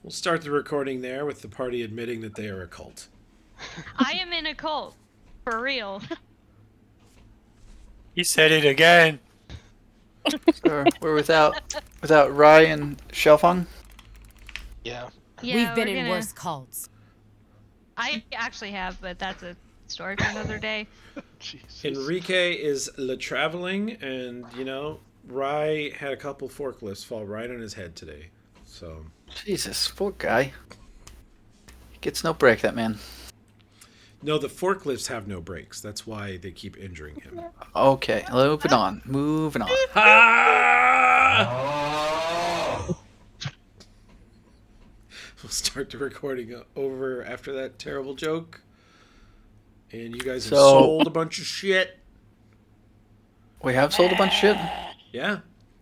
We'll start the recording there with the party admitting that they are a cult. I am in a cult. For real. He said it again. So we're without Rye and Shelfung. Yeah. Yeah, We've been we're in gonna... worse cults. I actually have, but that's a story for another day. Jesus. Enrique is le traveling, and Rye had a couple forklifts fall right on his head today. So Jesus, poor guy. He gets no break, that man. no, the forklifts have no brakes. That's why they keep injuring him. Okay, moving on. We'll start the recording over after that terrible joke. And you guys have So- sold a bunch of shit. We have sold a bunch of shit? Yeah.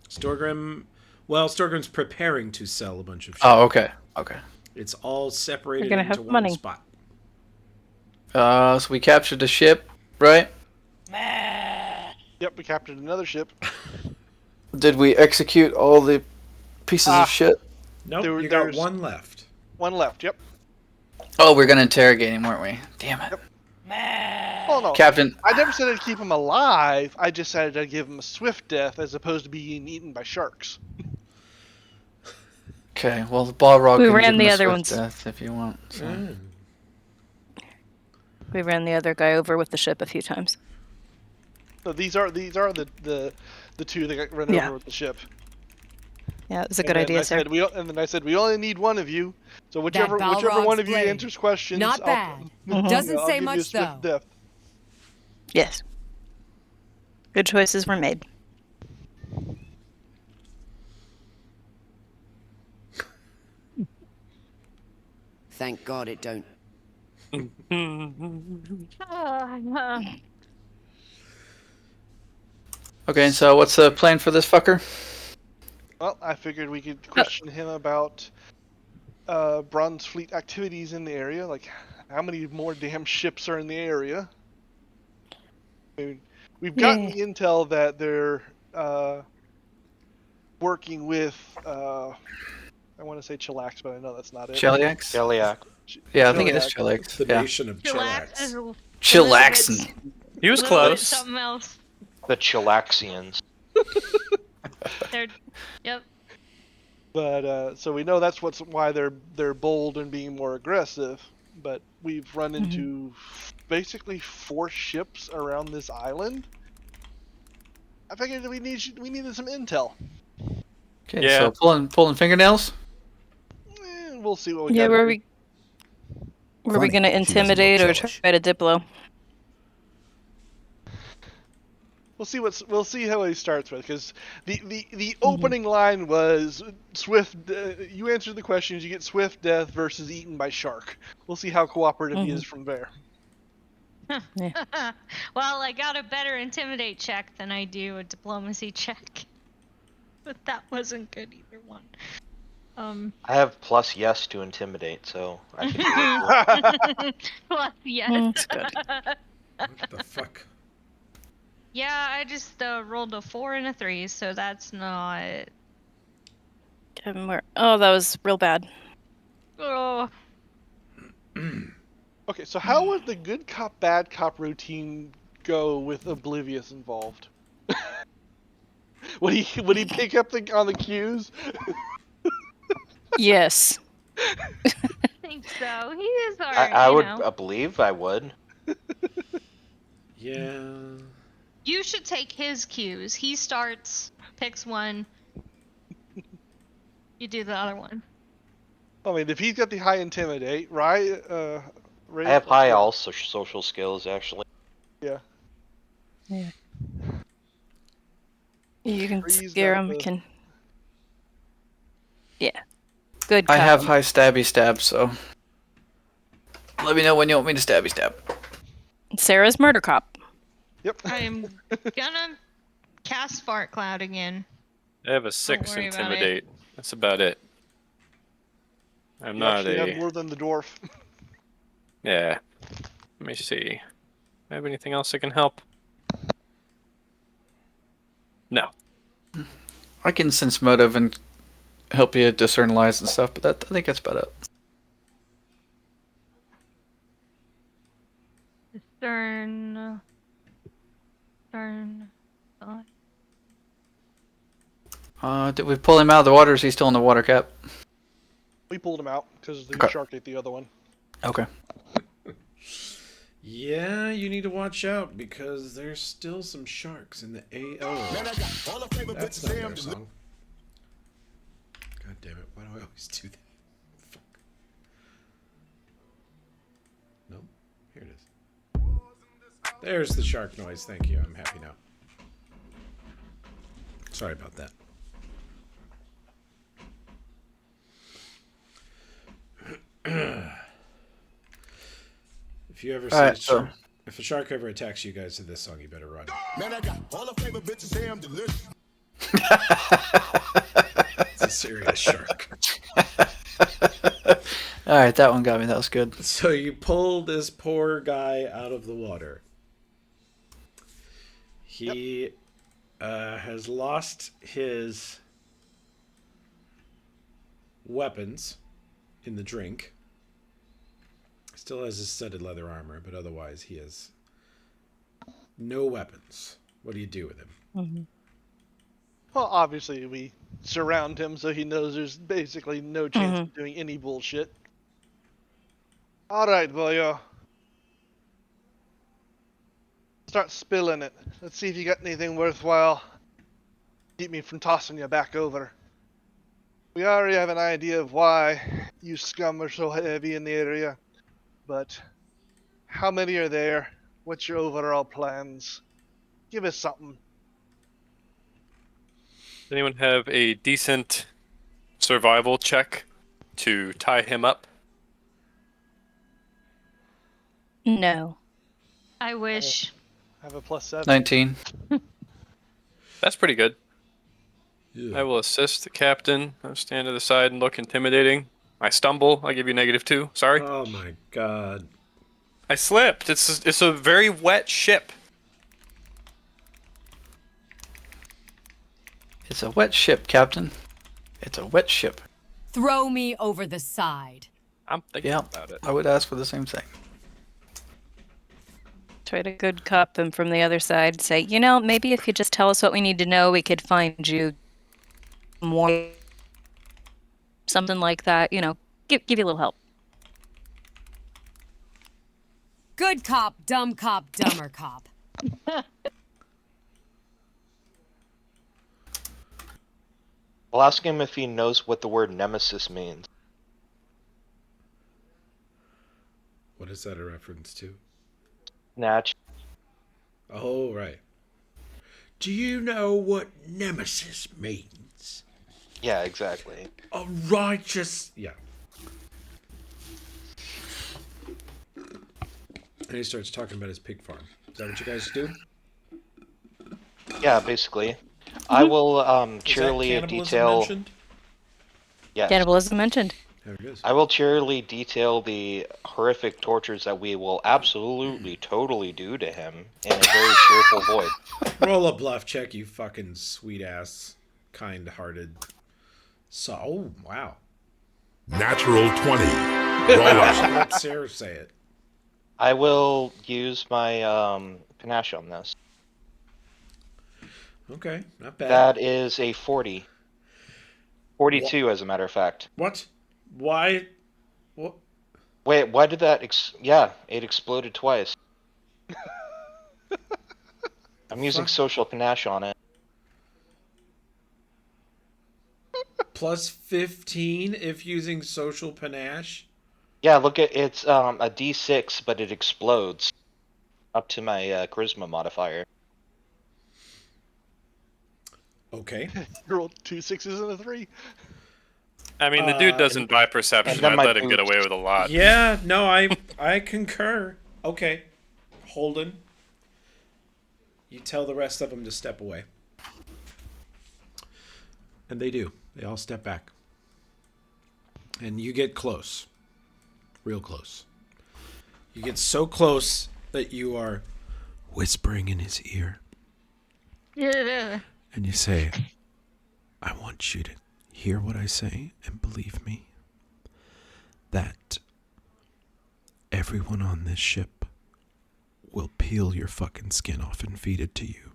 Storgrim's preparing to sell a bunch of shit. Oh, okay. It's all separated You're gonna into have one money. spot. So we captured the ship, right? Yep, we captured another ship. Did we execute all the pieces of shit? Nope, There's got one left. One left, yep. Oh, we're gonna interrogate him, weren't we? Damn it. Oh no. Captain. I never said I'd keep him alive. I just said I'd give him a swift death as opposed to being eaten by sharks. Okay, well, the Balrog We can ran give him the a other swift ones. death if you want. So. Mm. We ran the other guy over with the ship a few times. So these are the two that got run Yeah. over with the ship. Yeah, it was a And good then idea, I sir. said and then I said we only need one of you. So whichever Balrog's one of you blade. answers questions, Not bad. Doesn't I'll say give you a much swift though. death. Yes. Good choices were made. Thank God it don't. Okay, so what's the plan for this fucker? Well, I figured we could question him about Bronze Fleet activities in the area, like how many more damn ships are in the area. I mean, we've gotten the intel that they're working with, I want to say Chillax, but I know that's not it. Cheliax? Cheliac. Yeah, I think it is Cheliax. Cheliax. The Yeah. nation of Chillax Chillax. is Chillaxin. He was a little bit close. something else. The Chillaxians. They're... Yep. But so we know that's why they're bold and being more aggressive. But we've run into basically 4 ships around this island. I figured we needed some intel. Okay, Yeah. so pulling fingernails? We'll see what we Yeah, got. were we Funny, gonna she doesn't look intimidate or Chelish. try to Diplo? We'll see how he starts with, because the opening line was swift. You answer the questions, you get swift death versus eaten by shark. We'll see how cooperative he is from there. Well, I got a better intimidate check than I do a diplomacy check. But that wasn't good either one. I have plus yes to intimidate, so I can do it. Plus, yes. That's good. What the fuck? Yeah, I just rolled a 4 and a 3, so that's not... Oh, that was real bad. Oh, Okay, so how would the good cop, bad cop routine go with Oblivious involved? would he pick up on the cues? Yes. I think so. He is our, I would know. believe I would. Yeah. You should take his cues. He starts, picks one. You do the other one. I mean, if he's got the high intimidate, right? I have high all social skills, actually. Yeah. You can Freeze scare that him. the- Can. Yeah. Good. I cop. have high stabby stab, so let me know when you want me to stabby stab. Sarah's murder cop. Yep. I'm gonna cast Fart Cloud again. I have a 6 worry about intimidate. That's about it. I'm You not actually have a... more than the dwarf. Yeah. Let me see. Do I have anything else that can help? No. I can sense motive and help you discern lies and stuff, but I think that's about it. Discern. Did we pull him out of the water? Or is he still in the water, Cap? We pulled him out because the Okay. shark ate the other one. Okay. Yeah, you need to watch out because there's still some sharks in the That's not their song. God damn it! Why do I always do that? Fuck. No, here it is. There's the shark noise. Thank you. I'm happy now. Sorry about that. If you ever see if a shark ever attacks you guys to this song, you better run. Man, I got all the favorite bitches, damn delicious. It's a serious shark. All right, that one got me. That was good. So you pull this poor guy out of the water. He has lost his weapons in the drink. Still has his studded leather armor, but otherwise he has no weapons. What do you do with him? Mm-hmm. Well, obviously we surround him so he knows there's basically no chance of doing any bullshit. Alright, boyo. Start spilling it. Let's see if you got anything worthwhile. Keep me from tossing you back over. We already have an idea of why you scum are so heavy in the area. But how many are there? What's your overall plans? Give us something. Does anyone have a decent survival check to tie him up? No. I wish. I have a +7. 19. That's pretty good. Yeah. I will assist the captain. I'll stand to the side and look intimidating. I stumble. I'll give you -2. Sorry. Oh my god. I slipped. It's a very wet ship. It's a wet ship, Captain. It's a wet ship. Throw me over the side. I'm thinking Yeah, about it. I would ask for the same thing. Try to good cop them from the other side. Say, maybe if you just tell us what we need to know, we could find you more. Something like that. Give you a little help. Good cop, dumber cop. I'll ask him if he knows what the word nemesis means. What is that a reference to? Natch. Oh, right. Do you know what nemesis means? Yeah, exactly. A righteous... Yeah. And he starts talking about his pig farm. Is that what you guys do? Yeah, basically. I will cheerily cannibalism detail. mentioned? Yes. Cannibalism mentioned. There it is. I will cheerily detail the horrific tortures that we will absolutely, totally do to him in a very cheerful voice. Roll a bluff check, you fucking sweet ass, kind-hearted. Oh, wow. Natural 20. Roll Let Sarah say it. I will use my panache on this. Okay, not bad. That is a 40. 42, as a matter of fact. What? Why? What? Wait, why did that? Yeah, it exploded twice. I'm using social panache on it. Plus 15 if using social panache? Yeah, look at it's a D6, but it explodes up to my charisma modifier. Okay. You rolled 2 6s and a 3. I mean, the dude doesn't buy perception. then I'd my let him get boots. away with a lot. Yeah, no, I concur. Okay. Holden. You tell the rest of them to step away. And they do. They all step back. And you get close. Real close. You get so close that you are whispering in his ear. Yeah. And you say, I want you to hear what I say and believe me, that everyone on this ship will peel your fucking skin off and feed it to you.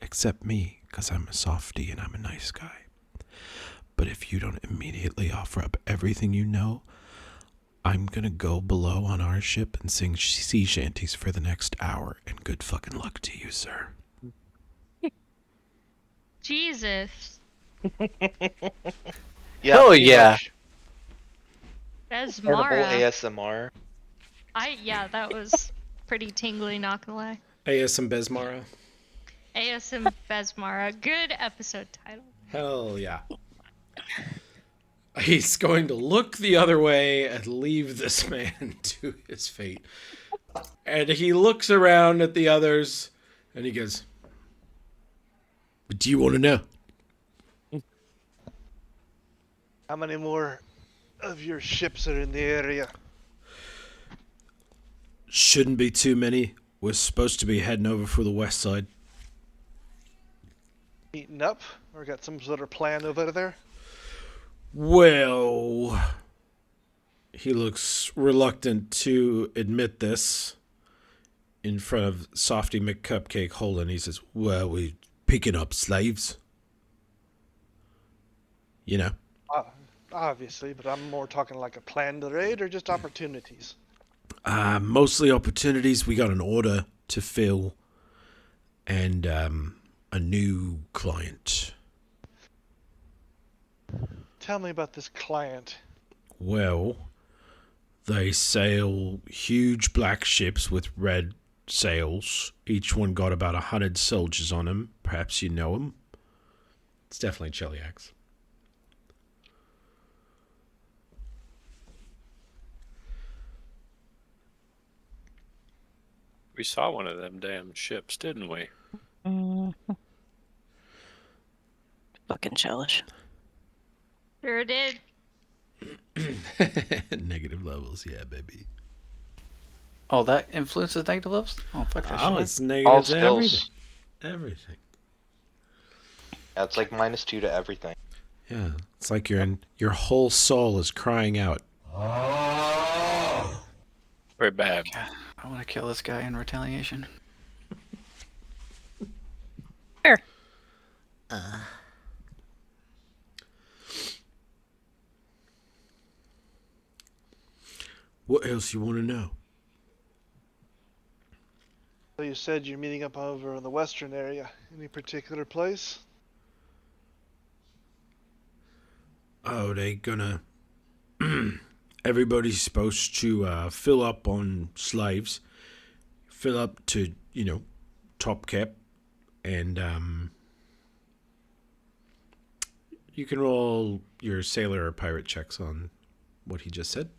Except me, because I'm a softie and I'm a nice guy. But if you don't immediately offer up everything you know, I'm gonna go below on our ship and sing sea shanties for the next hour, and good fucking luck to you, sir. Jesus. Yeah, Hell pretty yeah. much. Portable Besmara. ASMR. Yeah, that was pretty tingly, not gonna lie. ASM Besmara. ASM Besmara. Good episode title. Hell yeah. He's going to look the other way and leave this man to his fate. And he looks around at the others and he goes, "But do you want to know?" How many more of your ships are in the area? Shouldn't be too many. We're supposed to be heading over for the west side. Meeting up? Or got some sort of plan over there? Well, he looks reluctant to admit this in front of Softy McCupcake Holden. He says, "Well, we're picking up slaves. You know." Obviously, but I'm more talking like a planned raid or just opportunities. Mostly opportunities. We got an order to fill and a new client. Tell me about this client. Well, they sail huge black ships with red sails. Each one got about 100 soldiers on them. Perhaps you know them. It's definitely Cheliax. We saw one of them damn ships, didn't we? Fucking childish. Sure did. Negative levels, yeah, baby. Oh, that influences negative levels? Oh, fuck that Oh, shit. it's All negative to skills. everything. Yeah, it's like -2 to everything. Yeah, it's like your whole soul is crying out. Very bad. God, I want to kill this guy in retaliation. Fair. What else you want to know? So you said you're meeting up over in the western area. Any particular place? Oh, they gonna... Everybody's supposed to fill up on slaves. Fill up to, top cap. And you can roll your sailor or pirate checks on what he just said.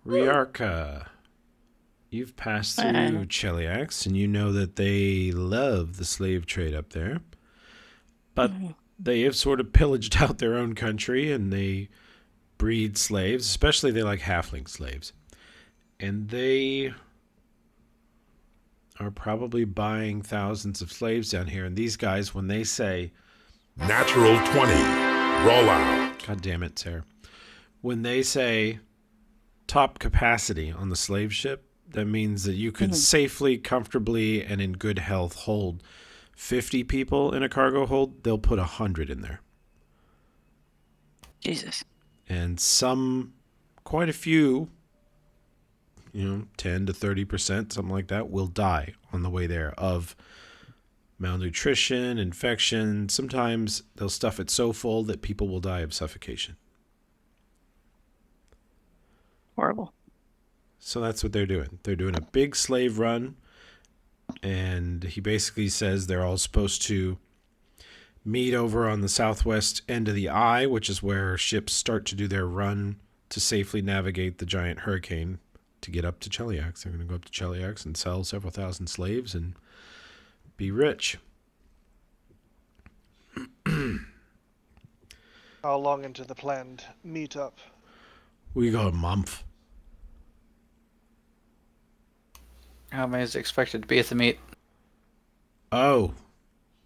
Riarka, you've passed through Cheliax, and you know that they love the slave trade up there. But they have sort of pillaged out their own country, and they breed slaves, especially they like halfling slaves. And they are probably buying thousands of slaves down here. And these guys, when they say... Natural 20. Roll out. God damn it, Sarah. When they say top capacity on the slave ship, that means that you could safely, comfortably, and in good health hold 50 people in a cargo hold. They'll put 100 in there. Jesus. And quite a few, 10 to 30%, something like that, will die on the way there of malnutrition, infection. Sometimes they'll stuff it so full that people will die of suffocation. Horrible. So that's what they're doing. They're doing a big slave run, and he basically says they're all supposed to meet over on the southwest end of the eye, which is where ships start to do their run to safely navigate the giant hurricane to get up to Cheliax. They're going to go up to Cheliax and sell several thousand slaves and be rich. How long into the planned meetup? We got a month. How many is expected to be at the meet? Oh,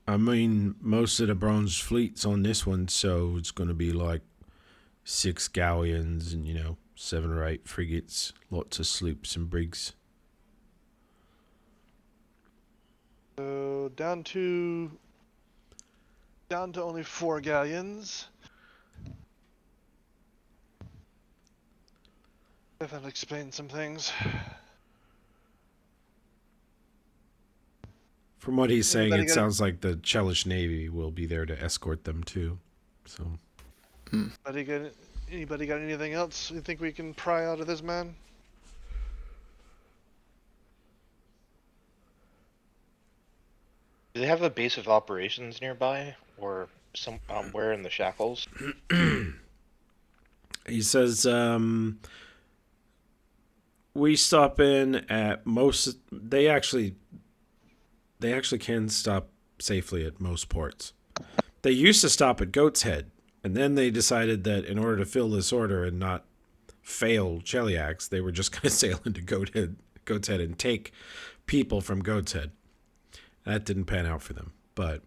I mean, most of the bronze fleet's on this one, so it's going to be like 6 galleons and, 7 or 8 frigates, lots of sloops and brigs. So down to only 4 galleons. If that'll explain some things. From what he's saying, Anybody it got- sounds like the Chelish Navy will be there to escort them too. So, Anybody got anything else you think we can pry out of this man? Do they have a base of operations nearby, or somewhere in the Shackles? he says, we stop in at most. They actually can stop safely at most ports. They used to stop at Goat's Head, and then they decided that in order to fill this order and not fail Cheliax, they were just going to sail into Goat's Head and take people from Goat's Head. That didn't pan out for them. But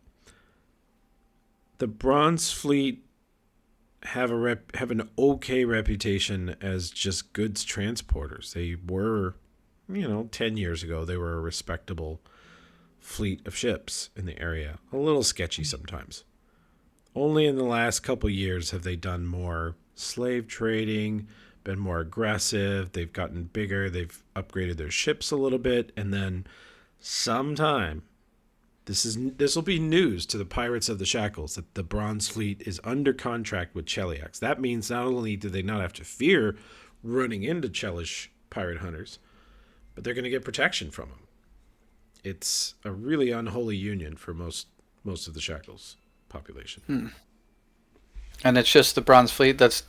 the Bronze Fleet have an okay reputation as just goods transporters. They were, 10 years ago, they were a respectable fleet of ships in the area. A little sketchy sometimes. Only in the last couple years have they done more slave trading, been more aggressive, they've gotten bigger, they've upgraded their ships a little bit, and then sometime this will be news to the pirates of the Shackles that the Bronze Fleet is under contract with Cheliax. That means not only do they not have to fear running into Chelish pirate hunters, but they're going to get protection from them. It's a really unholy union for most of the Shackles population. And it's just the Bronze Fleet that's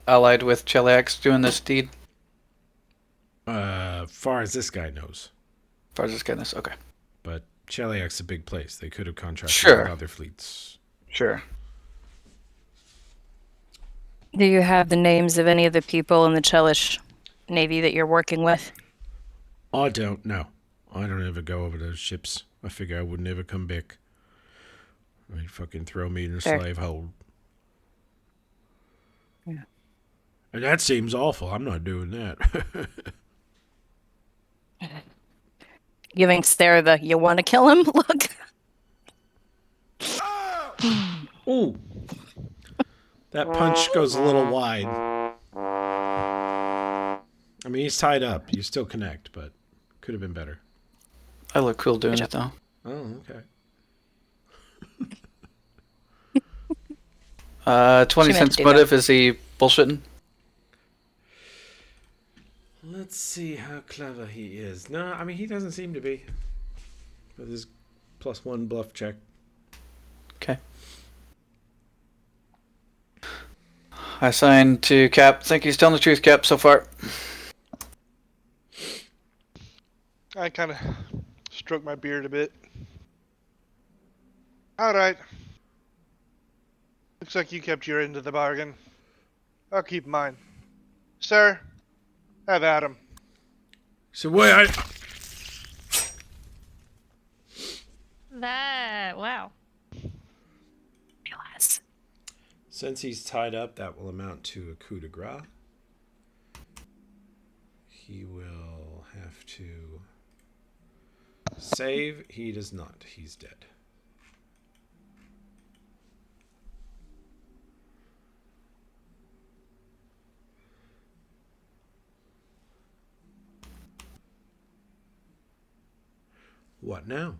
allied with Cheliax doing this deed? Far as this guy knows. Far as this guy knows, okay. But Cheliax is a big place. They could have contracted Sure. with other fleets. Sure. Do you have the names of any of the people in the Chelish Navy that you're working with? I don't know. I don't ever go over those ships. I figure I would never come back. They'd fucking throw me in a Fair. slave hold. Yeah. And that seems awful. I'm not doing that. Giving Stare the "you want to kill him" look. Ooh. That punch goes a little wide. I mean, he's tied up. You still connect, but could have been better. I look cool doing it, though. Oh, okay. 20 She meant cents to do motive, is he bullshitting? Let's see how clever he is. No, I mean, he doesn't seem to be. With his +1 bluff check. Okay. I signed to Cap. Think he's telling the truth, Cap, so far. I kind of stroke my beard a bit. All right. Looks like you kept your end of the bargain. I'll keep mine. Sir, have at him. So wait, Wow. Realize. since he's tied up, that will amount to a coup de grace. He will have to save. He does not. He's dead. What now?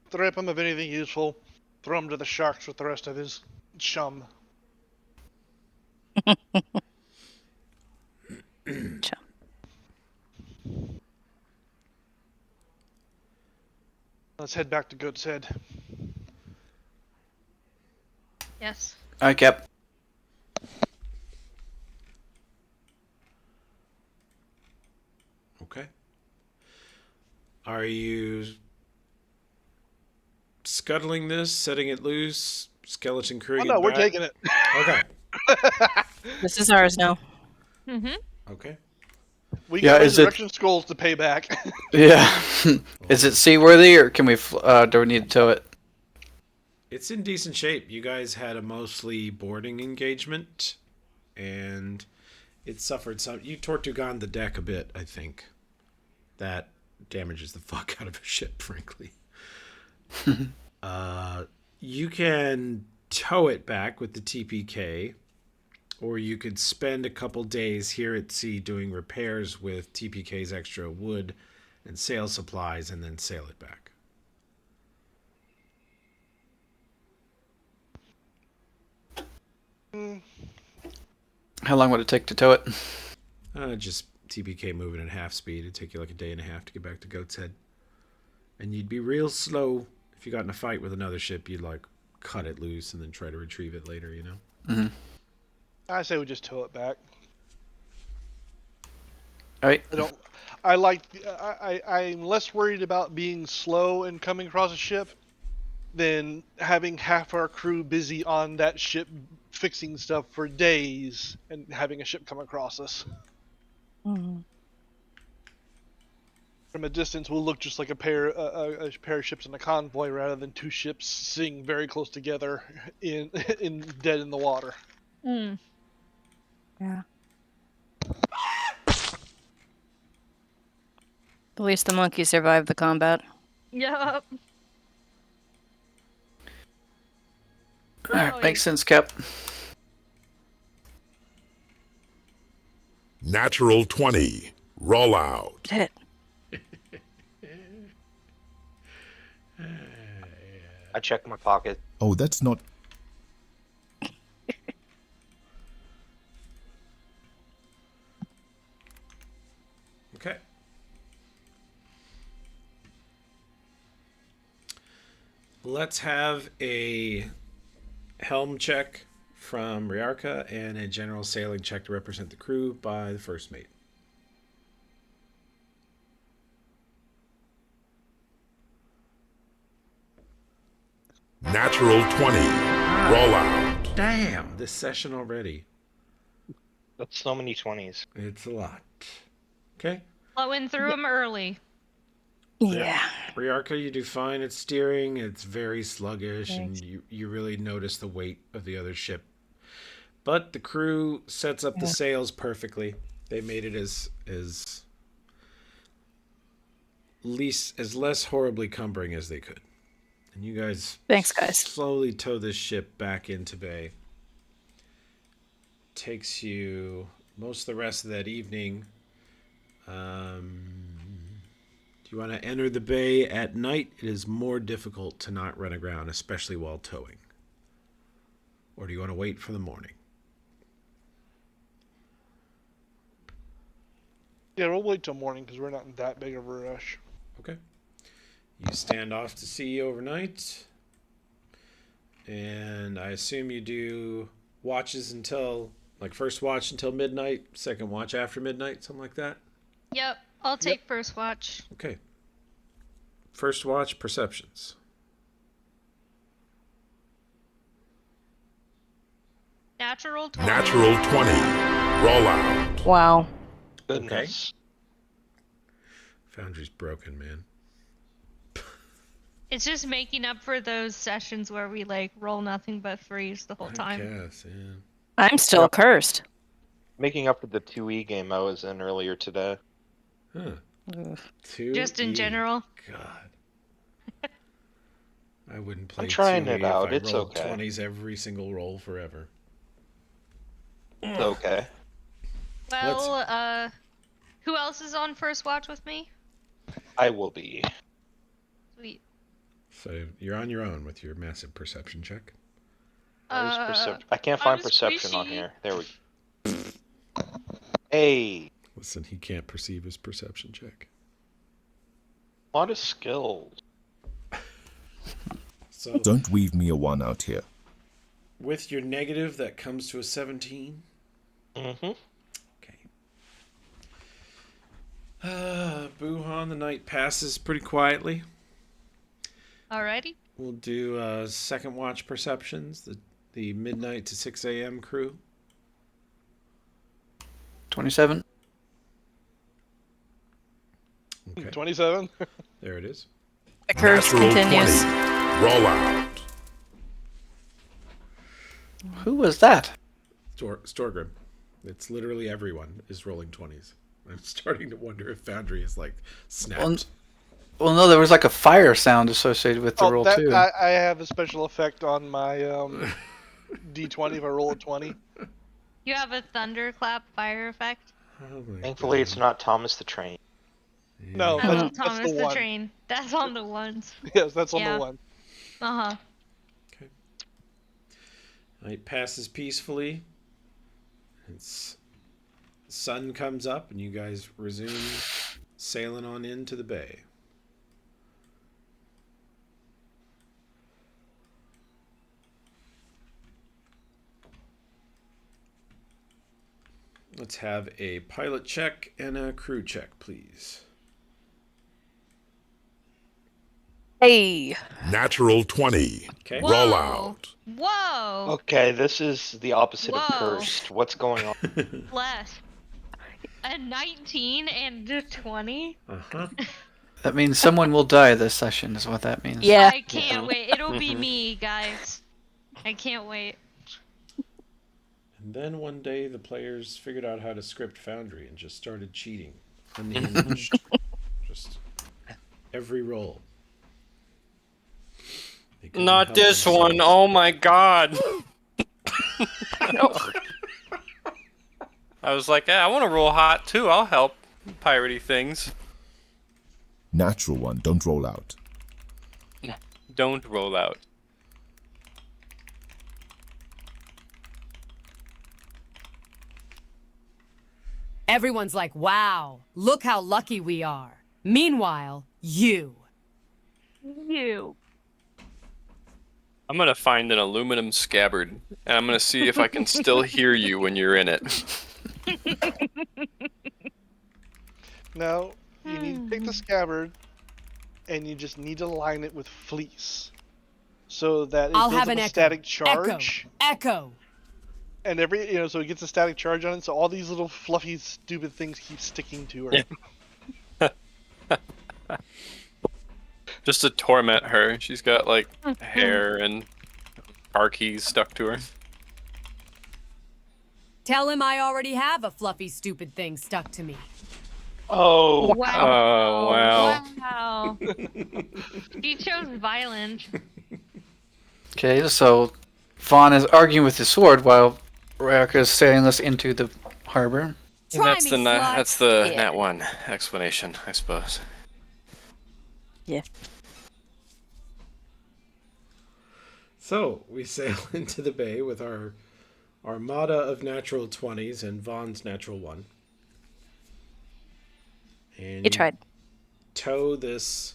Strip him of anything useful. Throw him to the sharks with the rest of his chum. Chum. Let's head back to Goat's Head. Yes. All right, Cap. Okay. Are you scuttling this, setting it loose, skeleton crewing Oh it no, we're back? taking it. Okay. This is ours now. Mm-hmm. Okay. We Yeah, got is it- resurrection skulls to pay back. Yeah. Is it seaworthy, or can we? Do we need to tow it? It's in decent shape. You guys had a mostly boarding engagement, and it suffered some. You Tortugan the deck a bit, I think. That damages the fuck out of a ship, frankly. You can tow it back with the TPK, or you could spend a couple days here at sea doing repairs with TPK's extra wood and sail supplies, and then sail it back. How long would it take to tow it? Just TPK moving at half speed. It'd take you like a day and a half to get back to Goat's Head. And you'd be real slow if you got in a fight with another ship. You'd like cut it loose and then try to retrieve it later, you know? Mm-hmm. I say we just tow it back. All right. I'm less worried about being slow and coming across a ship than having half our crew busy on that ship fixing stuff for days and having a ship come across us. Mm-hmm. From a distance, we'll look just like a pair of ships in a convoy rather than two ships sitting very close together in dead in the water. Mm. Yeah. At least the monkey survived the combat. Yup. All right, makes sense, Cap. Natural 20. Roll out. Hit. I checked my pocket. Oh, that's not. Okay. Let's have a helm check from Riarka and a general sailing check to represent the crew by the first mate. Natural 20. Roll out. Damn, this session already. That's so many 20s. It's a lot. Okay. Blowing through them early. Yeah. Riarka, you do fine at steering. It's very sluggish, Thanks. and you really notice the weight of the other ship. But the crew sets up the sails perfectly. They made it as less horribly cumbering as they could. And you guys Thanks, guys. slowly tow this ship back into bay. Takes you most of the rest of that evening. Do you want to enter the bay at night? It is more difficult to not run aground, especially while towing. Or do you want to wait for the morning? Yeah, we'll wait till morning because we're not in that big of a rush. Okay. You stand off to sea overnight. And I assume you do watches until, like, first watch until midnight, second watch after midnight, something like that? Yep. I'll take first watch. Okay. First watch, perceptions. Natural 20. Natural 20. Roll out. Wow. Goodness. Foundry's broken, man. It's just making up for those sessions where we like roll nothing but threes the whole time. Yes, yeah. I'm still cursed. Making up for the 2E game I was in earlier today. Huh. Ugh. Just in general. God. I wouldn't play I'm trying 2E it out, if I it's rolled okay. 20s every single roll forever. It's okay. Well, who else is on first watch with me? I will be. Sweet. So you're on your own with your massive perception check. Where's perception? I can't find I'm perception on squishy. here. There we go. Hey, Listen, he can't perceive his perception check. a lot of skills. So Don't weave me a one out here. with your negative, that comes to a 17. Mm-hmm. Okay. Buhan, the night passes pretty quietly. Alrighty. We'll do second watch perceptions, the midnight to 6 a.m. crew. 27. Okay, 27. there it is. The curse Natural continues. 20. Roll out. Who was that? Storgrim. It's literally everyone is rolling 20s. I'm starting to wonder if Foundry is like snapped. Well, no, there was like a fire sound associated with the roll that too. I have a special effect on my D20 if I roll a 20. You have a thunderclap fire effect? Oh my Thankfully, God. it's not Thomas the Train. No, Oh, that's Thomas the the one. Train. That's on the ones. Yes, that's on Yeah. the one. Uh-huh. Okay. Night passes peacefully. It's sun comes up, and you guys resume sailing on into the bay. Let's have a pilot check and a crew check, please. Hey. Natural 20. Okay. Whoa. Roll out. Whoa. Okay, this is the opposite of Whoa. cursed. What's going on? Less. A 19 and a 20? Uh-huh. That means someone will die this session, is what that means. Yeah. I can't wait. It'll be me, guys. I can't wait. And then one day the players figured out how to script Foundry and just started cheating. Unhinged. Just every roll. They couldn't Not help this themselves. one. Oh my god. I was like, I want to roll hot too. I'll help piratey things. Natural one, don't roll out. Don't roll out. Everyone's like, wow, look how lucky we are. Meanwhile, you. I'm gonna find an aluminum scabbard, and I'm gonna see if I can still hear you when you're in it. Now, you need to take the scabbard, and you just need to line it with fleece. So that it I'll builds have up an a echo. static charge. Echo. And so it gets a static charge on it, so all these little fluffy, stupid things keep sticking to her. Just to torment her. She's got like hair and car keys stuck to her. Tell him I already have a fluffy, stupid thing stuck to me. Oh, Oh, wow. Wow. She chose violence. Okay, so Vaughn is arguing with his sword while Ryaka is sailing us into the harbor. And Try that's me, the slut. that's the Yeah. Nat 1 explanation, I suppose. Yeah. So we sail into the bay with our armada of natural 20s and Vaughn's natural 1. And You tried. tow this.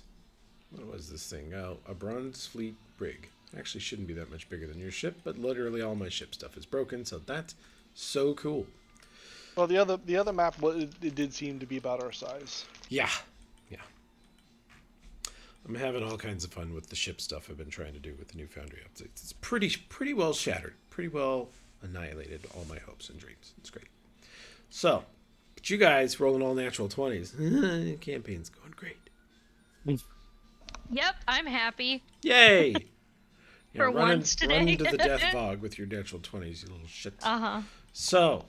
What was this thing? Oh, a Bronze Fleet brig. Actually, shouldn't be that much bigger than your ship, but literally all my ship stuff is broken, so that's so cool. Well, the other map, it did seem to be about our size. Yeah. I'm having all kinds of fun with the ship stuff I've been trying to do with the new Foundry updates. It's pretty well shattered, pretty well annihilated all my hopes and dreams. It's great. So, but you guys rolling all natural 20s. Campaign's going great. Yep, I'm happy. Yay! For run once today. Run into the death bog with your natural 20s, you little shit. Uh-huh. So,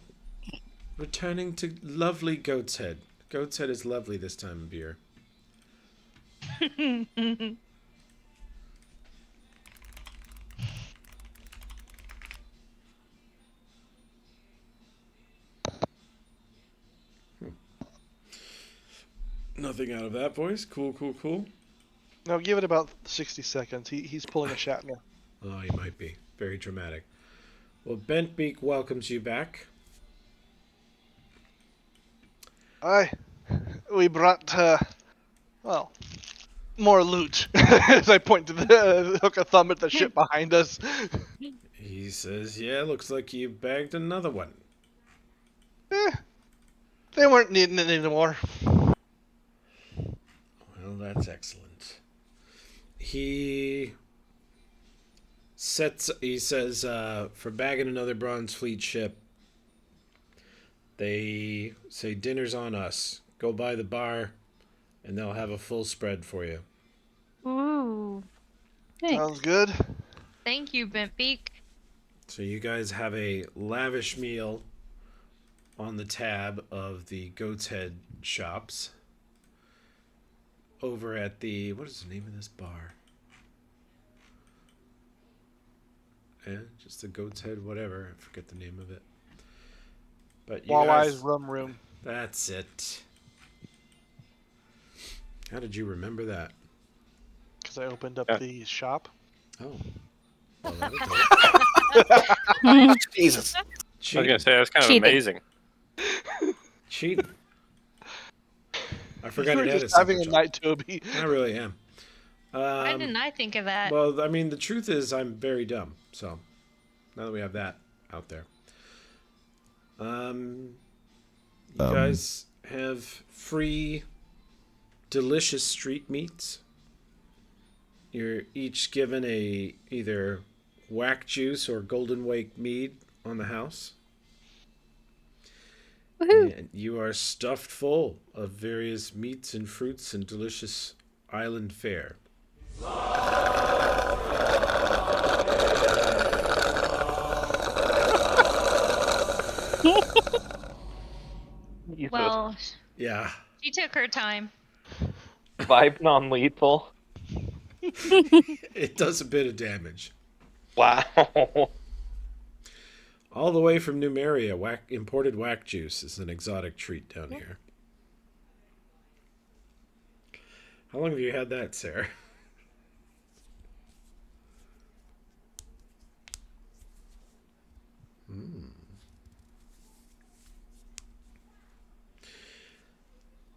returning to lovely Goat's Head. Goat's Head is lovely this time of year. Nothing out of that voice. Cool. Now give it about 60 seconds. He's pulling a Shatner. Oh, he might be. Very dramatic. Well, Bentbeak welcomes you back. Aye. We brought, more loot. As I point to the hook a thumb at the ship behind us. He says, yeah, looks like you bagged another one. They weren't needing it anymore. Well, that's excellent. He says, for bagging another Bronze Fleet ship, they say dinner's on us. Go by the bar, and they'll have a full spread for you. Ooh. Sounds good. Thank you, Bentbeak. So you guys have a lavish meal on the tab of the Goat's Head shops over at the, what is the name of this bar? Just the Goat's Head, whatever. I forget the name of it. But you Walleye's guys, Rum Room. that's it. How did you remember that? Because I opened up the shop. Oh. Well, that'll do. Jesus. I was gonna say that's kind of Cheating. amazing. Cheating. I forgot We're it had a just having secret a job. night, Toby. I really am. Why didn't I think of that? Well, I mean, the truth is I'm very dumb. So, now that we have that out there. You guys have free, delicious street meats. You're each given a either whack juice or golden wake mead on the house. Woohoo. And you are stuffed full of various meats and fruits and delicious island fare. Well, Yeah. she took her time. Vibe non-lethal. It does a bit of damage. Wow. All the way from Numeria, imported whack juice is an exotic treat down here. How long have you had that, Sarah?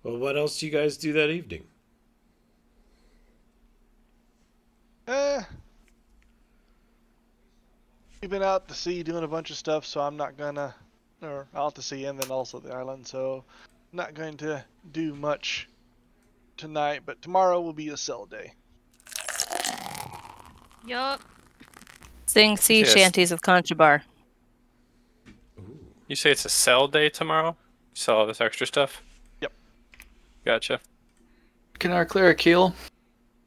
Well, what else do you guys do that evening? We've been out to sea doing a bunch of stuff, so I'm not gonna, or out to sea and then also the island, so I'm not going to do much tonight, but tomorrow will be a cell day. Yup. Sing sea Yes. shanties of Conchabar. You say it's a sell day tomorrow? Sell all this extra stuff? Yep. Gotcha. Can our cleric heal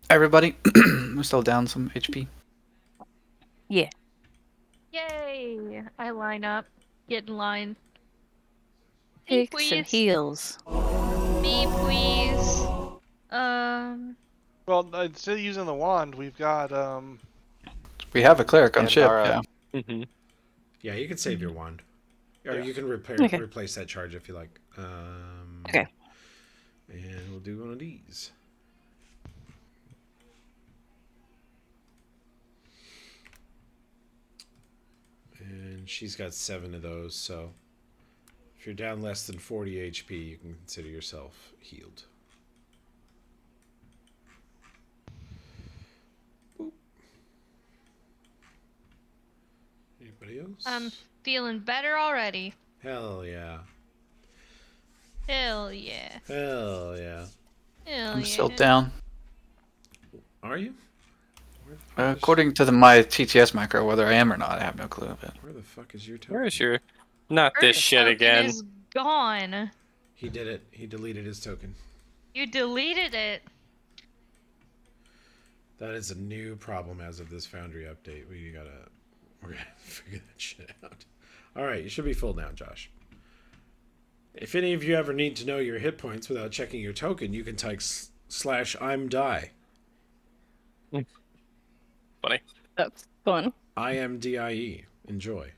everybody? I'm still down some HP. Yeah. Yay! I line up. Get in line. Me, Picks and please. heals. Me, please. Well, instead of using the wand, we've got We have a cleric on ship, Pandara. yeah. Mm-hmm. Yeah, you can save your wand. Or Yeah. you can Okay. replace that charge if you like. Okay. And we'll do one of these. And she's got 7 of those, so if you're down less than 40 HP, you can consider yourself healed. Boop. Anybody else? I'm feeling better already. Hell yeah. Hell yeah. Hell yeah. Hell I'm yeah. still down. Are you? According to my TTS macro, whether I am or not, I have no clue of it. Where the fuck is your token? Where is your... Not this Her shit token again. is gone. He did it. He deleted his token. You deleted it. That is a new problem as of this Foundry update. We're gonna figure that shit out. All right, you should be full now, Josh. If any of you ever need to know your hit points without checking your token, you can type /I'm die. Funny. That's fun. IMDIE. Enjoy.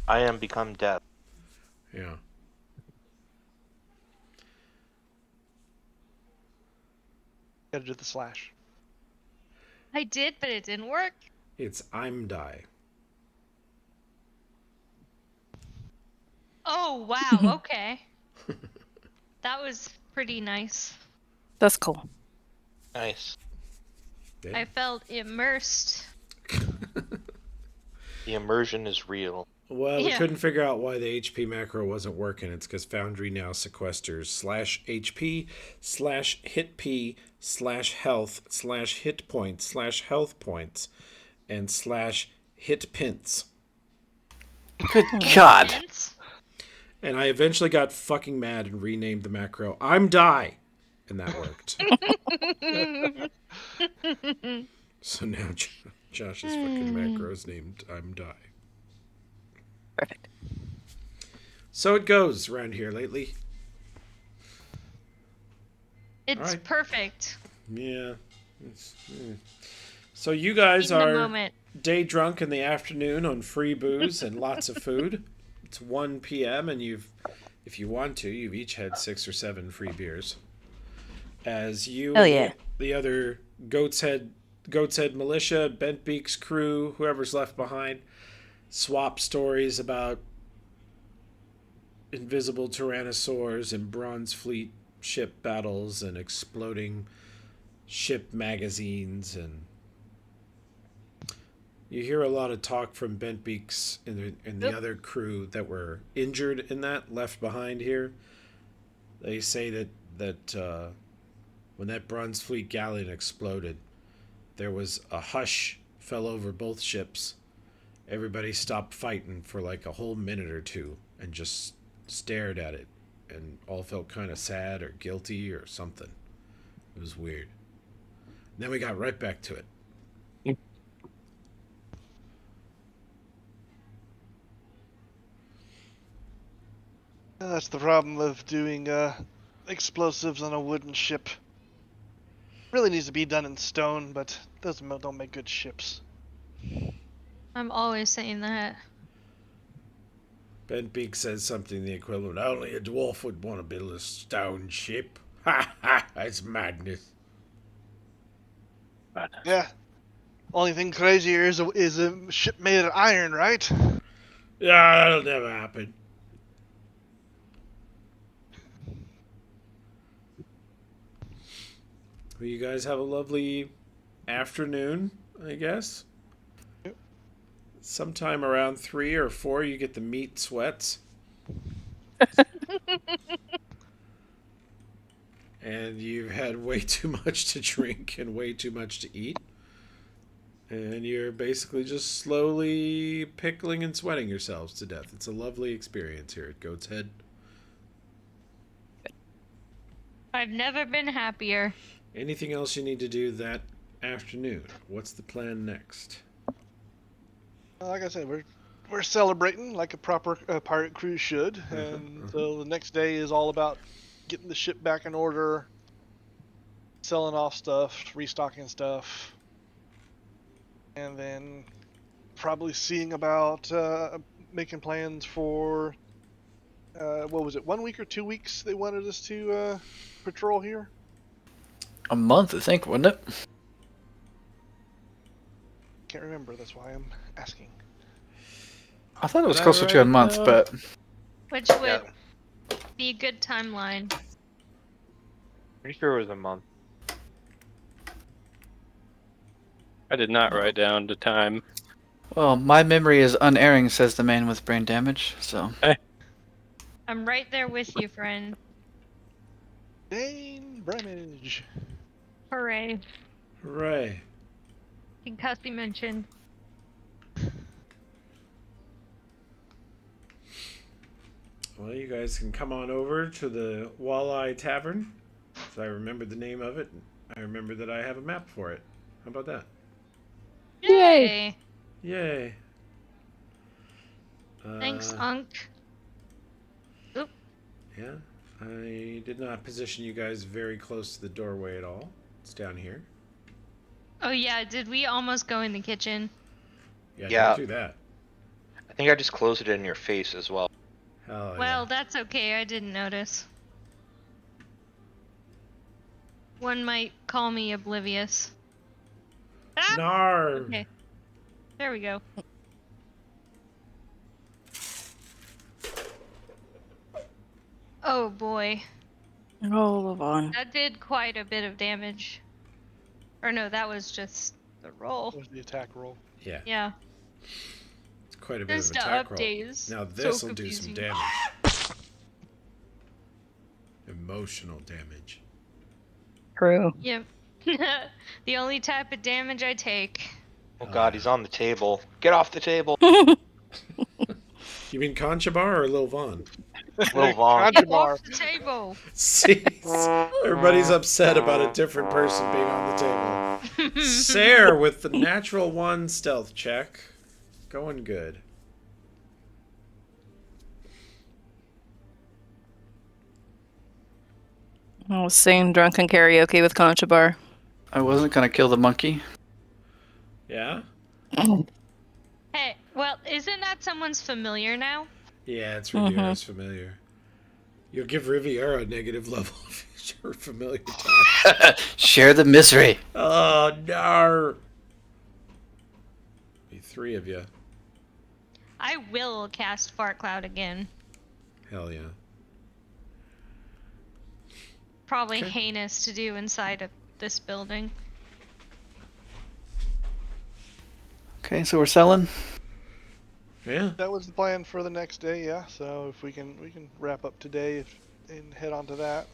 I am become death. Yeah. gotta do the slash. I did, but it didn't work. It's I'm die. Oh, wow. Okay. That was pretty nice. That's cool. Nice. Yeah. I felt immersed. The immersion is real. Well, we Yeah. couldn't figure out why the HP macro wasn't working. It's because Foundry now sequesters /HP /HitP /health /hit points /health points and /hit pints. Good God. Hints? And I eventually got fucking mad and renamed the macro I'm Die. And that worked. So now Josh's fucking macro is named I'm Die. Perfect. So it goes around here lately. It's Alright. perfect. Yeah. So you guys In the are moment. day drunk in the afternoon on free booze and lots of food. It's 1 p.m. and if you want to, you've each had 6 or 7 free beers. As you Oh, and yeah. the other Goat's Head militia, Bent Beak's crew, whoever's left behind, swap stories about invisible tyrannosaurs and Bronze Fleet ship battles and exploding ship magazines, and you hear a lot of talk from Bent Beaks and the other crew that were injured in that, left behind here. They say that when that Bronze Fleet galleon exploded, there was a hush fell over both ships. Everybody stopped fighting for like a whole minute or two and just stared at it, and all felt kind of sad or guilty or something. It was weird. Then we got right back to it. That's the problem of doing explosives on a wooden ship. Really needs to be done in stone, but those don't make good ships. I'm always saying that. Ben Beak says something the equivalent, only a dwarf would want to build a stone ship. Ha ha, that's madness. Yeah. Only thing crazier is a ship made of iron, right? Yeah, that'll never happen. Well, you guys have a lovely afternoon, I guess. Yep. Sometime around 3 or 4, you get the meat sweats. And you've had way too much to drink and way too much to eat. And you're basically just slowly pickling and sweating yourselves to death. It's a lovely experience here at Goat's Head. I've never been happier. Anything else you need to do that afternoon? What's the plan next? Like I said, we're celebrating like a proper pirate cruise should, and so the next day is all about getting the ship back in order, selling off stuff, restocking stuff, and then probably seeing about making plans for what was it, 1 week or 2 weeks they wanted us to patrol here? A month, I think, wasn't it? Can't remember, that's why I'm asking. I thought it was Did I closer to a write it month, down? but Which would be a good timeline. Pretty sure it was a month. I did not write down the time. well, my memory is unerring, says the man with brain damage. So I'm right there with you, friend. Dane Bramage. Hooray. Hooray. Concussy mentioned. Well, you guys can come on over to the Walleye Tavern. If I remember the name of it, I remember that I have a map for it. How about that? Yay! Yay. Thanks, Unk. Oop. Yeah, I did not position you guys very close to the doorway at all. It's down here. Oh yeah, did we almost go in the kitchen? Yeah. Don't do that. I think I just closed it in your face as well. Hell Well, that's okay, I didn't notice. One might call me oblivious. yeah. Ah! Nar. Okay. There we go. Oh boy. Oh, Levon. That did quite a bit of damage. Or no, that was just the roll. What was the attack roll? Yeah, Yeah. it's quite a bit There's of the attack roll. updates. Now So this will do some confusing. damage. Emotional damage. True. Yep. The only type of damage I take. Oh god, he's on the table. Get off the table. You mean Concha Bar or Lil Vaughn? Little Vaughn. Get Conchabar. off the table. See, everybody's upset about a different person being on the table. Sarah with the natural 1 stealth check. Going good. I was singing drunken karaoke with Conchabar. I wasn't gonna kill the monkey. Yeah? Hey, well, isn't that someone's familiar now? Yeah, it's Riviera's familiar. You'll give Riviera a negative level if you're familiar time. Share the misery. Oh, no. Be 3 of you. I will cast Fart Cloud again. Hell yeah. Probably Okay. heinous to do inside of this building. Okay, so we're selling. Yeah. That was the plan for the next day, yeah. So if we can wrap up today and head on to that.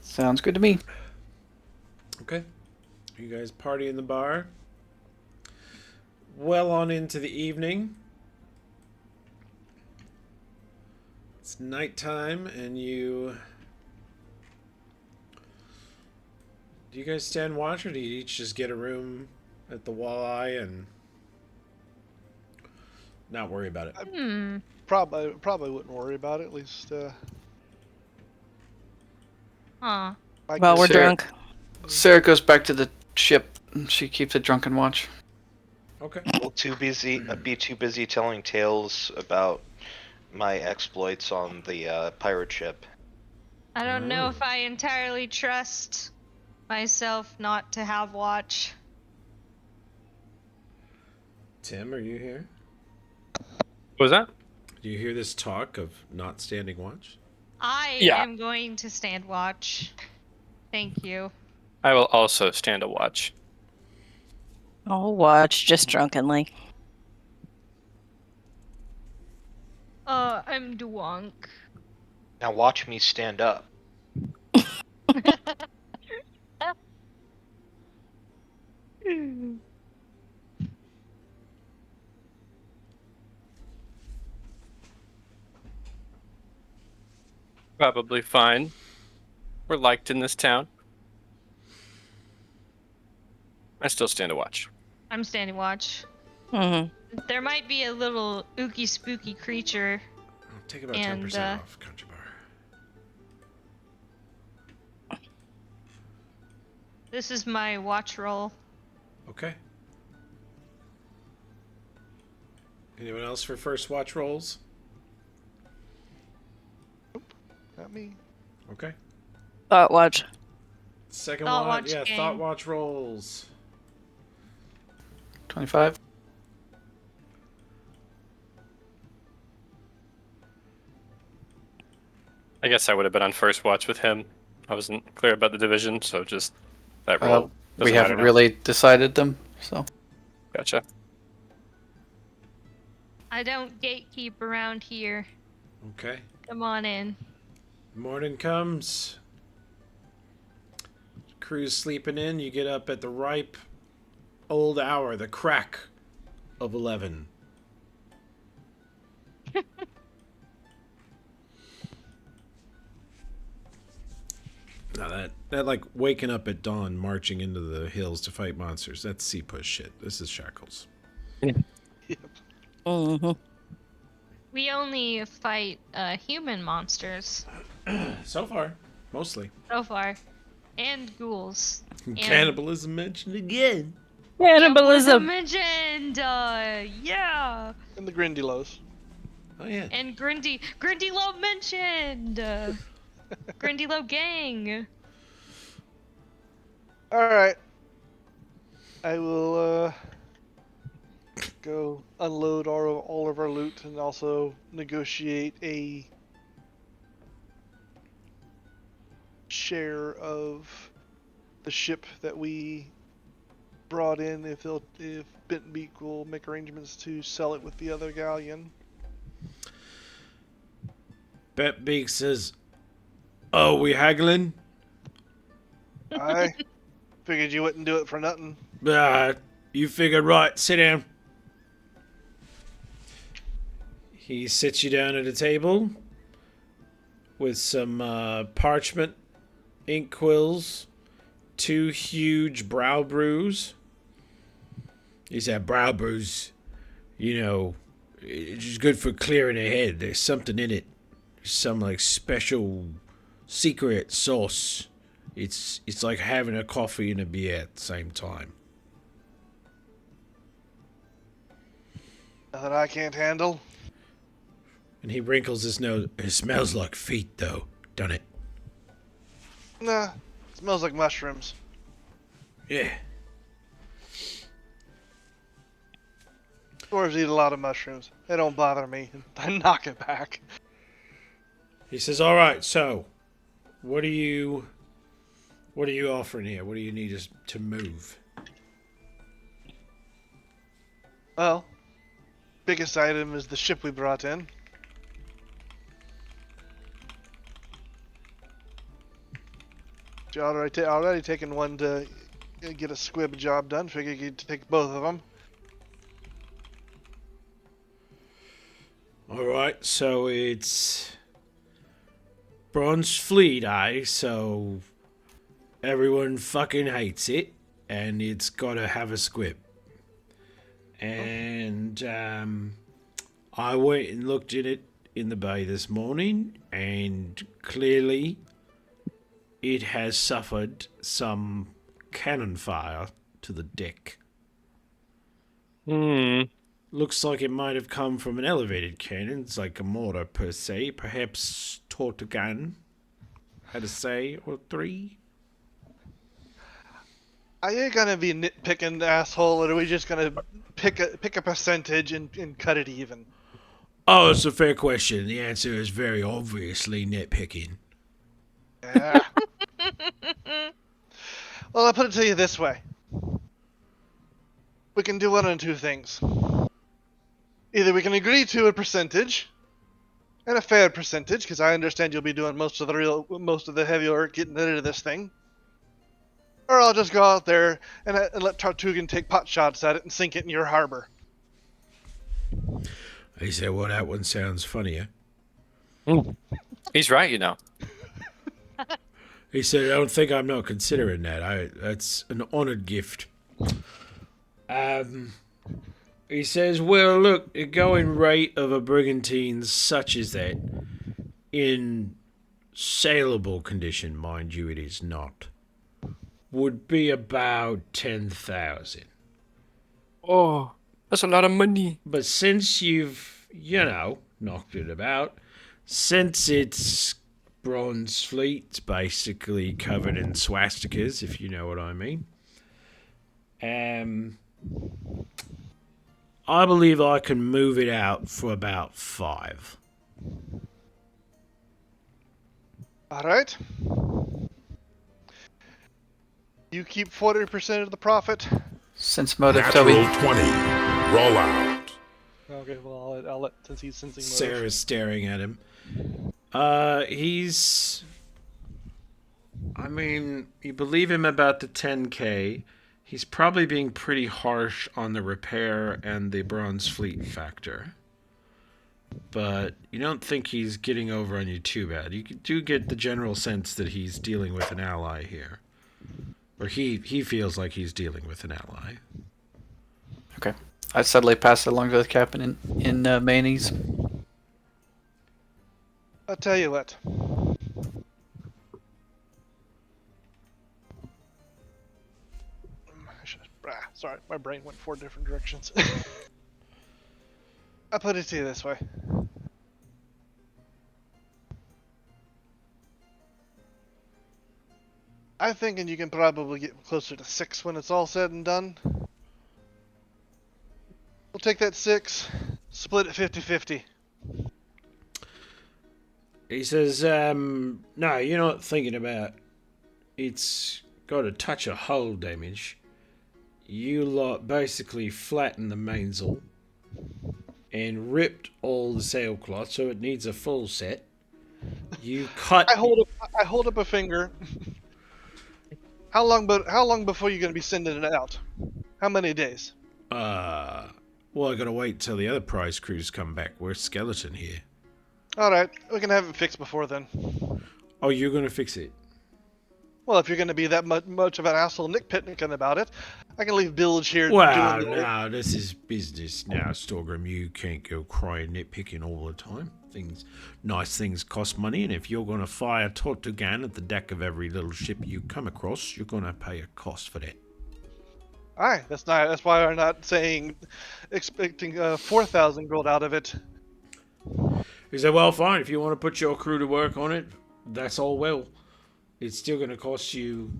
Sounds good to me. Okay. You guys party in the bar. Well on into the evening. It's nighttime and you... Do you guys stand watch or do you each just get a room at the Walleye and not worry about it? Probably wouldn't worry about it. At least Huh. Well, we're Sarah- drunk. Sarah goes back to the ship and she keeps a drunken watch. Okay. We'll be too busy telling tales about my exploits on the pirate ship. I don't know if I entirely trust myself not to have watch. Tim, are you here? What was that? Do you hear this talk of not standing watch? I Yeah. am going to stand watch. Thank you. I will also stand a watch. I'll watch just drunkenly. I'm Dwonk. Now watch me stand up. Probably fine. We're liked in this town. I still stand a watch. I'm standing watch. Mm-hmm. There might be a little ooky spooky creature. I'll take about And, 10% off, Country Bar. This is my watch roll. Okay. Anyone else for first watch rolls? not me. Okay. Thought watch. Second Thought watch, watch yeah, game. thought watch rolls. 25. I guess I would have been on first watch with him. I wasn't clear about the division, so just that roll. We doesn't haven't matter now. really decided them, so. Gotcha. I don't gatekeep around here. Okay. Come on in. Morning comes. Crew's sleeping in. You get up at the ripe old hour, the crack of 11. Now that like waking up at dawn, marching into the hills to fight monsters, that's sea push shit. This is Shackles. Mm-hmm. We only fight human monsters So far, mostly. so far. And ghouls. And Cannibalism mentioned again. Cannibalism. mentioned! Yeah! And the Grindylows. Oh yeah. And Grindy Low mentioned! Grindy Low gang! Alright. I will go unload all of our loot and also negotiate a share of the ship that we brought in if Bent Beak will make arrangements to sell it with the other galleon. Betbeak says, "Oh, we haggling? I figured you wouldn't do it for nothing. You figured right. Sit down." He sits you down at a table with some parchment, ink quills, 2 huge brow brews. He said, brow brews, it's good for clearing the head. There's something in it. Some like special secret sauce. It's like having a coffee and a beer at the same time. Nothing I can't handle. And he wrinkles his nose. It smells like feet, though, doesn't it? Nah, smells like mushrooms. Yeah. Dwarves eat a lot of mushrooms. They don't bother me. I knock it back. He says, all right, so what are you offering here? What do you need us to move? Well, biggest item is the ship we brought in. Already taken one to get a squib job done. Figure you'd take both of them. All right, so it's Bronze Fleet, so everyone fucking hates it, and it's gotta have a squib. And I went and looked at it in the bay this morning, and clearly it has suffered some cannon fire to the deck. Looks like it might have come from an elevated cannon. It's like a mortar per se. Perhaps taught a gun had a say or 3. Are you gonna be nitpicking, asshole, or are we just gonna pick a percentage and cut it even? Oh, it's a fair question. The answer is very obviously nitpicking. Yeah. Well, I'll put it to you this way. We can do one of 2 things. Either we can agree to a percentage, and a fair percentage, because I understand you'll be doing most of the heavy work getting rid of this thing. Or I'll just go out there and let Tartugan take pot shots at it and sink it in your harbor. He said, well, that one sounds funnier. He's right, you know. He said, I don't think I'm not considering that. That's an honored gift. He says, well, look, the going rate of a brigantine such as that, in saleable condition, mind you, it is not, would be about 10,000. Oh, that's a lot of money. But since you've, knocked it about, since it's Bronze Fleet, it's basically covered in swastikas, if you know what I mean. I believe I can move it out for about 5. Alright. You keep 40% of the profit. Sense motive, Natural Toby. 20. Roll out. Okay, well, I'll let since he's sensing motive. Sarah's staring at him. You believe him about the 10K. He's probably being pretty harsh on the repair and the Bronze Fleet factor. But you don't think he's getting over on you too bad. You do get the general sense that he's dealing with an ally here. Or he feels like he's dealing with an ally. Okay. I suddenly pass it along to the captain in Manny's. I'll tell you what. Sorry, my brain went 4 different directions. I'll put it to you this way. I'm thinking you can probably get closer to 6 when it's all said and done. We'll take that 6, split it 50-50. He says, no, you're not thinking about it's got a touch of hull damage. You lot basically flattened the mainsail and ripped all the sailcloth, so it needs a full set. You cut. I hold up a finger. How long before you're gonna be sending it out? How many days? Well, I gotta wait till the other prize crews come back. We're skeleton here. All right, we can have it fixed before then. Oh, you're gonna fix it? Well, if you're going to be that much of an asshole nitpicking about it, I can leave Bilge here Well, doing the work. no, this is business now, Storgrim. You can't go crying nitpicking all the time. Nice things cost money, and if you're gonna fire Tortugan at the deck of every little ship you come across, you're gonna pay a cost for that. Aye, that's not. That's why I'm not saying expecting 4,000 gold out of it. He said, well, fine, if you want to put your crew to work on it, that's all well. It's still going to cost you...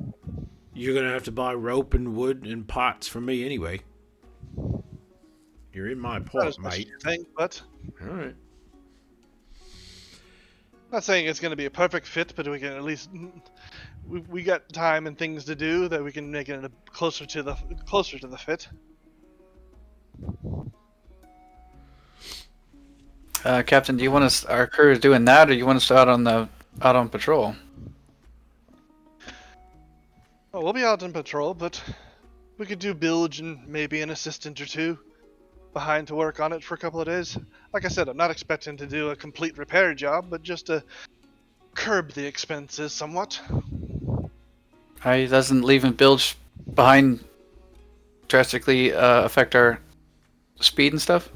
You're going to have to buy rope and wood and parts from me anyway. You're in my Not port, as much as mate. you think, but Alright. not saying it's going to be a perfect fit, but we can at least we got time and things to do that we can make it closer to the fit. Captain, do you want us, our crew is doing that, or you want us to out on patrol? Oh, we'll be out on patrol, but we could do Bilge and maybe an assistant or two behind to work on it for a couple of days. Like I said, I'm not expecting to do a complete repair job, but just to curb the expenses somewhat. Doesn't leaving Bilge behind drastically affect our speed and stuff?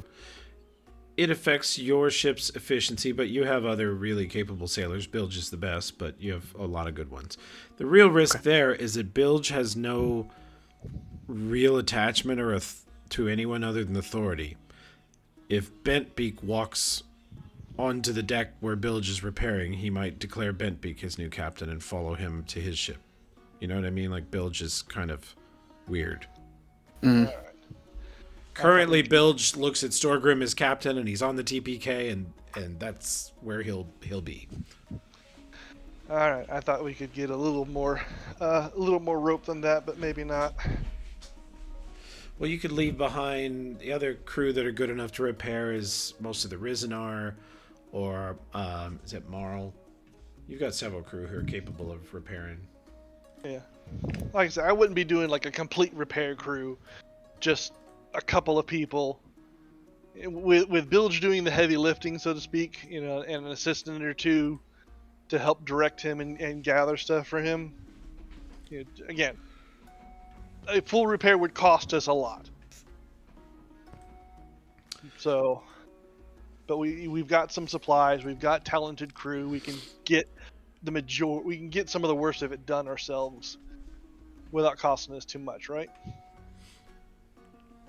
It affects your ship's efficiency, but you have other really capable sailors. Bilge is the best, but you have a lot of good ones. The real risk there is that Bilge has no real attachment to anyone other than authority. If Bentbeak walks onto the deck where Bilge is repairing, he might declare Bentbeak his new captain and follow him to his ship. You know what I mean? Like, Bilge is kind of weird. Mm. Currently, Bilge looks at Storgrim as captain, and he's on the TPK, and that's where he'll be. All right, I thought we could get a little more rope than that, but maybe not. Well, you could leave behind the other crew that are good enough to repair is most of the Risen are, or is it Marl? You've got several crew who are capable of repairing. Yeah, like I said, I wouldn't be doing like a complete repair crew, just a couple of people. With Bilge doing the heavy lifting, so to speak, and an assistant or two to help direct him and gather stuff for him. Again, a full repair would cost us a lot. So, but we've got some supplies, we've got talented crew, we can get we can get some of the worst of it done ourselves without costing us too much, right?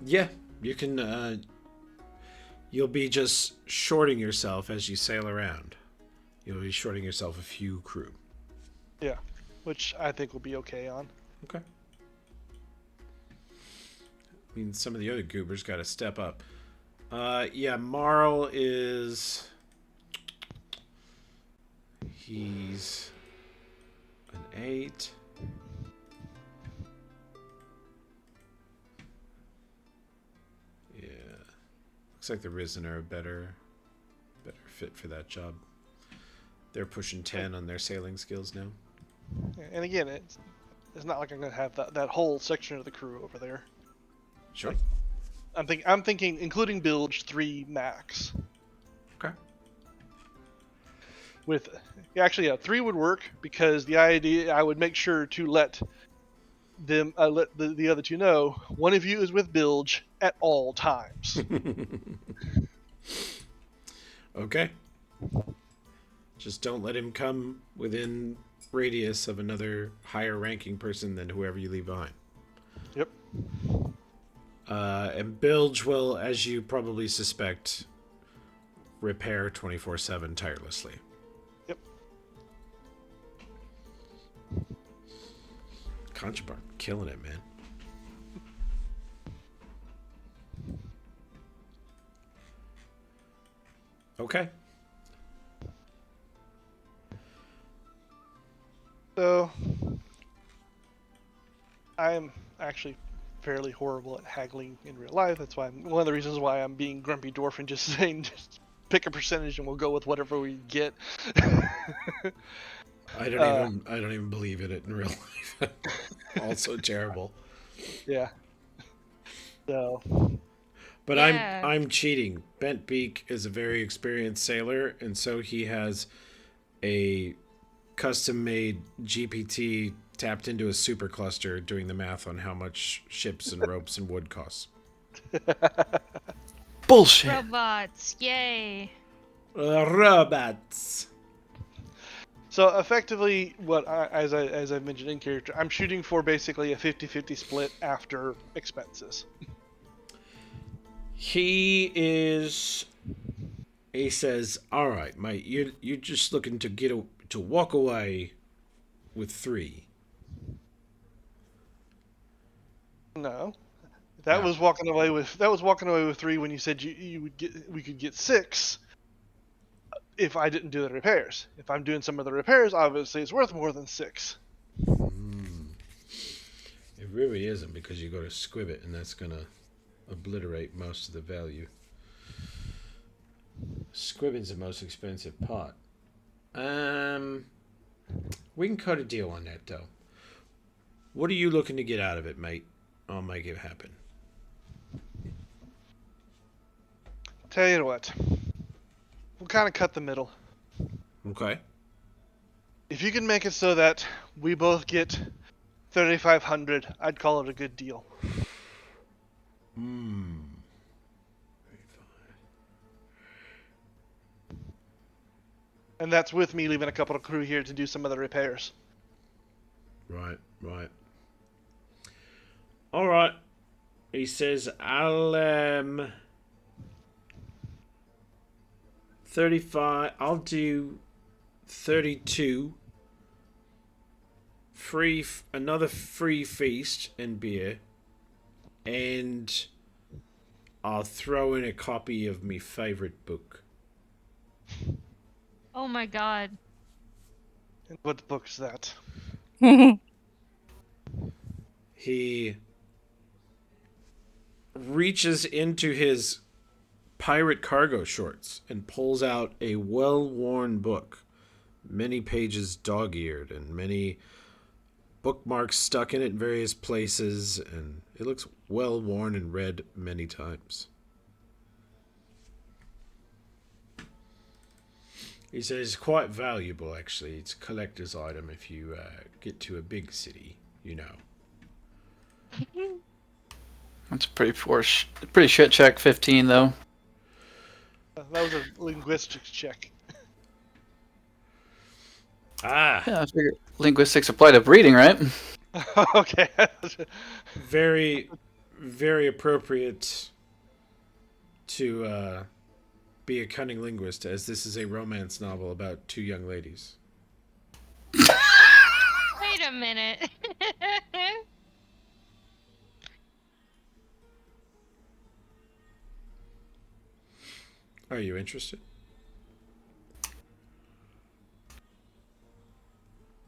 Yeah, you can. You'll be just shorting yourself as you sail around. You'll be shorting yourself a few crew. Yeah, which I think will be okay on. Okay. I mean, some of the other goobers got to step up. Yeah, Marl is... He's an 8. Yeah. Looks like the Risen are a better fit for that job. They're pushing 10 on their sailing skills now. And again, it's not like I'm gonna have that whole section of the crew over there. Sure. I'm thinking, including Bilge, 3 max. Okay. Actually, 3 would work because the idea I would make sure to let them let the other 2 know one of you is with Bilge at all times. Okay. Just don't let him come within radius of another higher ranking person than whoever you leave behind. Yep. And Bilge will, as you probably suspect, repair 24/7 tirelessly. Yep. Contraband, killing it, man. Okay. So, I'm actually fairly horrible at haggling in real life. That's why one of the reasons why I'm being grumpy dwarf and just saying just pick a percentage and we'll go with whatever we get. I don't even believe in it in real life. Also terrible. Yeah. So, But Yeah. I'm cheating. Bent Beak is a very experienced sailor, and so he has a custom-made GPT tapped into a supercluster doing the math on how much ships and ropes and wood costs. Bullshit. Robots, yay. Robots. So effectively, as I mentioned in character, I'm shooting for basically a 50-50 split after expenses. He says, "All right, mate. You're just looking to walk away with 3." No, that No. was walking away with 3 when you said we could get 6 if I didn't do the repairs. If I'm doing some of the repairs, obviously it's worth more than 6. It really isn't, because you go to squib it, and that's gonna obliterate most of the value. Squibbing's the most expensive part. We can cut a deal on that, though. What are you looking to get out of it, mate? I'll make it happen. Tell you what, we'll kind of cut the middle. Okay. If you can make it so that we both get 3,500, I'd call it a good deal. And that's with me leaving a couple of crew here to do some of the repairs. Right. All right. He says, I'll 35. I'll do 32. Another free feast and beer, and I'll throw in a copy of my favorite book. Oh my god. And what book's that? He reaches into his pirate cargo shorts and pulls out a well-worn book, many pages dog-eared and many bookmarks stuck in it in various places, and it looks well-worn and read many times. He says it's quite valuable, actually. It's a collector's item if you get to a big city, you know. That's a pretty shit check. 15 though. That was a linguistics check. Ah, Yeah, I figure linguistics apply to reading, right? Okay. very, very appropriate to be a cunning linguist, as this is a romance novel about 2 young ladies. Wait a minute. Are you interested?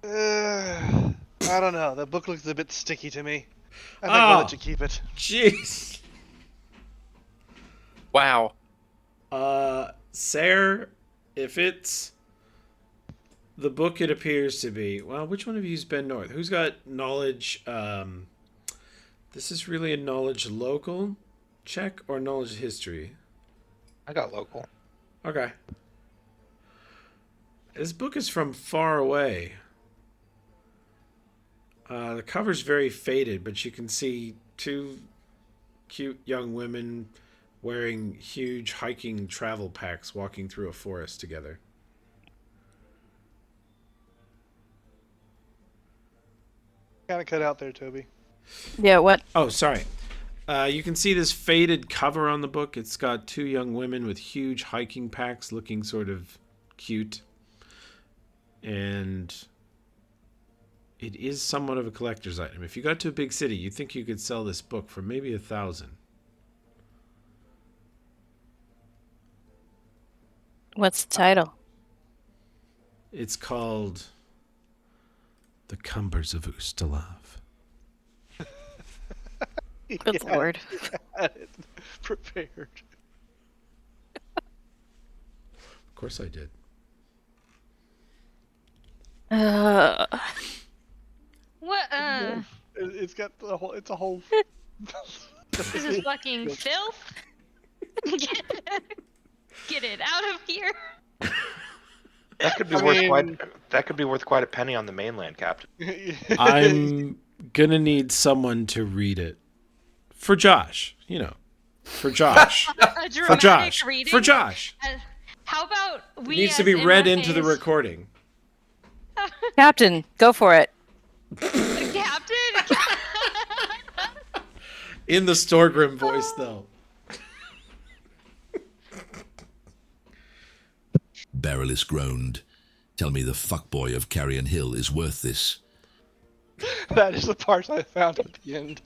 I don't know. The book looks a bit sticky to me. I think I'll let you keep it. Jeez. Wow. Sarah, if it's the book it appears to be, well, which one of you's been north? Who's got knowledge? This is really a knowledge local check or knowledge history? I got local. Okay. This book is from far away. The cover's very faded, but you can see 2 cute young women wearing huge hiking travel packs walking through a forest together. Kind of cut out there, Toby. Yeah, what? Oh, sorry. You can see this faded cover on the book. It's got 2 young women with huge hiking packs looking sort of cute. And it is somewhat of a collector's item. If you got to a big city, you think you could sell this book for maybe 1,000. What's the title? It's called The Cumbers of Ustalav. Good lord. Had it prepared. Of course I did. What? It's got the whole. It's a whole. This is fucking filth. Get it out of here. That could be I worth mean- quite a penny on the mainland, Captain. I'm gonna need someone to read it for Josh. You know, for Josh. A For dramatic Josh. reading. For Josh. How about It we needs to as be read into the MFAs recording. Captain, go for it. Captain? In the Storgrim voice, though. Berylis groaned. Tell me the fuckboy of Carrion Hill is worth this. That is the part I found at the end.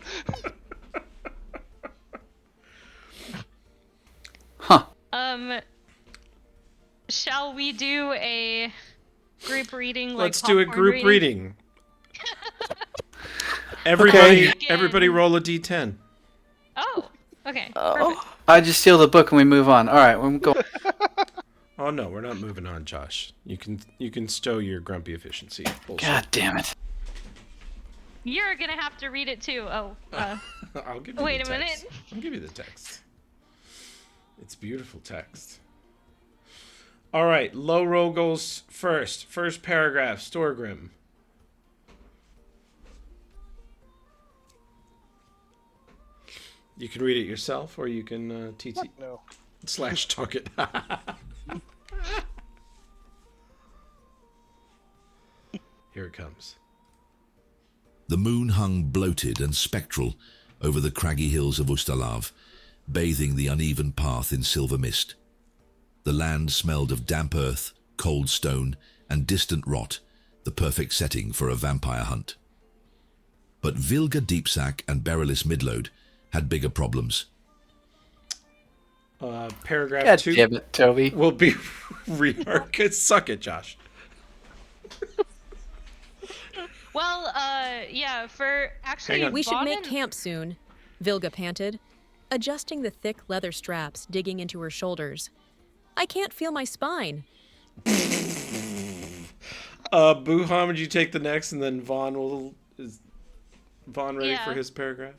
Huh. Shall we do a group reading? Like Let's do a popcorn group reading. Everybody roll a d10. Oh, okay. Perfect. I just steal the book and we move on. All right, we're going. Oh no, we're not moving on, Josh. You can stow your grumpy efficiency. Bullshit. God damn it. You're gonna have to read it too. Oh, I'll give you wait the a text. minute. I'll give you the text. It's beautiful text. All right, low roll goes first. First paragraph, Storgrim. You can read it yourself, or you can TT No. / talk it. Here it comes. The moon hung bloated and spectral over the craggy hills of Ustalav, bathing the uneven path in silver mist. The land smelled of damp earth, cold stone, and distant rot, the perfect setting for a vampire hunt. But Vilga Deepsack and Berylis Midload had bigger problems. Paragraph God 2 damn it, Toby. will be re-arc. Suck it, Josh. Well, yeah. For actually, Hang on. We should Vaughn make and- camp soon, Vilga panted, adjusting the thick leather straps digging into her shoulders. I can't feel my spine. Buhan, would you take the next, and then Vaughn is Vaughn ready Yeah. for his paragraph?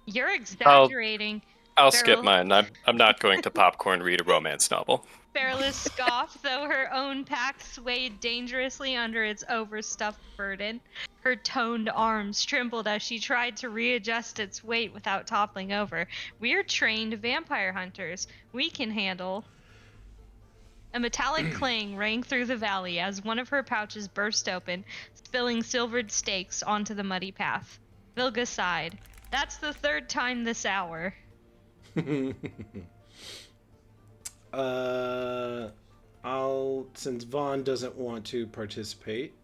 You're exaggerating. I'll skip Beryl- mine. I'm not going to popcorn read a romance novel. Berylis scoffed, though her own pack swayed dangerously under its overstuffed burden. Her toned arms trembled as she tried to readjust its weight without toppling over. We're trained vampire hunters. We can handle. A metallic clang rang through the valley as one of her pouches burst open, spilling silvered stakes onto the muddy path. Vilga sighed. That's the third time this hour. Since Vaughn doesn't want to participate,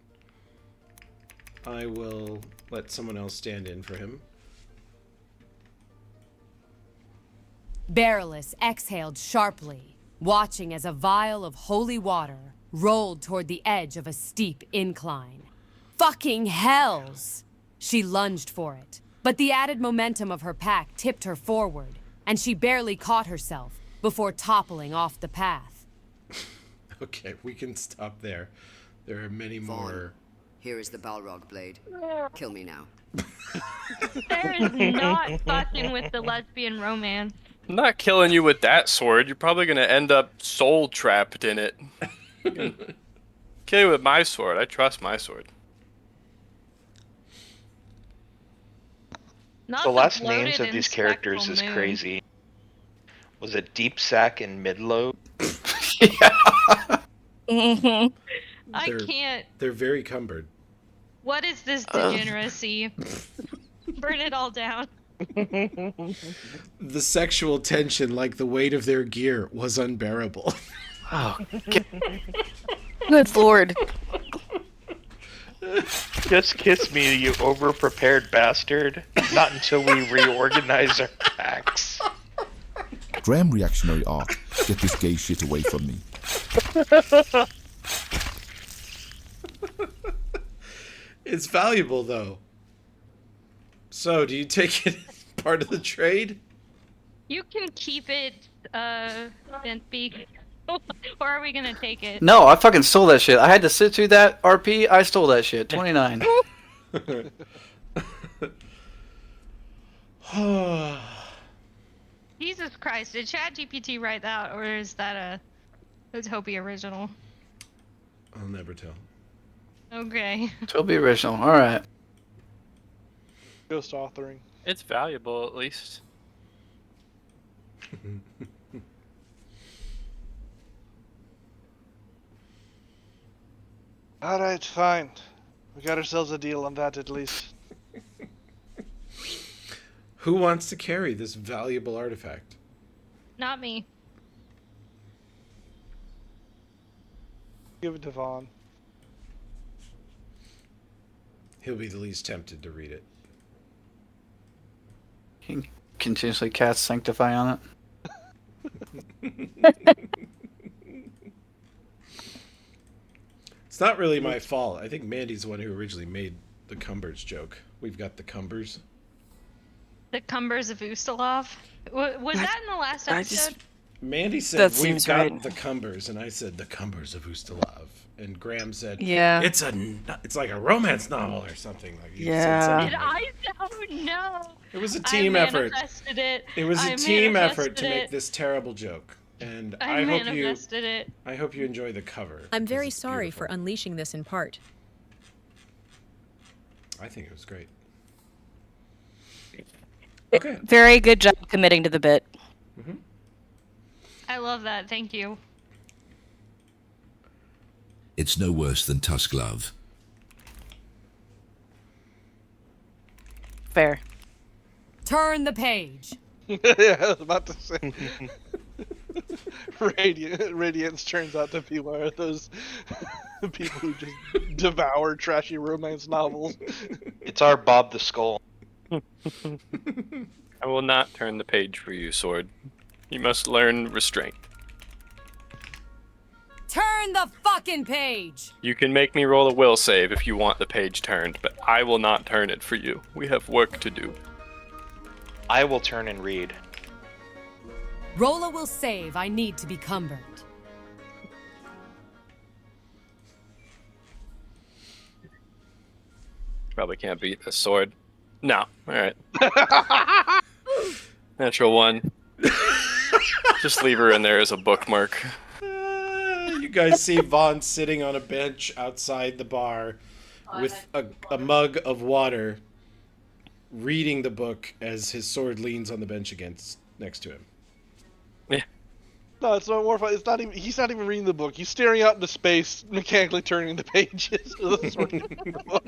I will let someone else stand in for him. Berylis exhaled sharply, watching as a vial of holy water rolled toward the edge of a steep incline. Fucking hells! She lunged for it, but the added momentum of her pack tipped her forward, and she barely caught herself before toppling off the path. Okay, we can stop there. There are many more. Here is the Balrog blade. Kill me now. There is not fucking with the lesbian romance. I'm not killing you with that sword. You're probably gonna end up soul trapped in it. Kill you with my sword. I trust my sword. Not The last bloated names of and these characters is spectral moon. crazy. Was it Deep Sack and Midload? I They're- can't. They're very cumbered. What is this degeneracy? Burn it all down. The sexual tension, like the weight of their gear, was unbearable. Oh, Good lord. Just kiss me, you over-prepared bastard. Not until we reorganize our packs. Graham reactionary arc. Get this gay shit away from me. It's valuable, though. So, do you take it as part of the trade? You can keep it, Bentbeak. Or are we gonna take it? no, I fucking stole that shit. I had to sit through that RP. I stole that shit. 29. Jesus Christ, did ChatGPT write that, or is that a Toby original? I'll never tell. Okay. Toby original. All right. Ghost authoring. It's valuable, at least. All right, fine. We got ourselves a deal on that at least. Who wants to carry this valuable artifact? Not me. Give it to Vaughn. He'll be the least tempted to read it. You can continuously cast Sanctify on it. It's not really my fault. I think Mandy's the one who originally made the Cumbers joke. We've got the Cumbers. The Cumbers of Ustalav. Was that in the last episode? Mandy said, That we've seems got right. the Cumbers, and I said, the Cumbers of Ustalav. And Graham said, Yeah. it's like a romance novel or something. Like he Yeah. said something Did like- I don't know. It was a team effort. Manifested it. It was a I team effort to manifested make it. this terrible joke. And I hope you manifested it. I hope you enjoy the cover. I'm because very it's sorry beautiful. for unleashing this in part. I think it was great. Okay. Very good job committing to the bit. I love that. Thank you. It's no worse than Tusk Love. Fair. Turn the page. Yeah, I was about to say. Radiance turns out to be one of those people who just devour trashy romance novels. It's our Bob the Skull. I will not turn the page for you, Sword. You must learn restraint. Turn the fucking page. You can make me roll a will save if you want the page turned, but I will not turn it for you. We have work to do. I will turn and read. Rolla will save. I need to be cumbered. Probably can't beat a sword. No. Alright. Natural one. Just leave her in there as a bookmark. You guys see Vaughn sitting on a bench outside the bar with a mug of water, reading the book as his sword leans on the bench next to him. Yeah. No, it's not more fun. It's not even. He's not even reading the book. He's staring out into space, mechanically turning the pages of the sword in the book.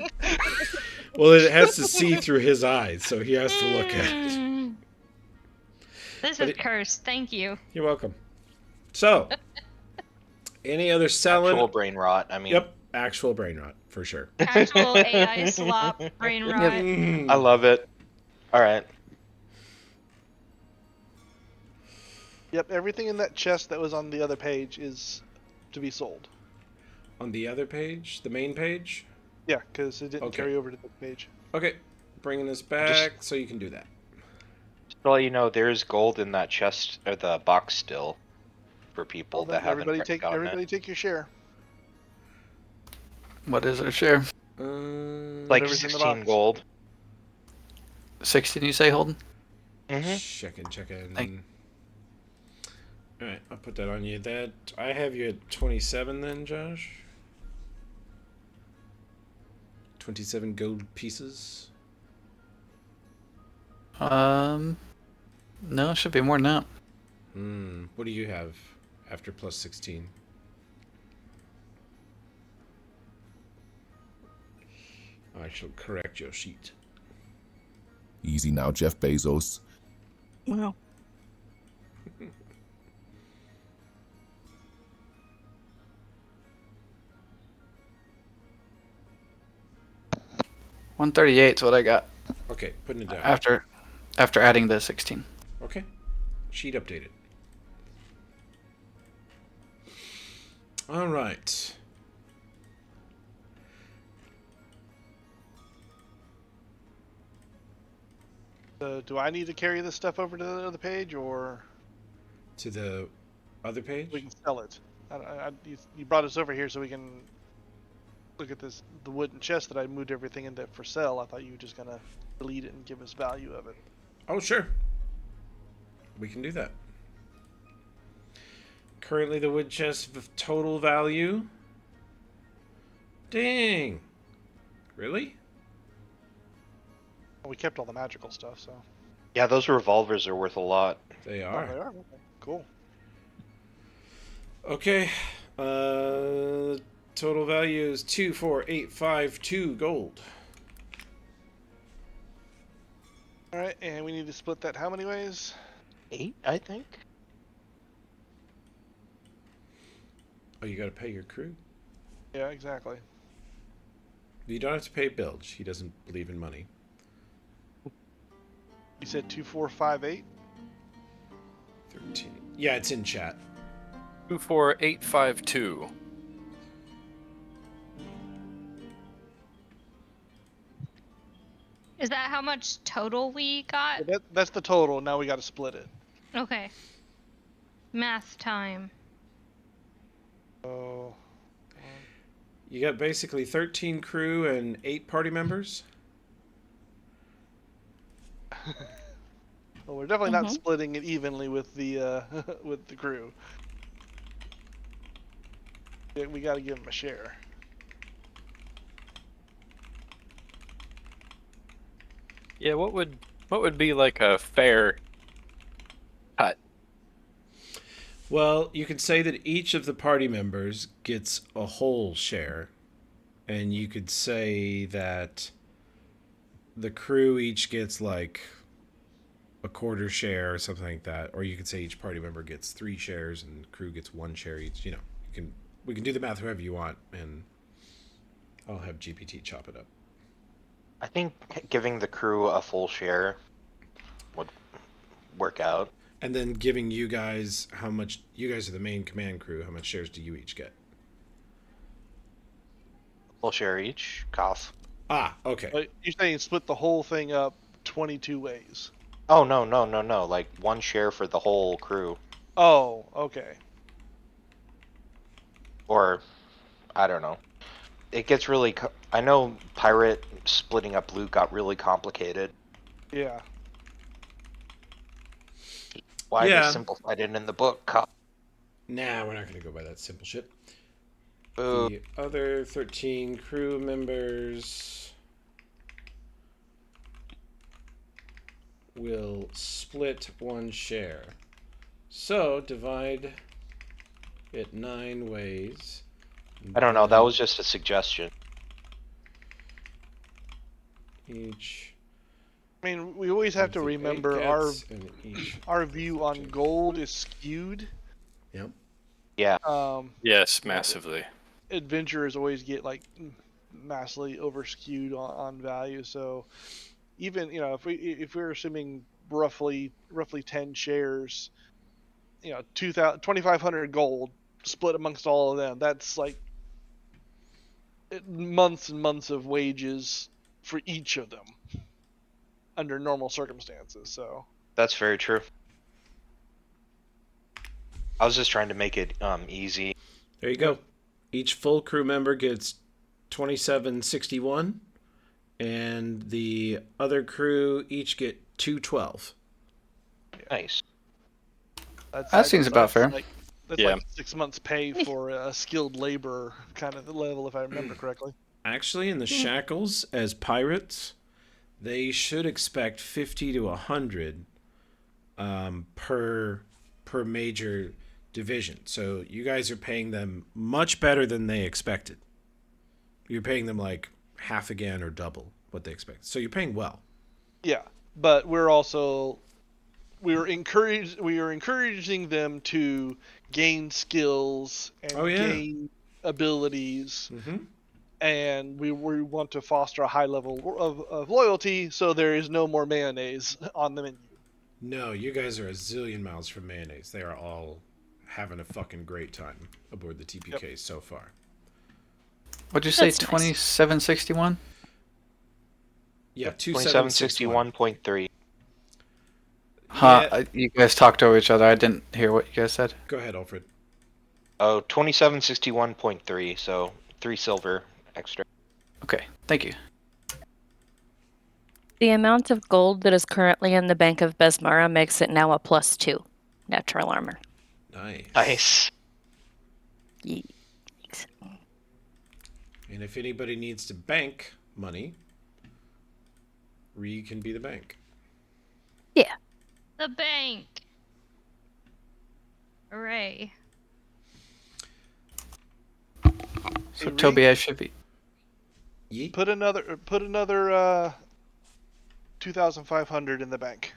Well, it has to see through his eyes, so he has to look at it. This is cursed. Thank you. You're welcome. So, any other selling? Actual brain rot. I mean, Yep, actual brain rot for sure. Actual AI slop, brain rot. I love it. All right. Yep, everything in that chest that was on the other page is to be sold. On the other page, the main page. Yeah, because it didn't Okay. carry over to the page. Okay, bringing this back so you can do that. Just to let you know, there's gold in that chest or the box still for people that haven't gotten Everybody it. take your share. What is our share? Like whatever's in the 16 box. gold. 16, you say, Holden? Mm-hmm. Checking. All right, I'll put that on you. That I have you at 27 then, Josh. 27 gold pieces. No, it should be more than that. What do you have after plus 16? I shall correct your sheet. Easy now, Jeff Bezos. Wow. $138 is what I got Okay, putting it down. after adding the 16. Okay, sheet updated. All right. So, do I need to carry this stuff over to the other page, or To the other page? we can sell it? You brought us over here so we can look at the wooden chest that I moved everything into for sale. I thought you were just gonna delete it and give us value of it. Oh, sure. We can do that. Currently, the wood chest total value. Dang. Really? We kept all the magical stuff, so. Yeah, those revolvers are worth a lot. They Oh, are. they are? Okay. Cool. Okay. Total value is 24852 gold. Alright, and we need to split that how many ways? 8, I think. Oh, you gotta pay your crew. Yeah, exactly. You don't have to pay Bilge. He doesn't believe in money. You said 2458? 13. Yeah, it's in chat. 24852. Is that how much total we got? That's the total. Now we got to split it. Okay. Math time. Oh. You got basically 13 crew and 8 party members. Well, we're definitely not splitting it evenly with the with the crew. We got to give them a share. Yeah, what would be like a fair cut? Well, you could say that each of the party members gets a whole share, and you could say that the crew each gets like a quarter share or something like that, or you could say each party member gets 3 shares and the crew gets 1 share each. You know, we can do the math however you want, and I'll have GPT chop it up. I think giving the crew a full share would work out. And then giving you guys how much, you guys are the main command crew, how much shares do you each get? Full share each. Cough. Ah, okay. But you're saying split the whole thing up 22 ways. Oh, no. Like 1 share for the whole crew. Oh, okay. Or, I don't know. It gets really... I know pirate splitting up loot got really complicated. Yeah. Why they simplified it in the book? Nah, we're not going to go by that simple shit. Boo. The other 13 crew members will split 1 share. So, divide it 9 ways. I don't know, that was just a suggestion. Each... I mean, we always have to remember our view on gold is skewed. Yep. Yeah. Yes, massively. Adventurers always get like massively over skewed on value. So even if we're assuming roughly 10 shares, 2,500 gold split amongst all of them, that's like months and months of wages for each of them under normal circumstances. So that's very true. I was just trying to make it easy. There you go. Each full crew member gets 2761, and the other crew each get 212. Nice. That seems about fair. That's like 6 months' pay for a skilled labor kind of level, if I remember correctly. Actually, in the Shackles, as pirates, they should expect 50 to 100 per major division. So you guys are paying them much better than they expected. You're paying them like half again or double what they expected. So you're paying well. Yeah, but we are encouraging them to gain skills and gain abilities. Mm-hmm. And we want to foster a high level of loyalty, so there is no more mayonnaise on the menu. No, you guys are a zillion miles from mayonnaise. They are all having a fucking great time aboard the TPK so far. What'd you say, 2761? Yeah, 2761.3. Huh, you guys talked over each other. I didn't hear what you guys said. Go ahead, Alfred. Oh, 2761.3, so 3 silver extra. Okay, thank you. The amount of gold that is currently in the Bank of Besmara makes it now a +2 natural armor. Nice. Nice. Yikes. And if anybody needs to bank money, Ree can be the bank. Yeah. The bank. Hooray. So Hey, Toby, Ree? I should be. Yeet. Put another 2,500 in the bank.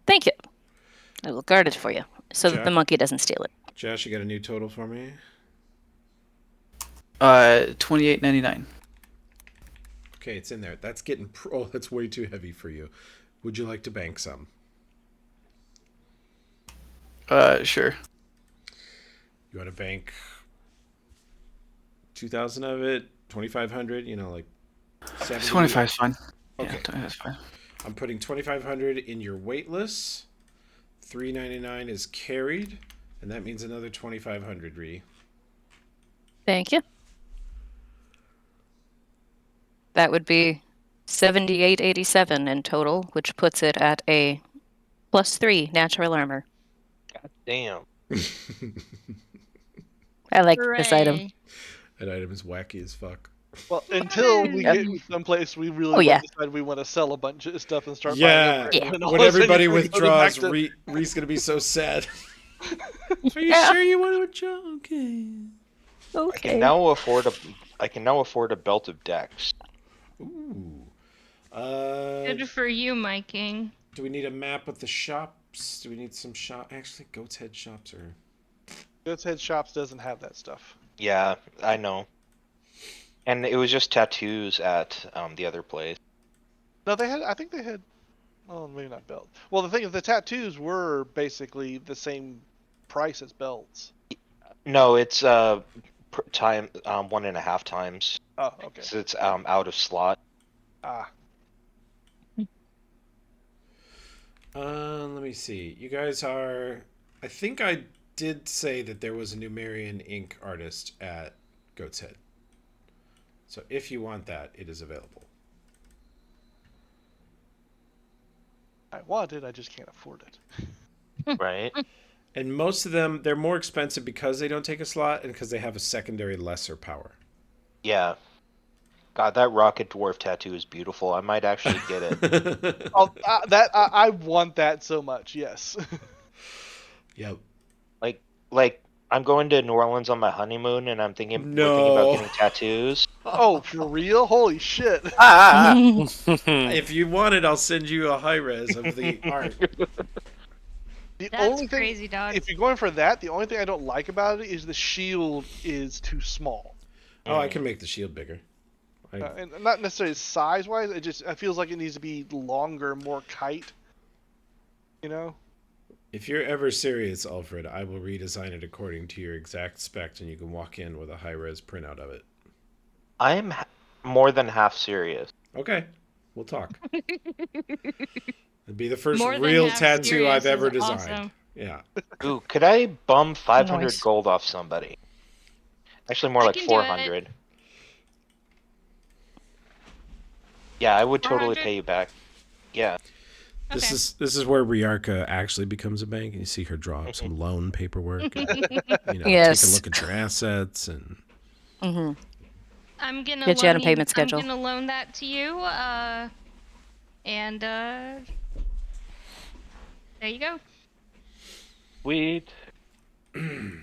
Thank you. I will guard it for you so that Jack? the monkey doesn't steal it. Josh, you got a new total for me? 28.99. Okay, it's in there. That's getting... Oh, that's way too heavy for you. Would you like to bank some? Sure. You want to bank 2,000 of it? 2,500? You know, like 70? 25 is fine. Okay. Yeah, that's fine. I'm putting 2,500 in your weightless. 399 is carried, and that means another 2,500, Ree. Thank you. That would be 78.87 in total, which puts it at a +3 natural armor. God damn. I like this item. Hooray. That item is wacky as fuck. Well, until we Yep. get someplace we really Oh, yeah. decide we want to sell a bunch of stuff and start buying Yeah, up. Yeah. And all when of a sudden everybody you're gonna go back withdraws, to- Ree's gonna be so sad. Are you Yeah. sure you want to withdraw? Okay. I can now afford a belt of Dex. Ooh. Good for you, my king. Do we need a map of the shops? Do we need some shop? Actually, Goat's Head shops are... Goat's Head Shops doesn't have that stuff. Yeah, I know. And it was just tattoos at the other place. No, they had. I think they had. Oh, maybe not belt. Well, the thing is, the tattoos were basically the same price as belts. No, it's time 1.5 times. Oh, okay. So it's out of slot. Ah, Let me see. You guys are... I think I did say that there was a Numerian ink artist at Goat's Head. So if you want that, it is available. I want it. I just can't afford it. Right? And most of them, they're more expensive because they don't take a slot and because they have a secondary lesser power. Yeah. God, that rocket dwarf tattoo is beautiful. I might actually get it. Oh, I want that so much. Yes. Yep. Like I'm going to New Orleans on my honeymoon, and we're thinking No. about getting tattoos. Oh, for real? Holy shit! If you want it, I'll send you a high res of the art. The That's only thing, crazy, dog. if you're going for that, the only thing I don't like about it is the shield is too small. Oh, I can make the shield bigger. And not necessarily size-wise. It feels like it needs to be longer, more kite. You know. If you're ever serious, Alfred, I will redesign it according to your exact spec, and you can walk in with a high-res printout of it. I'm more than half serious. Okay, we'll talk. It'd be the first More than real half tattoo serious I've ever is designed. awesome. Yeah. Ooh, could I bum 500 Nice. gold off somebody? Actually, more I like can do it. 400. Yeah, I would totally 400? pay you back. Yeah. This Okay. is where Riarka actually becomes a bank, and you see her draw up some loan paperwork. And, Yes. take a look at your assets and. Mm-hmm. I'm gonna Get you on a loan payment schedule. I'm gonna loan that to you. And there you go. Sweet. Let's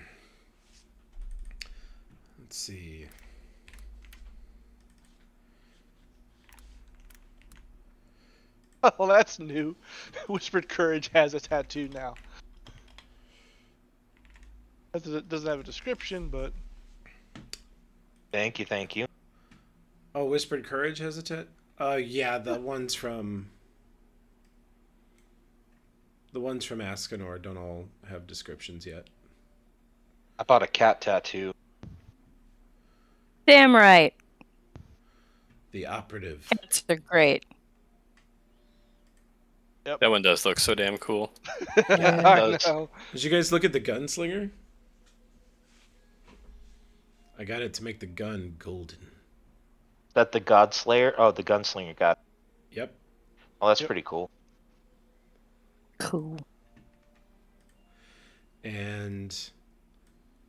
see. Oh, that's new. Whispered Courage has a tattoo now. It doesn't have a description, but Thank you. Oh, Whispered Courage has a yeah, the ones from Ascanor don't all have descriptions yet. I bought a cat tattoo. Damn right. The operative. Cats are great. That one does look so damn cool. I does. know. Did you guys look at the gunslinger? I got it to make the gun golden. That the Godslayer? Oh, the Gunslinger God. Yep. Oh, that's pretty cool. Cool. And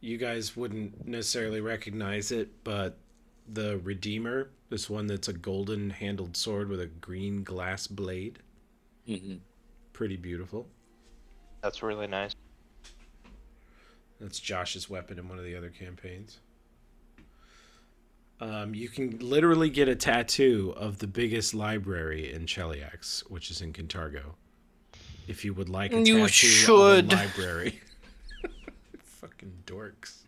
you guys wouldn't necessarily recognize it, but the Redeemer, this one that's a golden handled sword with a green glass blade, pretty beautiful. That's really nice. That's Josh's weapon in one of the other campaigns. You can literally get a tattoo of the biggest library in Cheliax, which is in Kintargo. If you would like a tattoo of a library. Fucking dorks.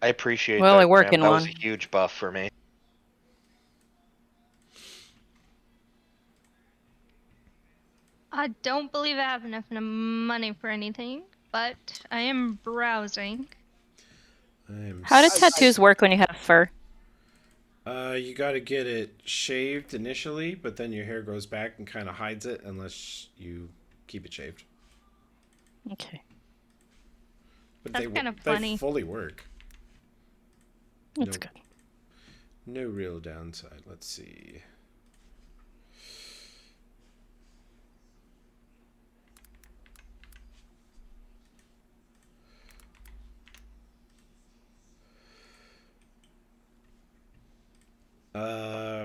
I appreciate Well, that. I work Graham. in That was one. a huge buff for me. I don't believe I have enough money for anything, but I am browsing. How do tattoos work when you have fur? You got to get it shaved initially, but then your hair grows back and kind of hides it unless you keep it shaved. Okay. But That's kind of funny. They fully work. That's good. No real downside. Let's see.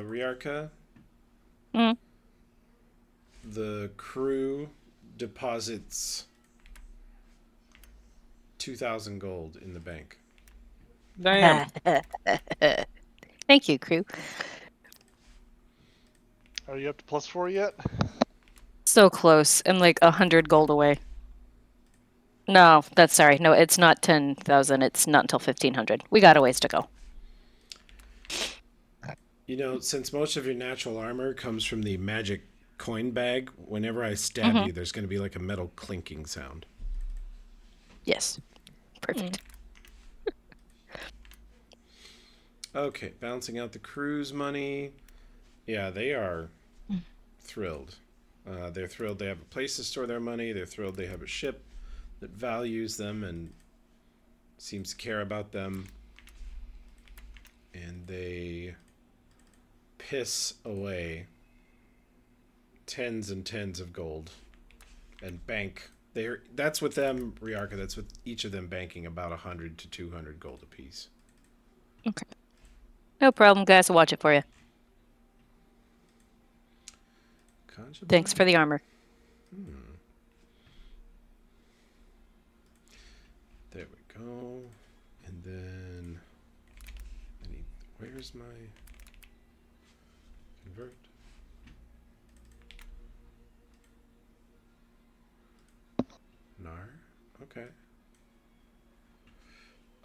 Riarka. The crew deposits 2,000 gold in the bank. Damn. Thank you, crew. Are you up to +4 yet? So close. I'm like 100 gold away. No, that's sorry. No, it's not 10,000. It's not until 1,500. We got a ways to go. You know, since most of your natural armor comes from the magic coin bag, whenever I stab you, there's going to be like a metal clinking sound. Yes. Perfect. Okay, balancing out the crew's money. Yeah, they are thrilled. They're thrilled they have a place to store their money. They're thrilled they have a ship that values them and seems to care about them. And they piss away tens and tens of gold and bank. That's with them, Riarka. That's with each of them banking about 100 to 200 gold apiece. Okay. No problem, guys. I'll watch it for you. Thanks for the armor. There we go. And then where's my convert? Nar? Okay.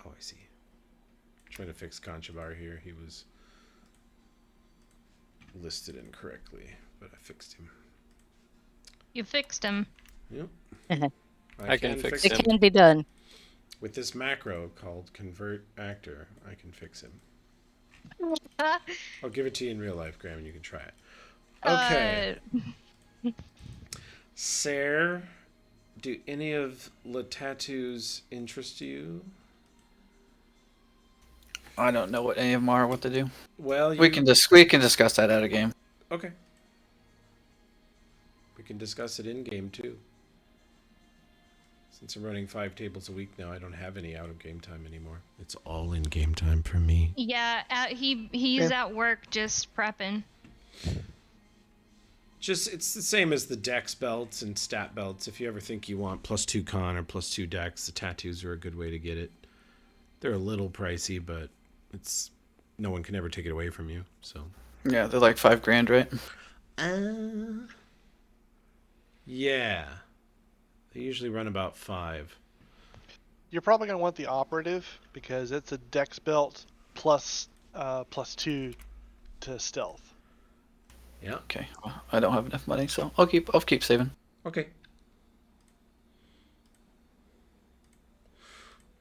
Oh, I see. Trying to fix Conchabar here. He was listed incorrectly, but I fixed him. You fixed him. Yep. I can fix it. him. It can be done. With this macro called Convert Actor, I can fix him. I'll give it to you in real life, Graham, and you can try it. Okay. Sarah, do any of the tattoos interest you? I don't know what any of them are, what to do. Well, we can discuss that at a game. Okay. We can discuss it in game too. Since I'm running 5 tables a week now, I don't have any out of game time anymore. It's all in game time for me. Yeah, he's at work just prepping. It's the same as the dex belts and stat belts. If you ever think you want +2 con or +2 dex, the tattoos are a good way to get it. They're a little pricey, but no one can ever take it away from you. So yeah, they're like $5,000, right? Yeah. They usually run about 5. You're probably going to want the operative because it's a dex belt plus +2 to stealth. Yeah. Okay. Well, I don't have enough money, so I'll keep saving. Okay.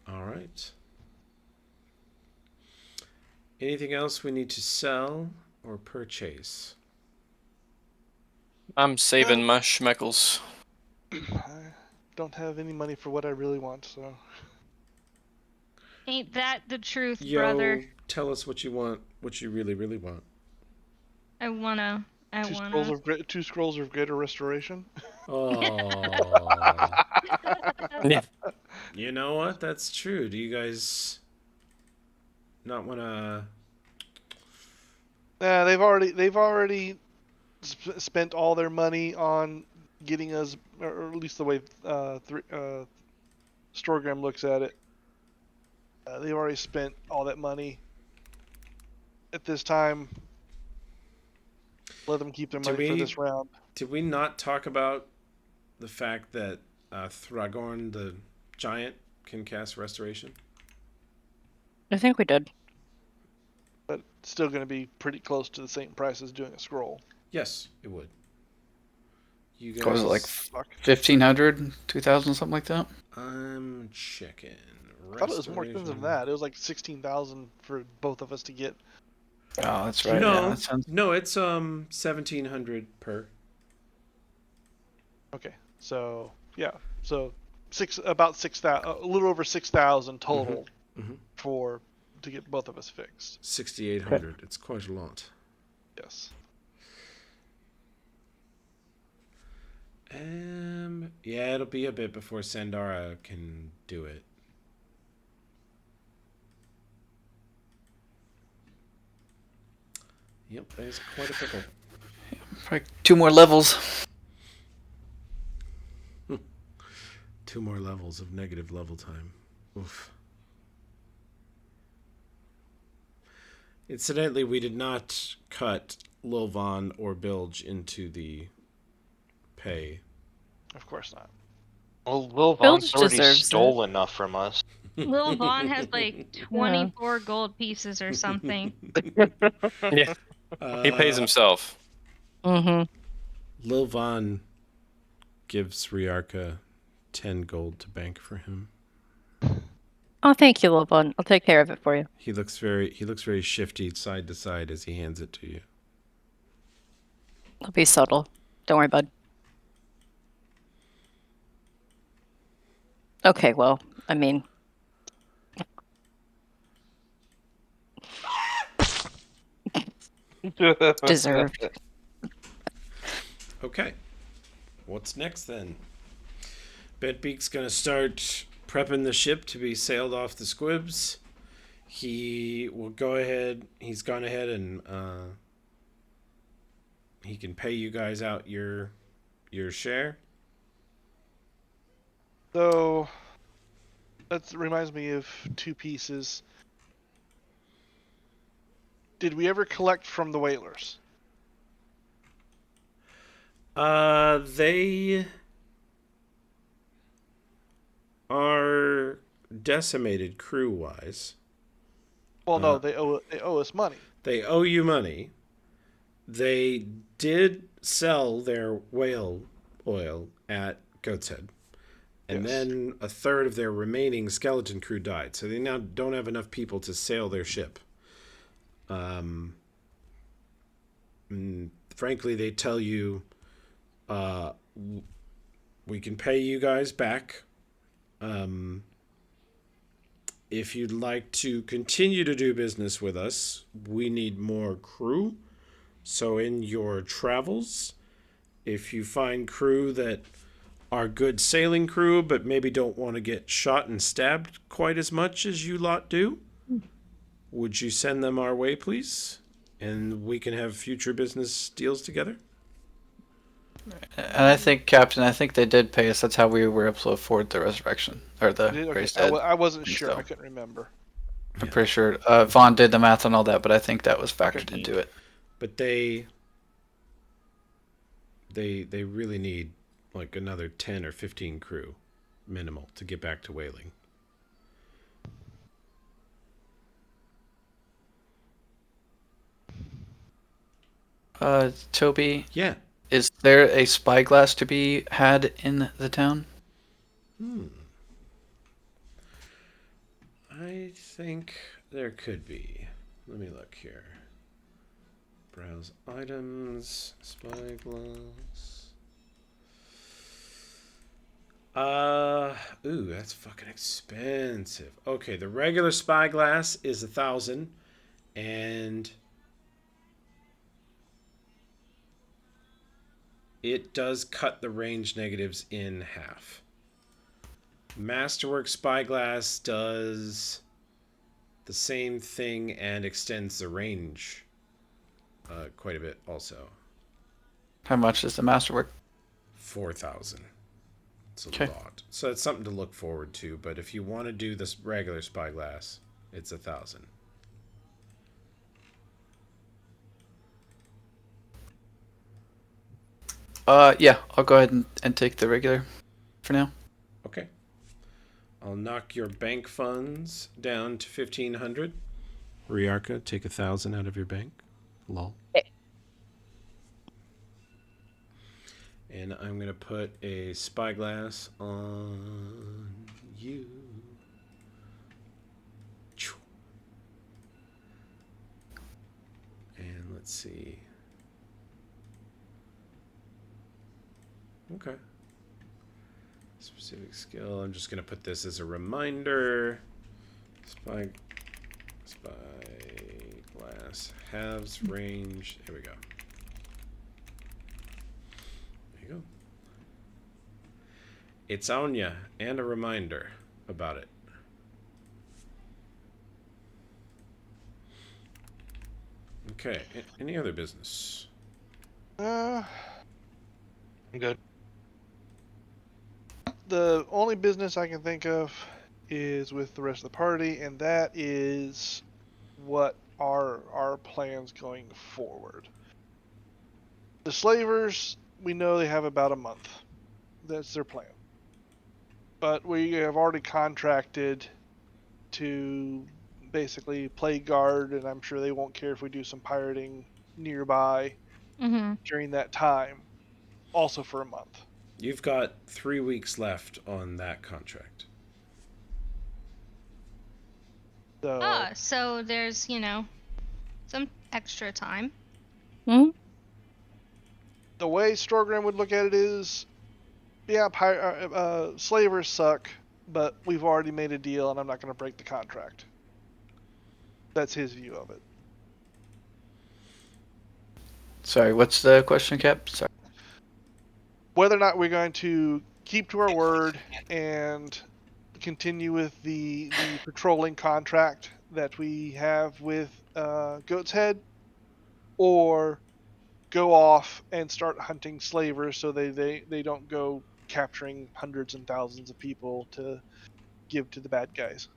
All right. Anything else we need to sell or purchase? I'm saving my schmeckles. I don't have any money for what I really want, so. Ain't that the truth, brother? Tell us what you want, what you really, really want. I I Two wanna. scrolls of greater restoration. Oh. Yeah. You know what? That's true. Do you guys not want to? Yeah, they've already spent all their money on getting us, or at least the way Storegram looks at it. They've already spent all that money. At this time, let them keep their money for this round. Did we not talk about the fact that Thragorn the giant can cast restoration? I think we did. But it's still going to be pretty close to the same price as doing a scroll. Yes, it would. You guys. What was it, like 1,500, 2,000, something like that? I'm checking. I thought it was more expensive than that. It was like 16,000 for both of us to get. Oh, that's right. No, yeah, that sounds... no, it's 1,700 per. Okay, so yeah, so about 6,000, a little over 6,000 total for to get both of us fixed. 6,800. It's quite a lot. Yes. Yeah, it'll be a bit before Sandara can do it. Yep, that is quite a pickle. Probably 2 more levels. 2 more levels of negative level time. Oof. Incidentally, we did not cut Lilvan or Bilge into the pay. Of course not. Well, Lil Bilge Von's already deserves stole enough from us. Lil Vaughn has like 24 gold pieces or something. Yeah. He pays himself. Mm-hmm. Lil Von gives Riarka 10 gold to bank for him. Oh, thank you, little bun. I'll take care of it for you. He looks very shifty side to side as he hands it to you. I'll be subtle. Don't worry, bud. Okay, well, I mean... Deserved. Okay. What's next then? Betbeak's gonna start prepping the ship to be sailed off the squibs. He will go ahead. He's gone ahead and he can pay you guys out your share. So that reminds me of 2 pieces. Did we ever collect from the whalers? They are decimated crew-wise. Well, no, they owe us money. They owe you money. They did sell their whale oil at Goat's Head. And then a third of their remaining skeleton crew died. So they now don't have enough people to sail their ship. Frankly, they tell you, we can pay you guys back. If you'd like to continue to do business with us, we need more crew. So in your travels, if you find crew that are good sailing crew, but maybe don't want to get shot and stabbed quite as much as you lot do, would you send them our way, please? And we can have future business deals together. And I think, Captain, I think they did pay us. That's how we were able to afford the resurrection. Or the Grace Dead. I wasn't sure. I couldn't remember. I'm pretty sure Vaughn did the math on all that, but I think that was factored into it. But they really need like another 10 or 15 crew minimal to get back to whaling. Toby? Yeah. Is there a spyglass to be had in the town? I think there could be. Let me look here. Browse items, spyglass. Ooh, that's fucking expensive. Okay, the regular spyglass is 1,000, and it does cut the range negatives in half. Masterwork Spyglass does the same thing and extends the range quite a bit also. How much is the masterwork? 4,000. It's a Okay. lot. So it's something to look forward to, but if you want to do this regular Spyglass, it's 1,000. Yeah, I'll go ahead and take the regular for now. Okay. I'll knock your bank funds down to 1,500. Riarka, take 1,000 out of your bank. Lol. Okay. And I'm going to put a Spyglass on you. And let's see. Okay. Specific skill. I'm just going to put this as a reminder. Spyglass halves range. There we go. There you go. It's on ya, and a reminder about it. Okay. Any other business? I'm good. The only business I can think of is with the rest of the party, and that is what are our plans going forward. The slavers, we know they have about a month. That's their plan. But we have already contracted to basically play guard, and I'm sure they won't care if we do some pirating nearby during that time, also for a month. You've got 3 weeks left on that contract. So, So there's, some extra time. Hmm? the way Storgrim would look at it is, yeah, slavers suck, but we've already made a deal, and I'm not going to break the contract. That's his view of it. Sorry, what's the question, Cap? Sorry. Whether or not we're going to keep to our word and continue with the patrolling contract that we have with Goat's Head, or go off and start hunting slavers so they don't go capturing hundreds and thousands of people to give to the bad guys.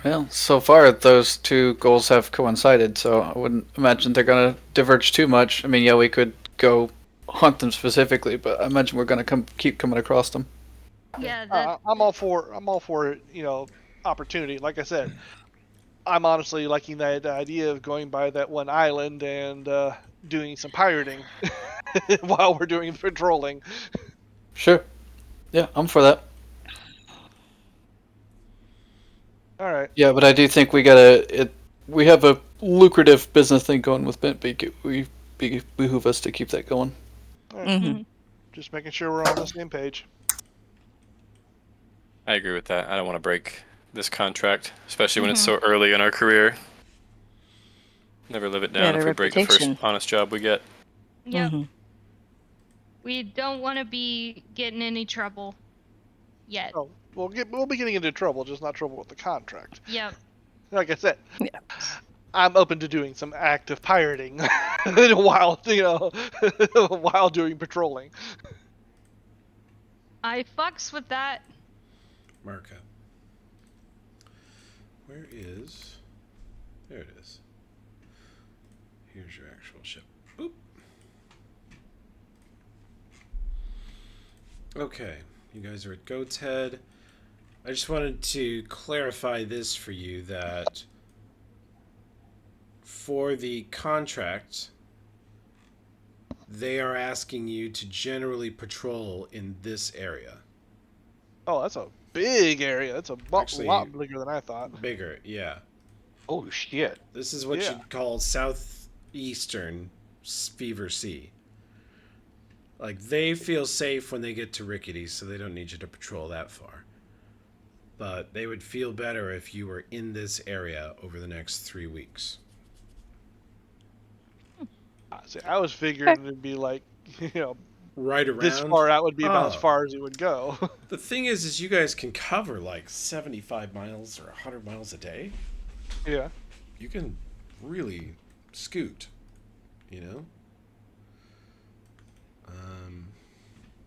Well, so far those two goals have coincided, so I wouldn't imagine they're gonna diverge too much. I mean, yeah, we could go hunt them specifically, but I imagine we're gonna keep coming across them. Yeah, I'm all for opportunity. Like I said, I'm honestly liking that idea of going by that one island and doing some pirating while we're doing the patrolling. Sure. Yeah, I'm for that. All right. Yeah, but I do think we have a lucrative business thing going with Bentbeak. We behoove us to keep that going. All right. Just making sure we're on the same page. I agree with that. I don't want to break this contract, especially when it's so early in our career. Never live it down if we break the first honest job we get. Yep. We don't want to be getting any trouble yet. Oh, we'll be getting into trouble, just not trouble with the contract. Yep. Like I said, I'm open to doing some active pirating while while doing patrolling. I fucks with that. Marka. Where is... There it is. Here's your actual ship. Boop. Okay, you guys are at Goat's Head. I just wanted to clarify this for you, that for the contract, they are asking you to generally patrol in this area. Oh, that's a big area. That's a lot bigger than I thought. Bigger, yeah. Oh, shit. This is what you'd call southeastern Fever Sea. Like, they feel safe when they get to Rickety, so they don't need you to patrol that far. But they would feel better if you were in this area over the next 3 weeks. See, I was figuring it'd be like, right around. This far out would be about as Oh. far as it would go. The thing is you guys can cover like 75 miles or 100 miles a day. Yeah. You can really scoot, you know?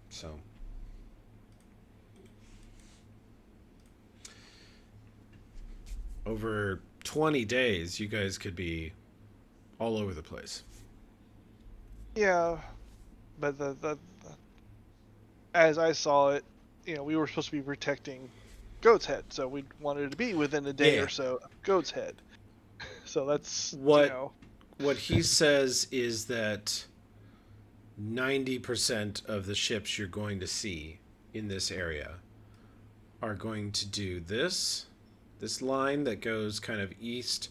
So. Over 20 days, you guys could be all over the place. Yeah, but as I saw it, we were supposed to be protecting Goat's Head, so we wanted to be within a day Yeah. or so of Goat's Head. So that's what he says is that 90% of the ships you're going to see in this area are going to do this line that goes kind of east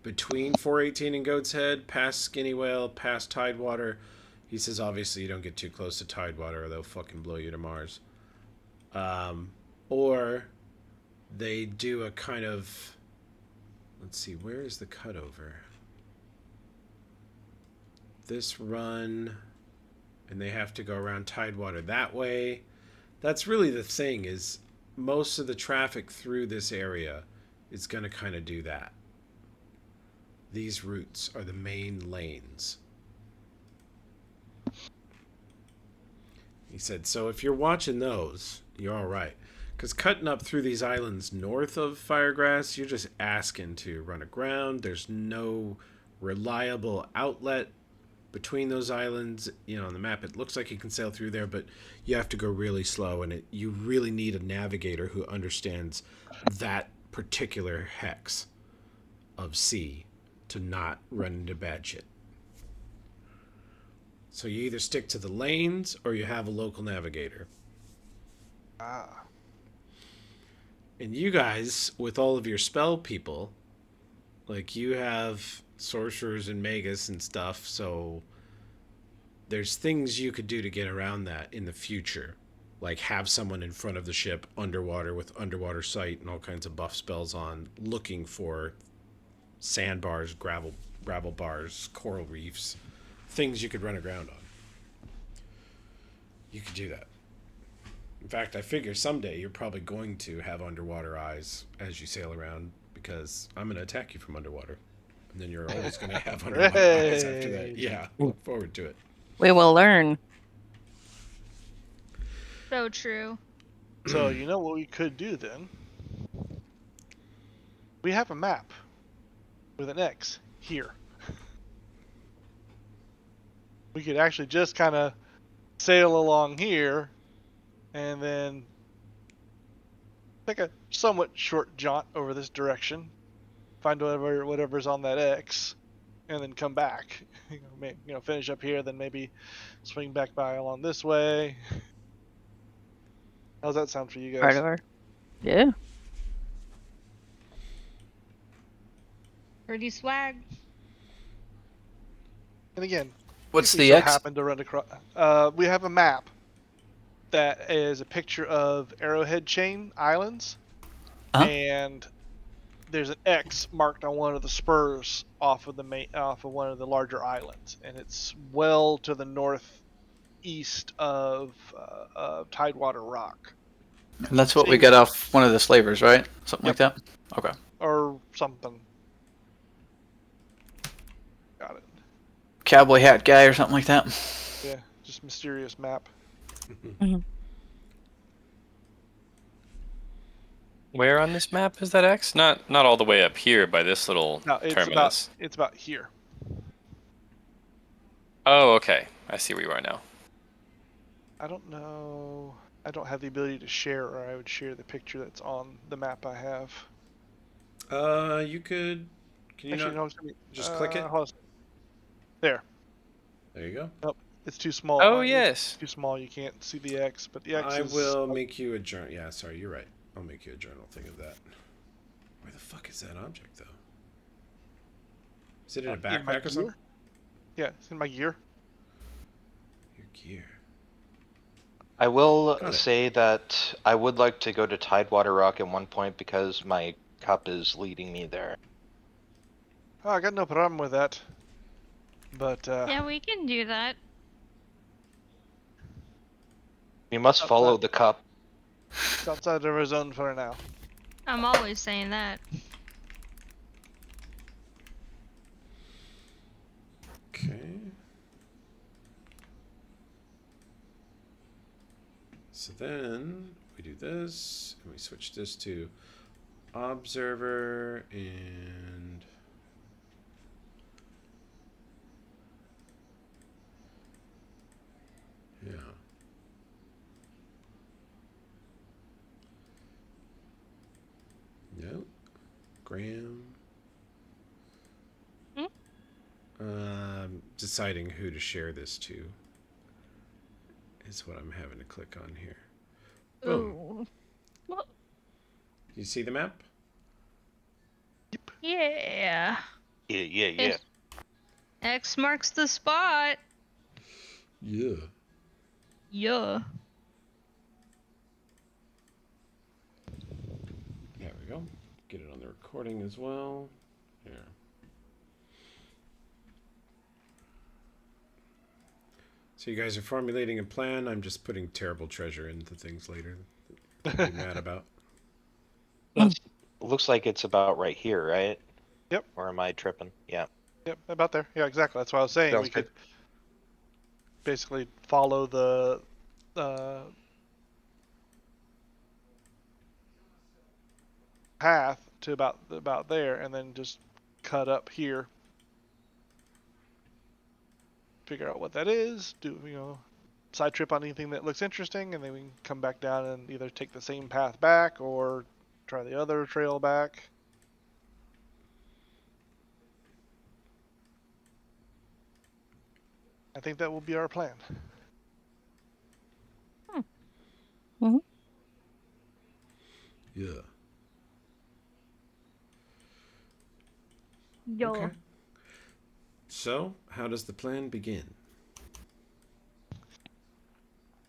between 418 and Goat's Head, past Skinny Whale, past Tidewater. He says obviously you don't get too close to Tidewater or they'll fucking blow you to Mars. Or they do a kind of, let's see, where is the cutover? This run, and they have to go around Tidewater that way. That's really the thing, is most of the traffic through this area is going to kind of do that. These routes are the main lanes. He said, so if you're watching those, you're all right. Because cutting up through these islands north of Firegrass, you're just asking to run aground. There's no reliable outlet between those islands. On the map, it looks like you can sail through there, but you have to go really slow, and you really need a navigator who understands that particular hex of sea to not run into bad shit. So you either stick to the lanes or you have a local navigator. Ah. And you guys, with all of your spell people, like you have sorcerers and magus and stuff, so there's things you could do to get around that in the future. Like have someone in front of the ship underwater with underwater sight and all kinds of buff spells on, looking for sandbars, gravel bars, coral reefs, things you could run aground on. You could do that. In fact, I figure someday you're probably going to have underwater eyes as you sail around, because I'm going to attack you from underwater. And then you're always going to have underwater eyes after that. Yeah, look forward to it. We will learn. So true. So what we could do then? We have a map with an X here. We could actually just kind of sail along here and then take a somewhat short jaunt over this direction, find whatever's on that X, and then come back. Finish up here, then maybe swing back by along this way. How's that sound for you guys? Part of our, yeah. Pretty swag. And again, what's we the so X? happen to run across. We have a map that is a picture of Arrowhead Chain Islands, and there's an X marked on one of the spurs off of one of the larger islands, and it's well to the northeast of Tidewater Rock. And that's what we get off one of the slavers, right? Something like that? Okay. Or something. Got it. Cowboy hat guy or something like that? Yeah, just mysterious map. Mhm. Where on this map is that X? Not all the way up here by this little No, it's terminus. about here. Oh, okay. I see where you are now. I don't know. I don't have the ability to share, or I would share the picture that's on the map I have. You could. Can you Actually, not no, just click it? Hold on. There. There you go. Nope, it's too small. Oh, It's yes. too small. You can't see the X, but the X I is. will make you a journal. Yeah, sorry, you're right. I'll make you a journal thing of that. Where the fuck is that object, though? Is it in a backpack or something? Yeah, it's in my gear. Your gear. I will say that I would like to go to Tidewater Rock at one point because my cup is leading me there. Oh, I got no problem with that. But Yeah, we can do that. We must follow the cup. It's outside of our zone for now. I'm always saying that. Okay. So then we do this, and we switch this to observer, and yeah. No. Graham. Deciding who to share this to is what I'm having to click on here. Boom. Ooh. You see the map? Yeah. Yeah. X marks the spot. Yeah. Yeah. There we go. Get it on the recording as well. Here. So you guys are formulating a plan. I'm just putting terrible treasure into things later that you'll be mad about. Looks like it's about right here, right? Yep. Or am I tripping? Yeah. Yep, about there. Yeah, exactly. That's what I was saying. Sounds We good. could basically follow the path to about there, and then just cut up here. Figure out what that is. Do side trip on anything that looks interesting, and then we can come back down and either take the same path back or try the other trail back. I think that will be our plan. Yeah. Yo. Okay. So, how does the plan begin?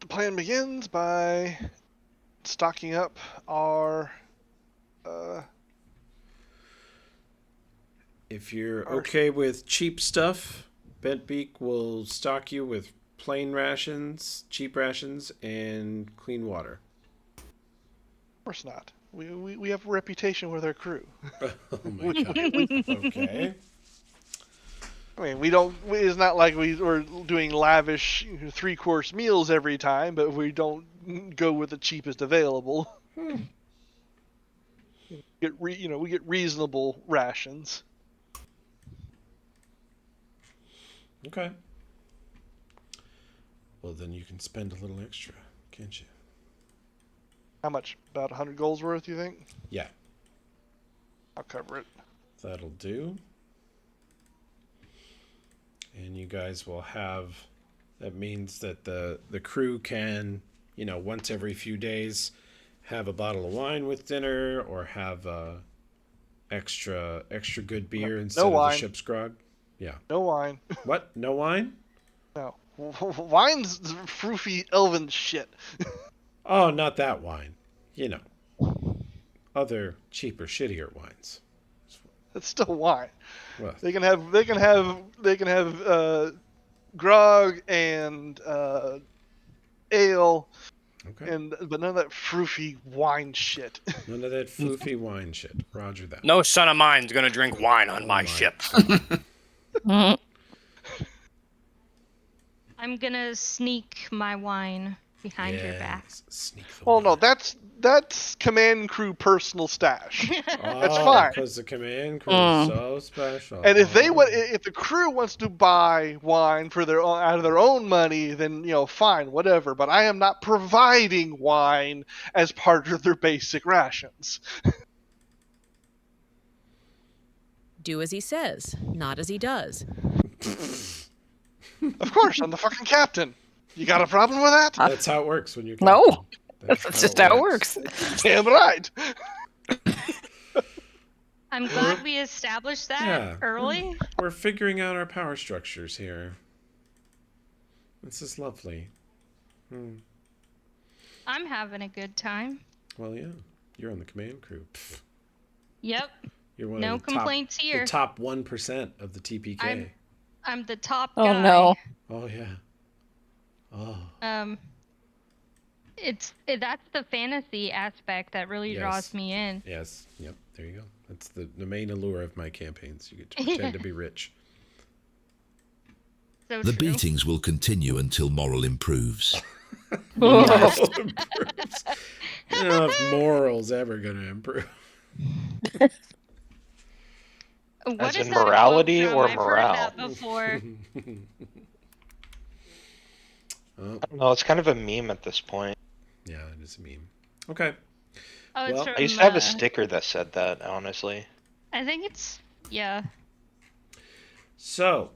The plan begins by stocking up our If you're okay with cheap stuff, Bentbeak will stock you with plain rations, cheap rations, and clean water. Of course not. We have a reputation with our crew. Oh my god. Okay. I mean, we don't. It's not like we're doing lavish 3-course meals every time, but we don't go with the cheapest available. We get reasonable rations. Okay. Well, then you can spend a little extra, can't you? How much? About 100 gold's worth, you think? Yeah. I'll cover it. That'll do. And you guys will have, that means that the crew can, once every few days have a bottle of wine with dinner, or have extra good beer instead of the ship's grog. Yeah. No wine. What? No wine? No. Wine's froofy elven shit. Oh, not that wine. Other cheaper, shittier wines. It's still wine. Well, They can have grog and ale, okay. but none of that froofy wine shit. None of that foofy wine shit. Roger that. No son of mine's gonna drink wine on my ship. I'm gonna sneak my wine behind your back. Sneak the Well, wine. no, that's command crew personal stash. That's Oh, fine. because the command crew is so special. And if the crew wants to buy wine for out of their own money, then fine, whatever. But I am not providing wine as part of their basic rations. Do as he says, not as he does. Of course, I'm the fucking captain. You got a problem with that? That's how it works when you're captain. No. That's just how it works. Damn right. I'm glad we established that early. We're figuring out our power structures here. This is lovely. I'm having a good time. Well, yeah. You're on the command crew. Pfft. Yep. You're one No of the complaints top, here. The top 1% of the TPK. I'm the top Oh guy. no. Oh, yeah. Oh. That's the fantasy aspect that really draws me in. Yes. Yep. There you go. That's the main allure of my campaigns. You get to pretend to be rich. So The true. beatings will continue until moral improves. Moral improves. I don't know if moral's ever going to improve. What As is in that a quote morality from? or I've heard morale? that before. I don't know. It's kind of a meme at this point. Yeah, it is a meme. Okay. Oh, it's from, I used to have a sticker that said that, honestly. I think it's, yeah. So,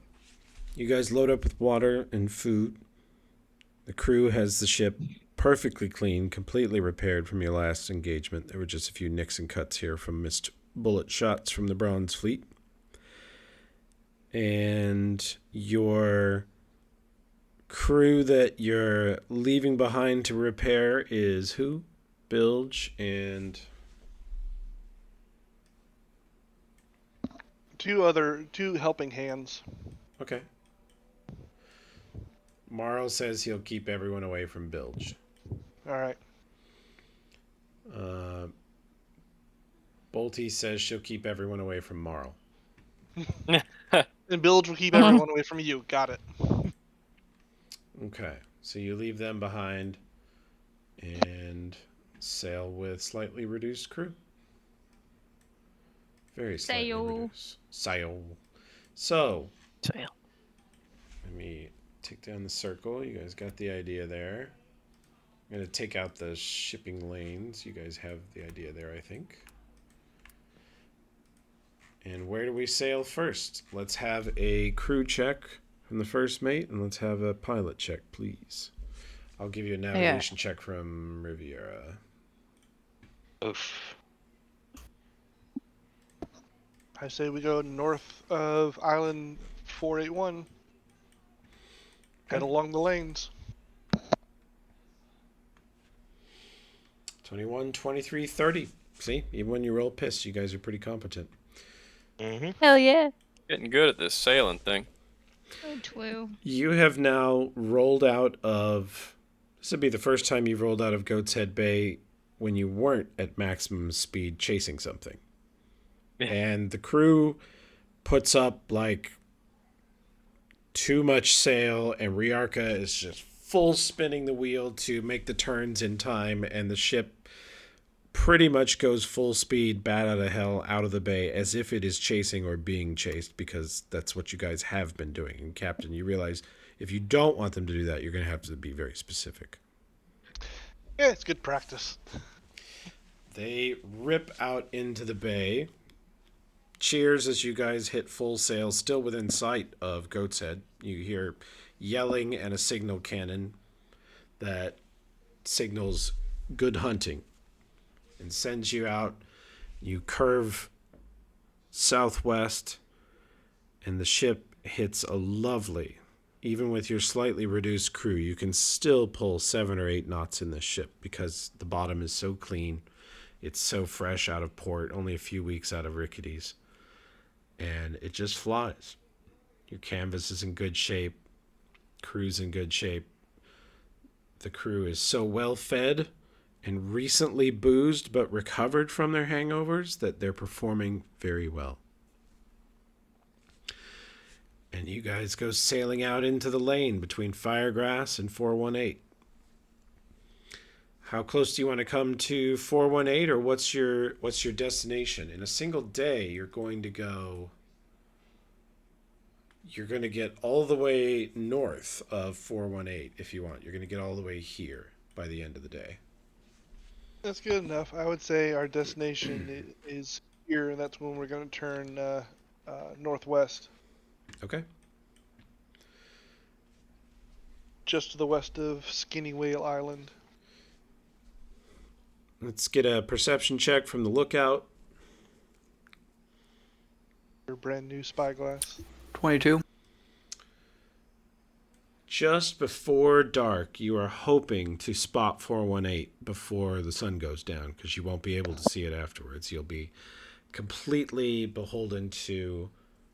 you guys load up with water and food. The crew has the ship perfectly clean, completely repaired from your last engagement. There were just a few nicks and cuts here from missed bullet shots from the Bronze Fleet. And your crew that you're leaving behind to repair is who? Bilge and... Two helping hands. Okay. Marl says he'll keep everyone away from Bilge. All right. Bolty says she'll keep everyone away from Marl. And Bilge will keep everyone away from you. Got it. Okay. So you leave them behind and sail with slightly reduced crew. Very slightly reduced. Sail. So, Sail. let me take down the circle. You guys got the idea there. I'm going to take out the shipping lanes. You guys have the idea there, I think. And where do we sail first? Let's have a crew check from the first mate, and let's have a pilot check, please. I'll give you a navigation check from Riviera. Oof. I say we go north of Island 481. Head along the lanes. 21, 23, 30. See, even when you roll piss, you guys are pretty competent. Mm-hmm. Hell yeah. Getting good at this sailing thing. So true. You have now rolled out of... This would be the first time you've rolled out of Goat's Head Bay when you weren't at maximum speed chasing something. Yeah. And the crew puts up, like, too much sail, and Riarka is just full spinning the wheel to make the turns in time, and the ship pretty much goes full speed, bat out of hell, out of the bay, as if it is chasing or being chased, because that's what you guys have been doing. And Captain, you realize if you don't want them to do that, you're going to have to be very specific. Yeah, it's good practice. They rip out into the bay. Cheers as you guys hit full sail, still within sight of Goat's Head. You hear yelling and a signal cannon that signals good hunting and sends you out. You curve southwest, and the ship hits a lovely, even with your slightly reduced crew, you can still pull 7 or 8 knots in this ship because the bottom is so clean. It's so fresh out of port, only a few weeks out of Rickety's. And it just flies. Your canvas is in good shape. Crew's in good shape. The crew is so well fed and recently boozed but recovered from their hangovers that they're performing very well. And you guys go sailing out into the lane between Firegrass and 418. How close do you want to come to 418, or what's your destination? In a single day, you're going to get all the way north of 418 if you want. You're going to get all the way here by the end of the day. That's good enough. I would say our destination is here, and that's when we're going to turn northwest. Okay. Just to the west of Skinny Whale Island. Let's get a perception check from the lookout. Your brand new spyglass. 22. Just before dark, you are hoping to spot 418 before the sun goes down, because you won't be able to see it afterwards. You'll be completely beholden to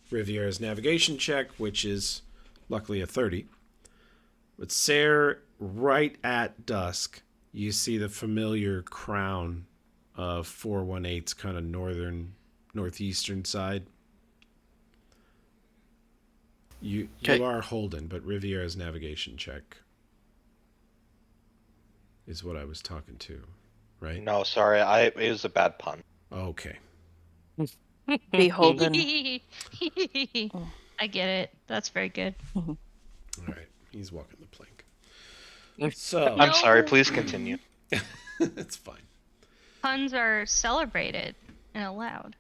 Riviera's navigation check, which is luckily a 30. But Sayre, right at dusk, you see the familiar crown of 418's kind of northeastern side. You are Holden, but Riviera's navigation check is what I was talking to, right? No, sorry, it was a bad pun. Okay. Beholden. I get it. That's very good. All right. He's walking the plank. So I'm sorry, please continue. it's fine. Puns are celebrated and allowed.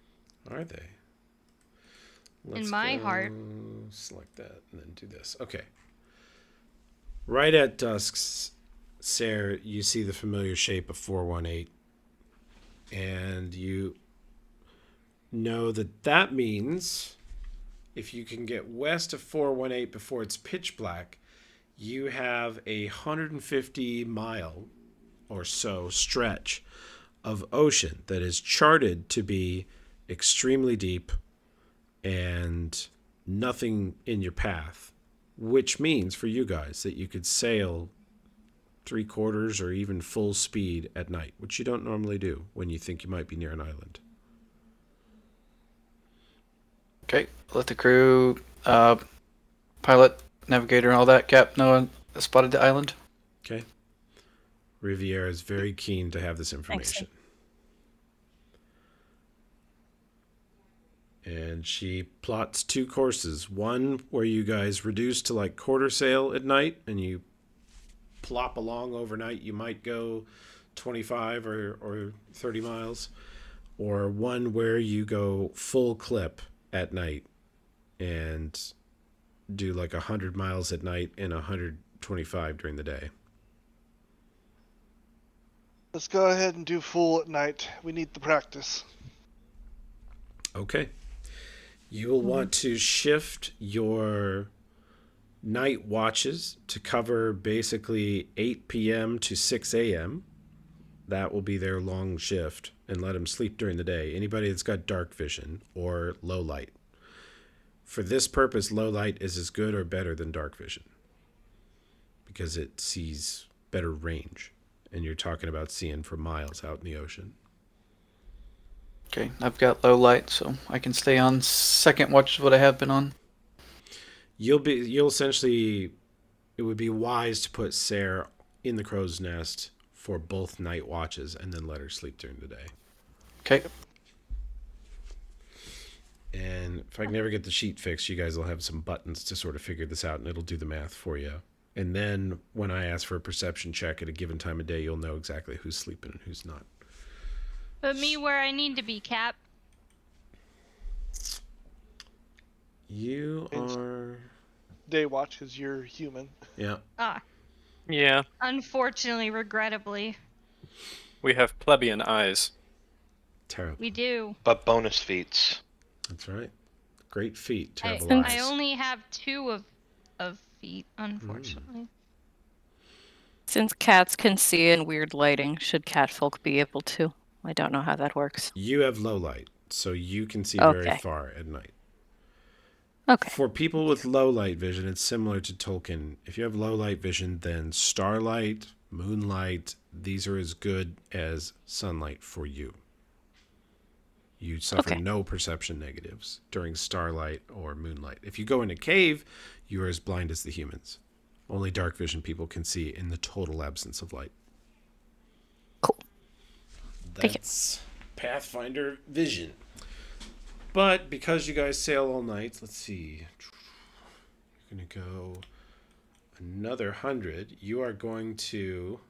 Are they? In my heart. Select that and then do this. Okay. Right at dusk, Sarah, you see the familiar shape of 418. And you know that means if you can get west of 418 before it's pitch black, you have a 150-mile or so stretch of ocean that is charted to be extremely deep and nothing in your path, which means for you guys that you could sail 3/4 or even full speed at night, which you don't normally do when you think you might be near an island. Okay, let the crew, pilot, navigator, and all that, Cap, know spotted the island. Okay. Riviera is very keen to have this information. And she plots 2 courses. One where you guys reduce to like quarter sail at night and you plop along overnight. You might go 25 or 30 miles. Or one where you go full clip at night and do like 100 miles at night and 125 during the day. Let's go ahead and do full at night. We need the practice. Okay. You will want to shift your night watches to cover basically 8 p.m. to 6 a.m. That will be their long shift, and let them sleep during the day. Anybody that's got dark vision or low light. For this purpose, low light is as good or better than dark vision because it sees better range, and you're talking about seeing for miles out in the ocean. Okay, I've got low light, so I can stay on second watch is what I have been on. You'll essentially, it would be wise to put Sarah in the crow's nest for both night watches and then let her sleep during the day. Okay. And if I can ever get the sheet fixed, you guys will have some buttons to sort of figure this out, and it'll do the math for you. And then when I ask for a perception check at a given time of day, you'll know exactly who's sleeping and who's not. Put me where I need to be, Cap. You are... Day watch because you're human. Yeah. Yeah. Unfortunately, regrettably. We have plebeian eyes. Terrible. We do. But bonus feats. That's right. Great feat, terrible I eyes. only have 2 of feet, unfortunately. Since cats can see in weird lighting, should catfolk be able to? I don't know how that works. You have low light, so you can see very far at night. Okay. For people with low light vision, it's similar to Tolkien. If you have low light vision, then starlight, moonlight, these are as good as sunlight for you. You suffer no perception negatives during starlight or moonlight. If you go in a cave, you are as blind as the humans. Only dark vision people can see in the total absence of light. Cool. That's Pathfinder vision. But because you guys sail all night, let's see. You're going to go another 100. You are going to,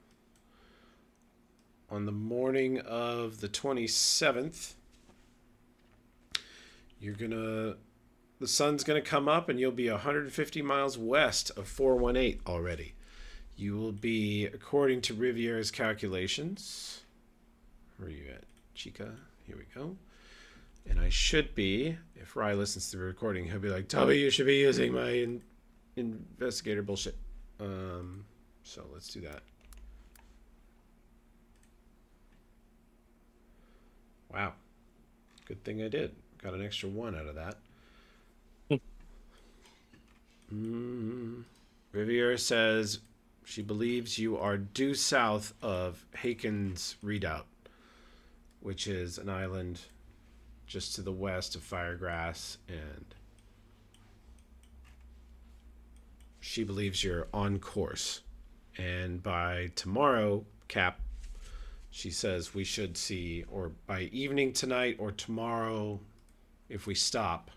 on the morning of the 27th, the sun's going to come up and you'll be 150 miles west of 418 already. You will be, according to Riviera's calculations, where are you at, Chica? Here we go. And I should be, if Rye listens to the recording, he'll be like, Toby, you should be using my investigator bullshit. So let's do that. Wow. Good thing I did. Got an extra 1 out of that. Riviera says She believes you are due south of Haken's Redoubt, which is an island just to the west of Firegrass, and she believes you're on course. And by tomorrow, Cap, she says we should see, or by evening tonight or tomorrow, if we stop,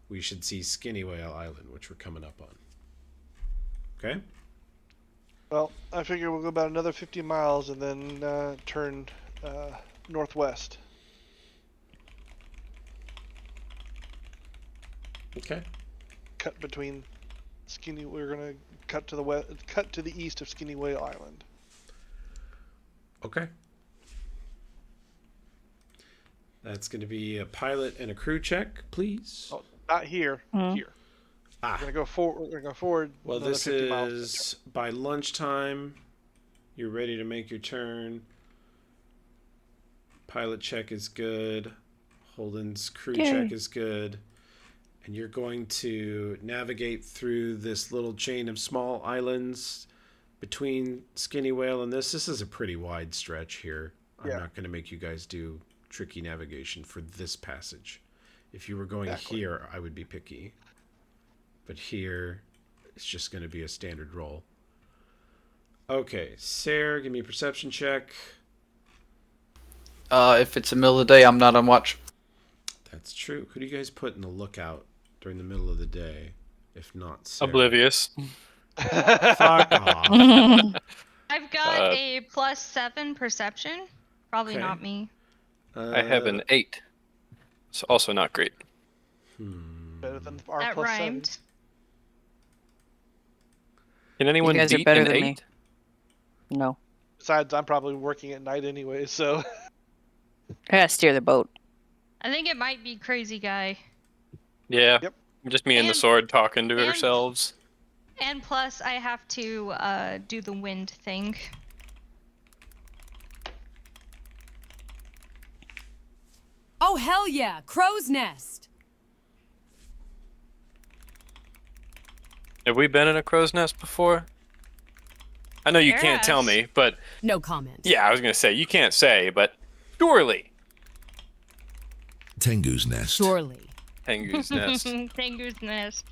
we should see Skinny Whale Island, which we're coming up on. Okay? Well, I figure we'll go about another 50 miles and then turn northwest. Okay. Cut between Skinny. We're gonna cut to the west, cut to the east of Skinny Whale Island. Okay. That's going to be a pilot and a crew check, please. Oh, not here. Here. Ah. We're gonna go forward. We're gonna go forward. Well, another this 50 miles is by lunchtime. You're ready to make your turn. Pilot check is good. Holden's crew check is good. And you're going to navigate through this little chain of small islands between Skinny Whale and this. This is a pretty wide stretch here. I'm not going to make you guys do tricky navigation for this passage. If you were going here, I would be picky. But here, it's just going to be a standard roll. Okay, Sarah, give me a perception check. If it's the middle of the day, I'm not on watch. That's true. Who do you guys put in the lookout during the middle of the day? If not Sarah. Oblivious. Fuck off. I've got a +7 perception. Probably not me. I have an 8. It's also not great. Better than our That +7. rhymed. Can anyone You guys are beat better an than 8? me. No. Besides, I'm probably working at night anyway, so. I gotta steer the boat. I think it might be Crazy Guy. Yeah. Yep. Just me and the sword talking to ourselves. And plus, I have to do the wind thing. Oh, hell yeah! Crow's Nest! Have we been in a crow's nest before? I know you can't tell me, but... No comment. Yeah, I was going to say, you can't say, but surely. Tengu's Nest. Surely. Tengu's Nest. Tengu's Nest.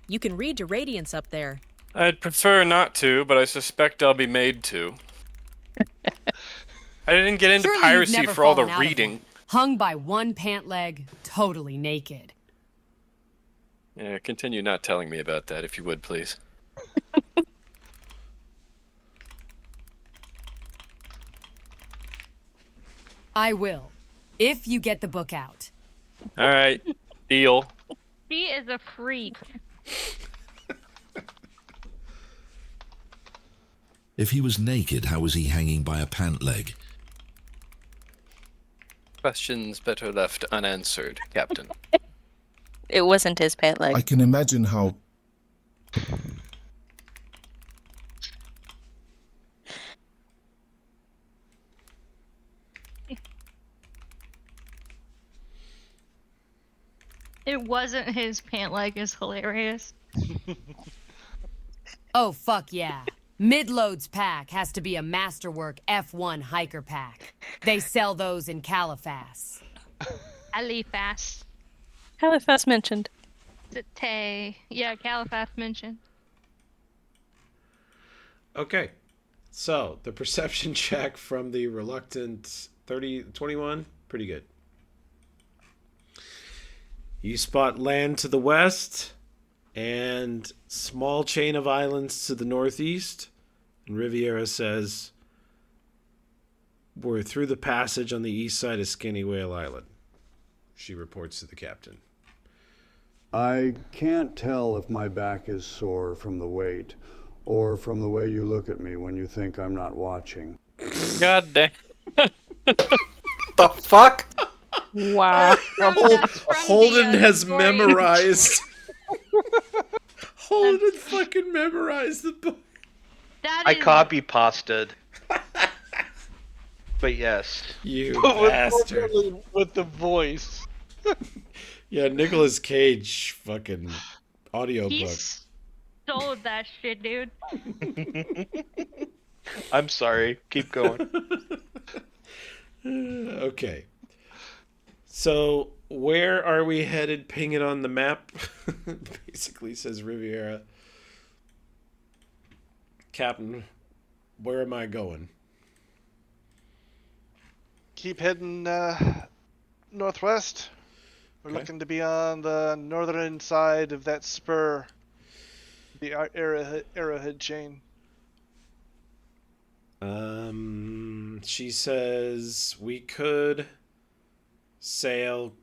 You can read your radiance up there. I'd prefer not to, but I suspect I'll be made to. I didn't get into Surely you've piracy never for all the fallen out of reading. one. Hung by one pant leg, totally naked. Yeah, continue not telling me about that, if you would, please. I will, if you get the book out. All right, deal. She is a freak. If he was naked, how was he hanging by a pant leg? Questions better left unanswered, Captain. It wasn't his pant leg. I can imagine how... It wasn't his pant leg is hilarious. Oh, fuck yeah. Midloads pack has to be a Masterwork F1 hiker pack. They sell those in Caliphas. Alifas. Caliphas mentioned. Yeah, Caliphas mentioned. Okay. So, the perception check from the reluctant 21, pretty good. You spot land to the west and small chain of islands to the northeast. And Riviera says, we're through the passage on the east side of Skinny Whale Island. She reports to the captain. I can't tell if my back is sore from the weight or from the way you look at me when you think I'm not watching. God damn. The fuck? Wow. Holden has memorized. Holden fucking memorized the book. I copy pasted. But yes. You bastard. With the voice. Yeah, Nicolas Cage fucking audiobook. sold that shit, dude. I'm sorry. Keep going. Okay. So, where are we headed? Ping it on the map. Basically says Riviera. Captain, where am I going? Keep heading northwest. We're Okay. looking to be on the northern side of that spur, the arrowhead chain. She says we could sail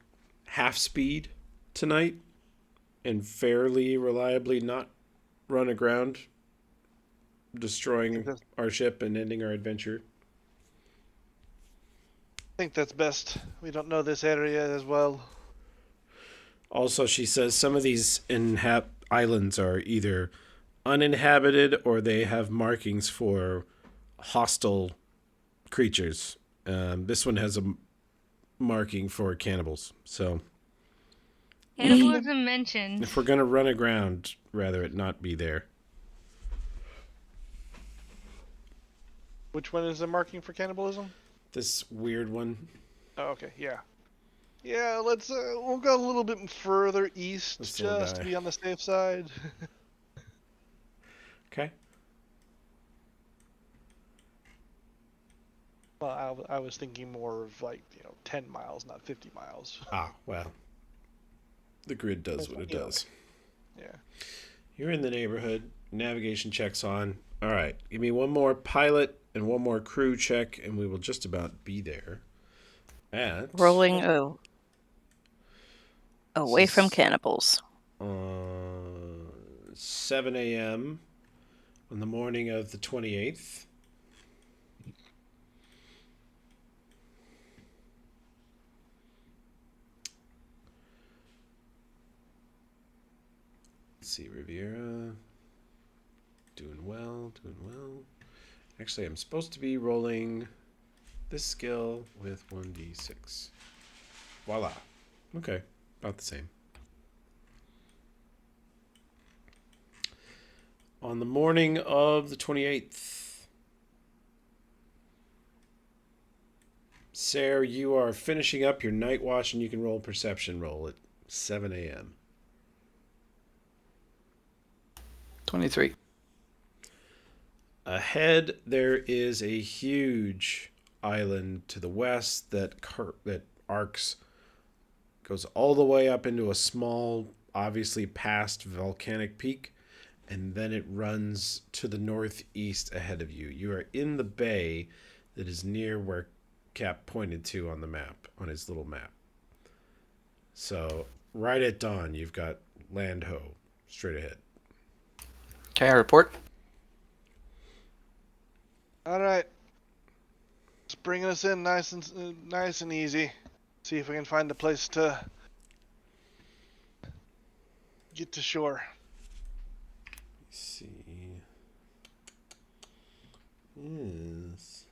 half speed tonight and fairly reliably not run aground, destroying our ship and ending our adventure. I think that's best. We don't know this area as well. Also, she says some of these islands are either uninhabited or they have markings for hostile creatures. This one has a marking for cannibals. So Cannibalism mentioned. if we're going to run aground, rather it not be there. Which one is the marking for cannibalism? This weird one. Oh, okay, yeah. Yeah, let's we'll go a little bit further east just to be on the safe side. Okay. Well, I was thinking more of 10 miles, not 50 miles. Ah, well. The grid does what it does. Yeah. You're in the neighborhood. Navigation check's on. All right. Give me one more pilot and one more crew check, and we will just about be there. Rolling away from cannibals. 7 a.m. on the morning of the 28th. Let's see, Riviera. Doing well, doing well. Actually, I'm supposed to be rolling this skill with 1d6. Voila. Okay, about the same. On the morning of the 28th, Sarah, you are finishing up your night watch and you can roll a perception roll at 7 a.m. 23. Ahead, there is a huge island to the west that arcs, goes all the way up into a small, obviously past volcanic peak, and then it runs to the northeast ahead of you. You are in the bay that is near where Cap pointed to on the map, on his little map. So, right at dawn, you've got land ho, straight ahead. Okay, I report. All right. It's bringing us in nice and easy. See if we can find a place to get to shore. Let's see. Yes.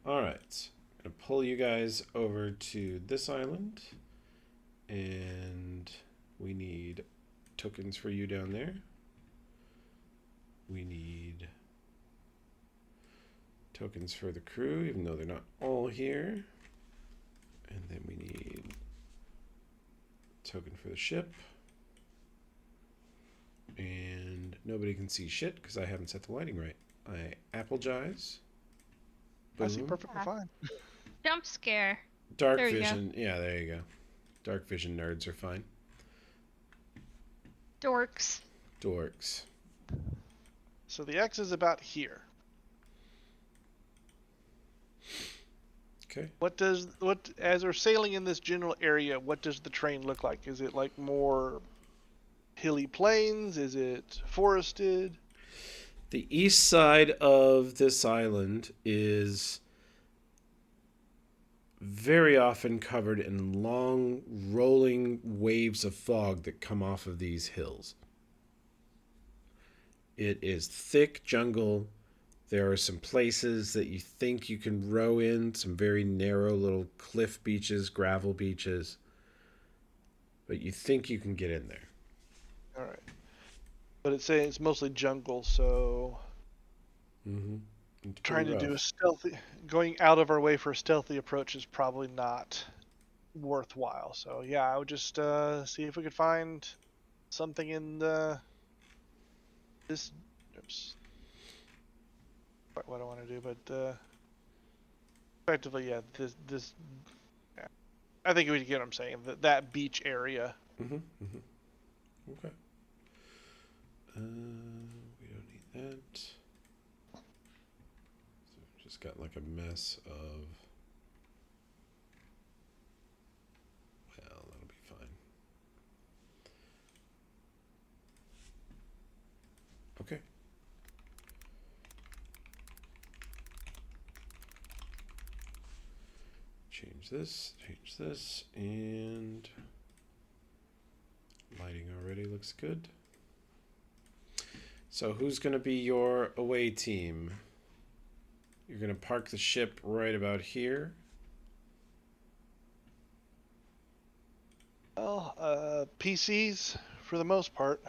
All right. I'm gonna pull you guys over to this island, and we need tokens for you down there. We need tokens for the crew, even though they're not all here. And then we need token for the ship. And nobody can see shit because I haven't set the lighting right. I apologize. I see perfectly fine. Jump scare. Dark There we vision. Yeah, there you go. Dark vision nerds are fine. Dorks. Dorks. So the X is about here. Okay. As we're sailing in this general area, what does the terrain look like? Is it like more hilly plains? Is it forested? The east side of this island is very often covered in long, rolling waves of fog that come off of these hills. It is thick jungle There are some places that you think you can row in, some very narrow little cliff beaches, gravel beaches. But you think you can get in there. All right. But it's saying it's mostly jungle, so trying to do a stealthy, going out of our way for a stealthy approach is probably not worthwhile. So yeah, I would just see if we could find something in this. Oops. What I want to do, but effectively, yeah, this. Yeah. I think we get what I'm saying. That beach area. Okay. We don't need that. So we just got like a mess of. Well, that'll be fine. Okay. Change this, and lighting already looks good. So who's going to be your away team? You're going to park the ship right about here. Well, PCs for the most part.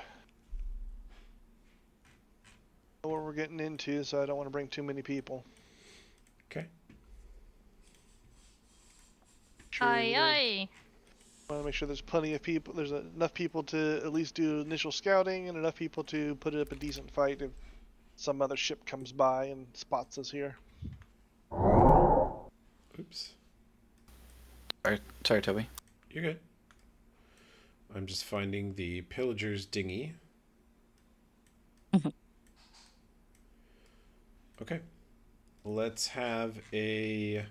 Know what we're getting into, so I don't want to bring too many people. Okay. Aye. Want to make sure there's plenty of people. There's enough people to at least do initial scouting, and enough people to put up a decent fight if some other ship comes by and spots us here. Oops. Sorry, Toby. You're good. I'm just finding the pillager's dinghy. Okay. Let's have a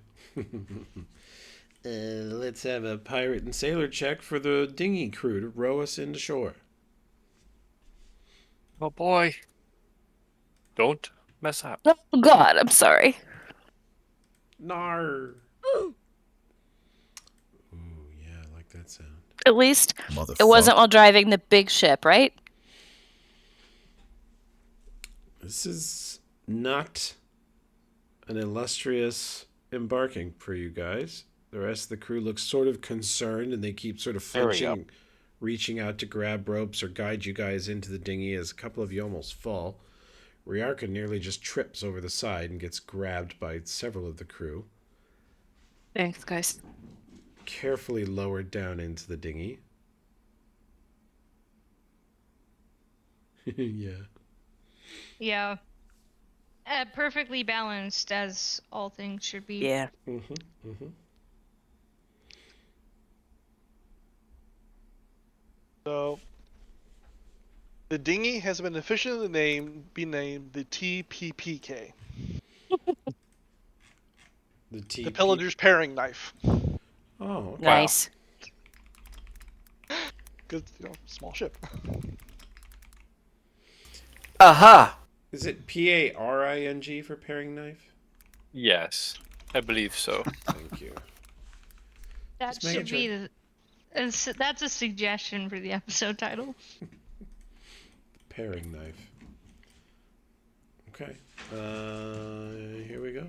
let's have a pirate and sailor check for the dinghy crew to row us into shore. Oh boy. Don't mess up. Oh God, I'm sorry. Nar. Ooh, yeah, I like that sound. At least it wasn't while driving the big ship, right? This is not an illustrious embarking for you guys. The rest of the crew looks sort of concerned, and they keep sort of flinching, reaching out to grab ropes or guide you guys into the dinghy as a couple of you almost fall. Ryarka nearly just trips over the side and gets grabbed by several of the crew. Thanks, guys. Carefully lowered down into the dinghy. Yeah. Yeah. Perfectly balanced, as all things should be. Yeah. So, the dinghy has been officially named the TPPK. The Pillager's Paring Knife. Oh, okay. Nice. Because, small ship. Aha! Is it PARING for paring knife? Yes, I believe so. Thank you. That should be that's a suggestion for the episode title. Paring knife. Okay. Here we go.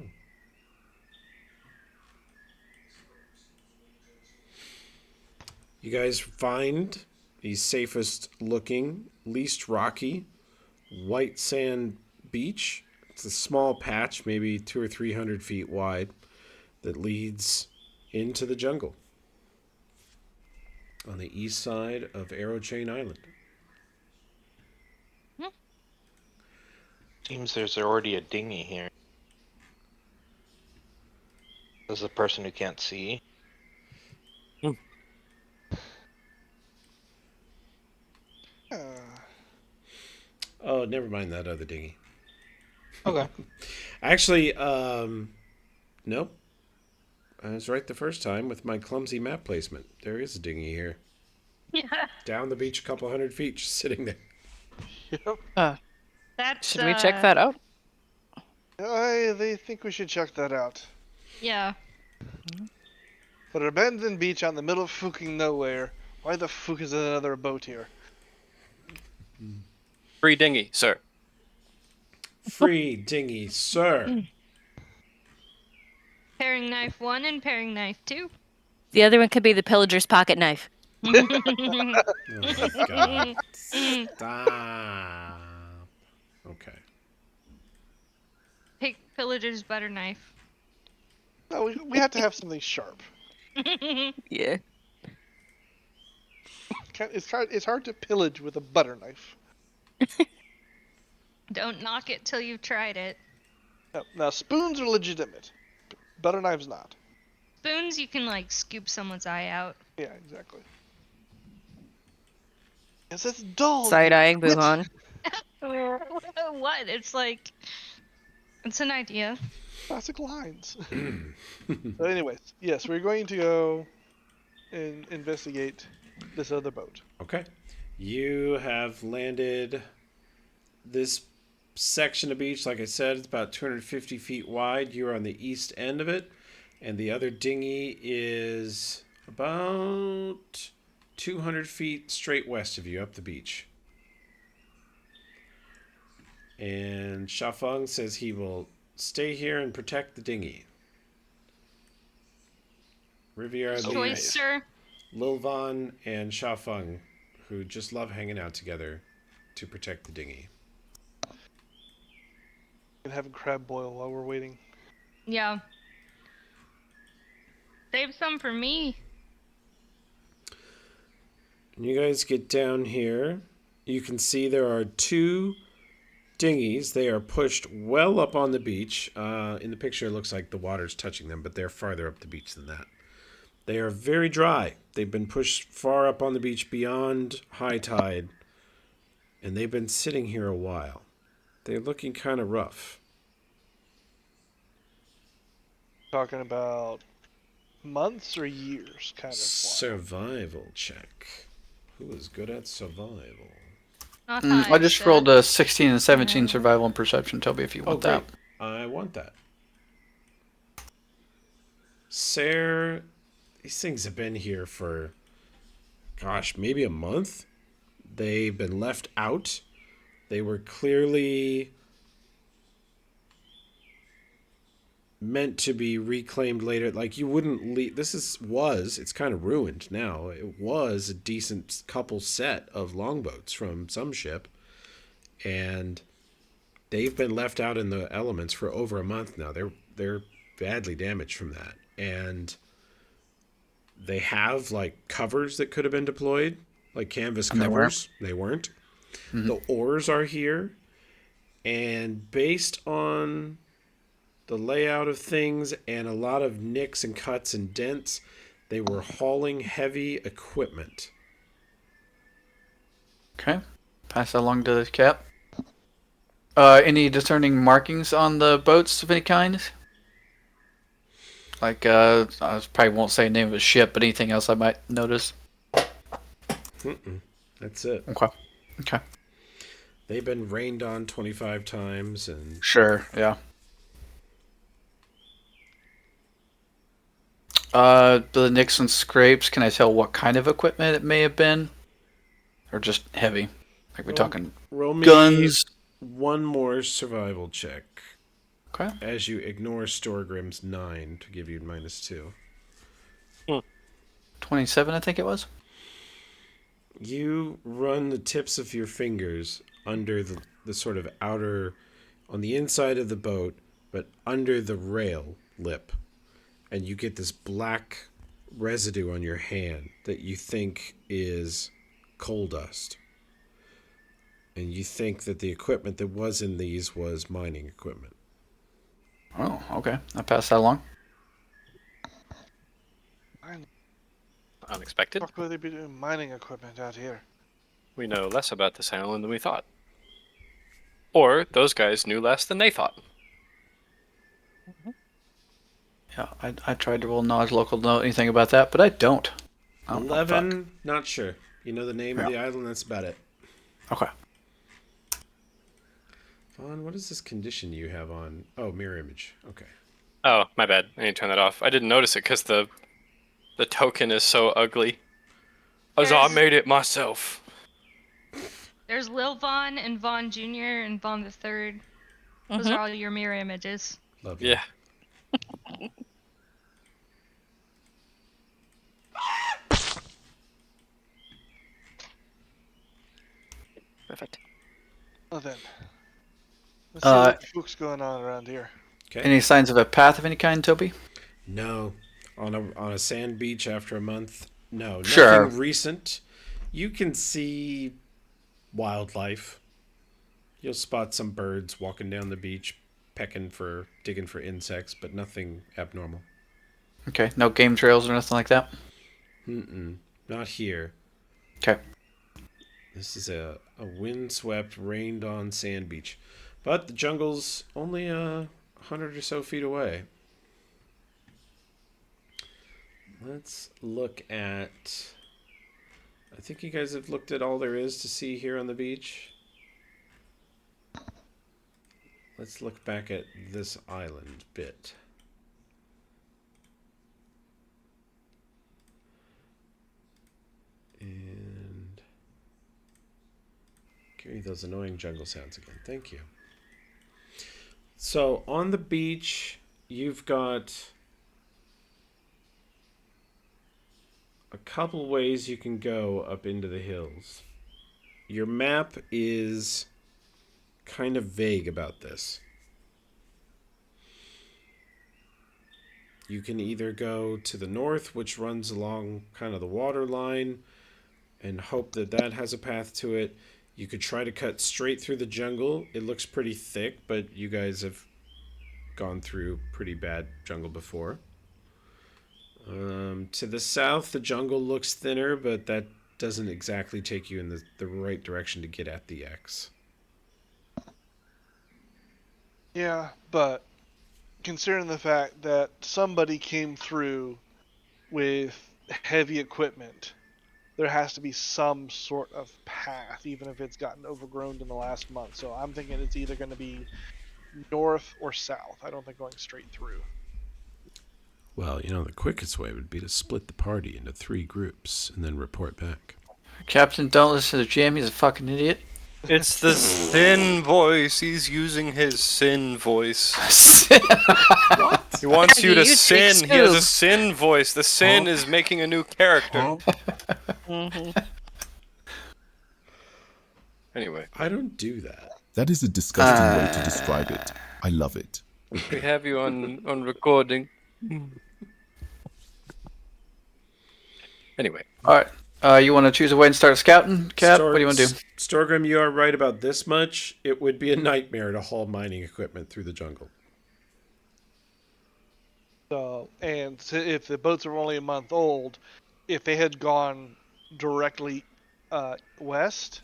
You guys find the safest looking, least rocky, white sand beach. It's a small patch, maybe 200 or 300 feet wide, that leads into the jungle on the east side of Arrow Chain Island. Seems there's already a dinghy here. There's a person who can't see. Oh, never mind that other dinghy. Okay. Actually, nope. I was right the first time with my clumsy map placement. There is a dinghy here. Yeah. Down the beach a couple hundred feet, just sitting there. Yep. Should we check that out? They think we should check that out. Yeah. But an abandoned beach out in the middle of fucking nowhere. Why the fuck is there another boat here? Free dinghy, sir. Free dinghy, sir. Paring knife 1 and paring knife 2. The other one could be the pillager's pocket knife. Oh my god. Stop. Okay. Pick pillager's butter knife. No, we have to have something sharp. Yeah. It's hard to pillage with a butter knife. Don't knock it till you've tried it. Now spoons are legitimate. Butter knives not. Spoons, you can like scoop someone's eye out. Yeah, exactly. Yes, it's dull. Side-eyeing Buhan. What? It's like, it's an idea. Classic lines. But anyways, yes, we're going to go and investigate this other boat. Okay. You have landed this section of beach. Like I said, it's about 250 feet wide. You're on the east end of it. And the other dinghy is about 200 feet straight west of you up the beach. And Shafeng says he will stay here and protect the dinghy. Riviera Choice, leaves sir. Lilvan and Shafeng, who just love hanging out together, to protect the dinghy. And have a crab boil while we're waiting. Yeah. Save some for me. When you guys get down here, you can see there are two dinghies. They are pushed well up on the beach. In the picture, it looks like the water's touching them, but they're farther up the beach than that. They are very dry. They've been pushed far up on the beach beyond high tide, and they've been sitting here a while. They're looking kind of rough. Talking about months or years, kind of. Survival check. Who is good at survival? Not I just rolled a 16 and 17 survival and perception, Toby, if you want that. I want that. Sarah, these things have been here for, gosh, maybe a month. They've been left out. They were clearly meant to be reclaimed later. Like, you wouldn't leave. It's kind of ruined now. It was a decent couple set of longboats from some ship. And they've been left out in the elements for over a month now. They're badly damaged from that. And they have like covers that could have been deployed, like canvas covers. They weren't. Mm-hmm. The oars are here, and based on the layout of things and a lot of nicks and cuts and dents, they were hauling heavy equipment. Okay, pass that along to the cap. Any discerning markings on the boats of any kind? Like, I probably won't say the name of a ship, but anything else I might notice? That's it. Okay. They've been rained on 25 times and... Sure, yeah. The nicks and scrapes, can I tell what kind of equipment it may have been? Or just heavy? Like, we're talking roll me guns? One more survival check. Okay. As you ignore Storgrim's 9 to give you -2. 27, I think it was. You run the tips of your fingers under the sort of outer, on the inside of the boat, but under the rail lip. And you get this black residue on your hand that you think is coal dust. And you think that the equipment that was in these was mining equipment. Oh, okay. I'll pass that along. Unexpected. What could they be doing mining equipment out here? We know less about this island than we thought. Or those guys knew less than they thought. Yeah, I tried to roll knowledge local to know anything about that, but I don't. 11, not sure. You know the name of the island, that's about it. Okay. Vaughn, what is this condition you have on? Oh, mirror image. Okay. Oh, my bad. I need to turn that off. I didn't notice it because the token is so ugly. I made it myself. There's Lil Vaughn and Vaughn Jr. and Vaughn the Third. Those are all your mirror images. Lovely. Yeah. Perfect. Well then, let's see Uh, what fuck's going on around here. Okay. Any signs of a path of any kind, Toby? No, on a sand beach after a month. No, Sure. nothing recent. You can see wildlife. You'll spot some birds walking down the beach, digging for insects, but nothing abnormal. Okay, no game trails or nothing like that? Not here. Okay. This is a windswept, rained-on sand beach, but the jungle's only 100 or so feet away. Let's look at. I think you guys have looked at all there is to see here on the beach. Let's look back at this island bit. And give me those annoying jungle sounds again. Thank you. So on the beach, you've got a couple ways you can go up into the hills. Your map is kind of vague about this. You can either go to the north, which runs along kind of the water line, and hope that that has a path to it. You could try to cut straight through the jungle. It looks pretty thick, but you guys have gone through pretty bad jungle before. To the south, the jungle looks thinner, but that doesn't exactly take you in the right direction to get at the X. Yeah, but considering the fact that somebody came through with heavy equipment, there has to be some sort of path, even if it's gotten overgrown in the last month. So I'm thinking it's either going to be north or south. I don't think going straight through. Well, the quickest way would be to split the party into 3 groups and then report back. Captain, don't listen to Jim. He's a fucking idiot. It's the sin voice. He's using his sin voice. What? He wants you to You take sin. He has a Scoob. sin voice. The sin is making a new character. Anyway, I don't do that. That is a disgusting way to describe it. I love it. we have you on recording. Anyway, All right. You want to choose a way and start scouting, Cap? What do you want to do? Storgrim, you are right about this much. It would be a nightmare to haul mining equipment through the jungle. So, and if the boats are only a month old, if they had gone directly west,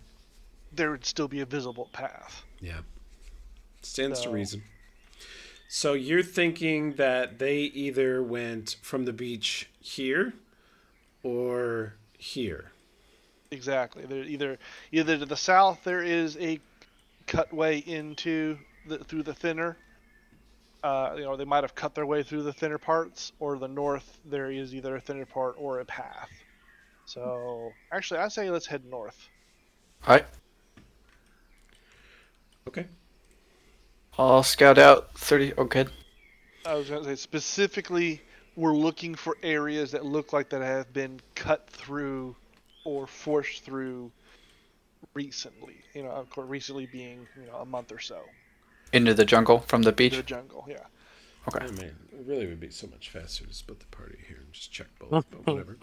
there would still be a visible path. Yeah. Stands to reason. So you're thinking that they either went from the beach here or here. Exactly. They're either to the south there is a cutway into through the thinner. They might have cut their way through the thinner parts, or the north there is either a thinner part or a path. So actually, I say let's head north. All right. Okay. I'll scout out 30. Okay. I was going to say specifically, we're looking for areas that look like that have been cut through or forced through recently. Of course, recently being a month or so. Into the jungle from the beach? The jungle, yeah. Okay. Oh, man. It really would be so much faster to split the party here and just check both, but whatever.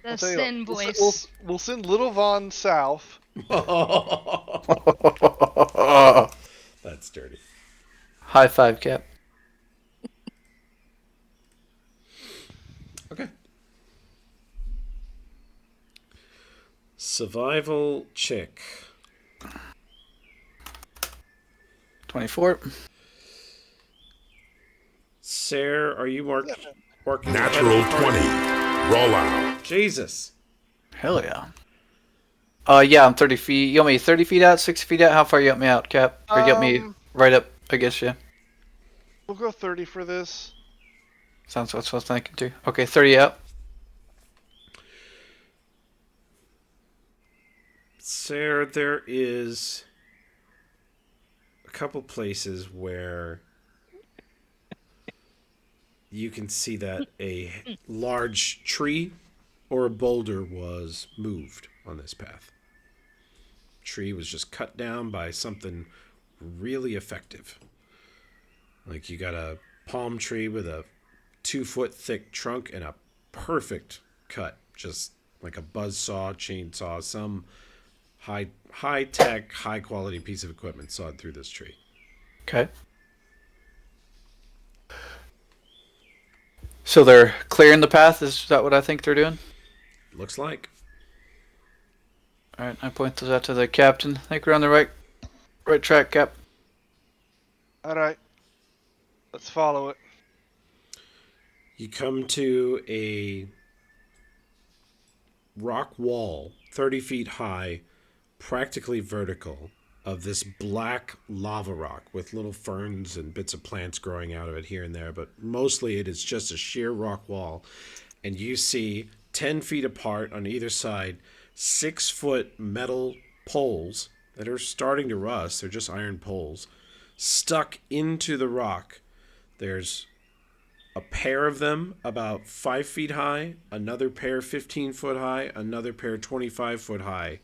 The sin We'll, voice. we'll send Little Von south. That's dirty. High five, Cap. Okay. Survival check. 24. Sarah, are you marking? Natural 20. Roll out. Jesus. Hell yeah. Yeah, I'm 30 feet. You want me 30 feet out, 60 feet out? How far you got me out, Cap? Or you got me right up, I guess, yeah. We'll go 30 for this. Sounds what I was thinking too. Okay, 30 out. Sarah, there is a couple places where you can see that a large tree or a boulder was moved on this path. Tree was just cut down by something really effective. Like you got a palm tree with a 2-foot thick trunk and a perfect cut, just like a buzzsaw, chainsaw, some high tech, high quality piece of equipment sawed through this tree. Okay. So they're clearing the path? Is that what I think they're doing? Looks like. Alright, I point those out to the captain. I think we're on the right track, Cap. Alright. Let's follow it. You come to a rock wall, 30 feet high, practically vertical, of this black lava rock with little ferns and bits of plants growing out of it here and there, but mostly it is just a sheer rock wall. And you see 10 feet apart on either side, 6-foot metal poles that are starting to rust. They're just iron poles stuck into the rock. There's a pair of them about 5 feet high, another pair 15 foot high, another pair 25 foot high.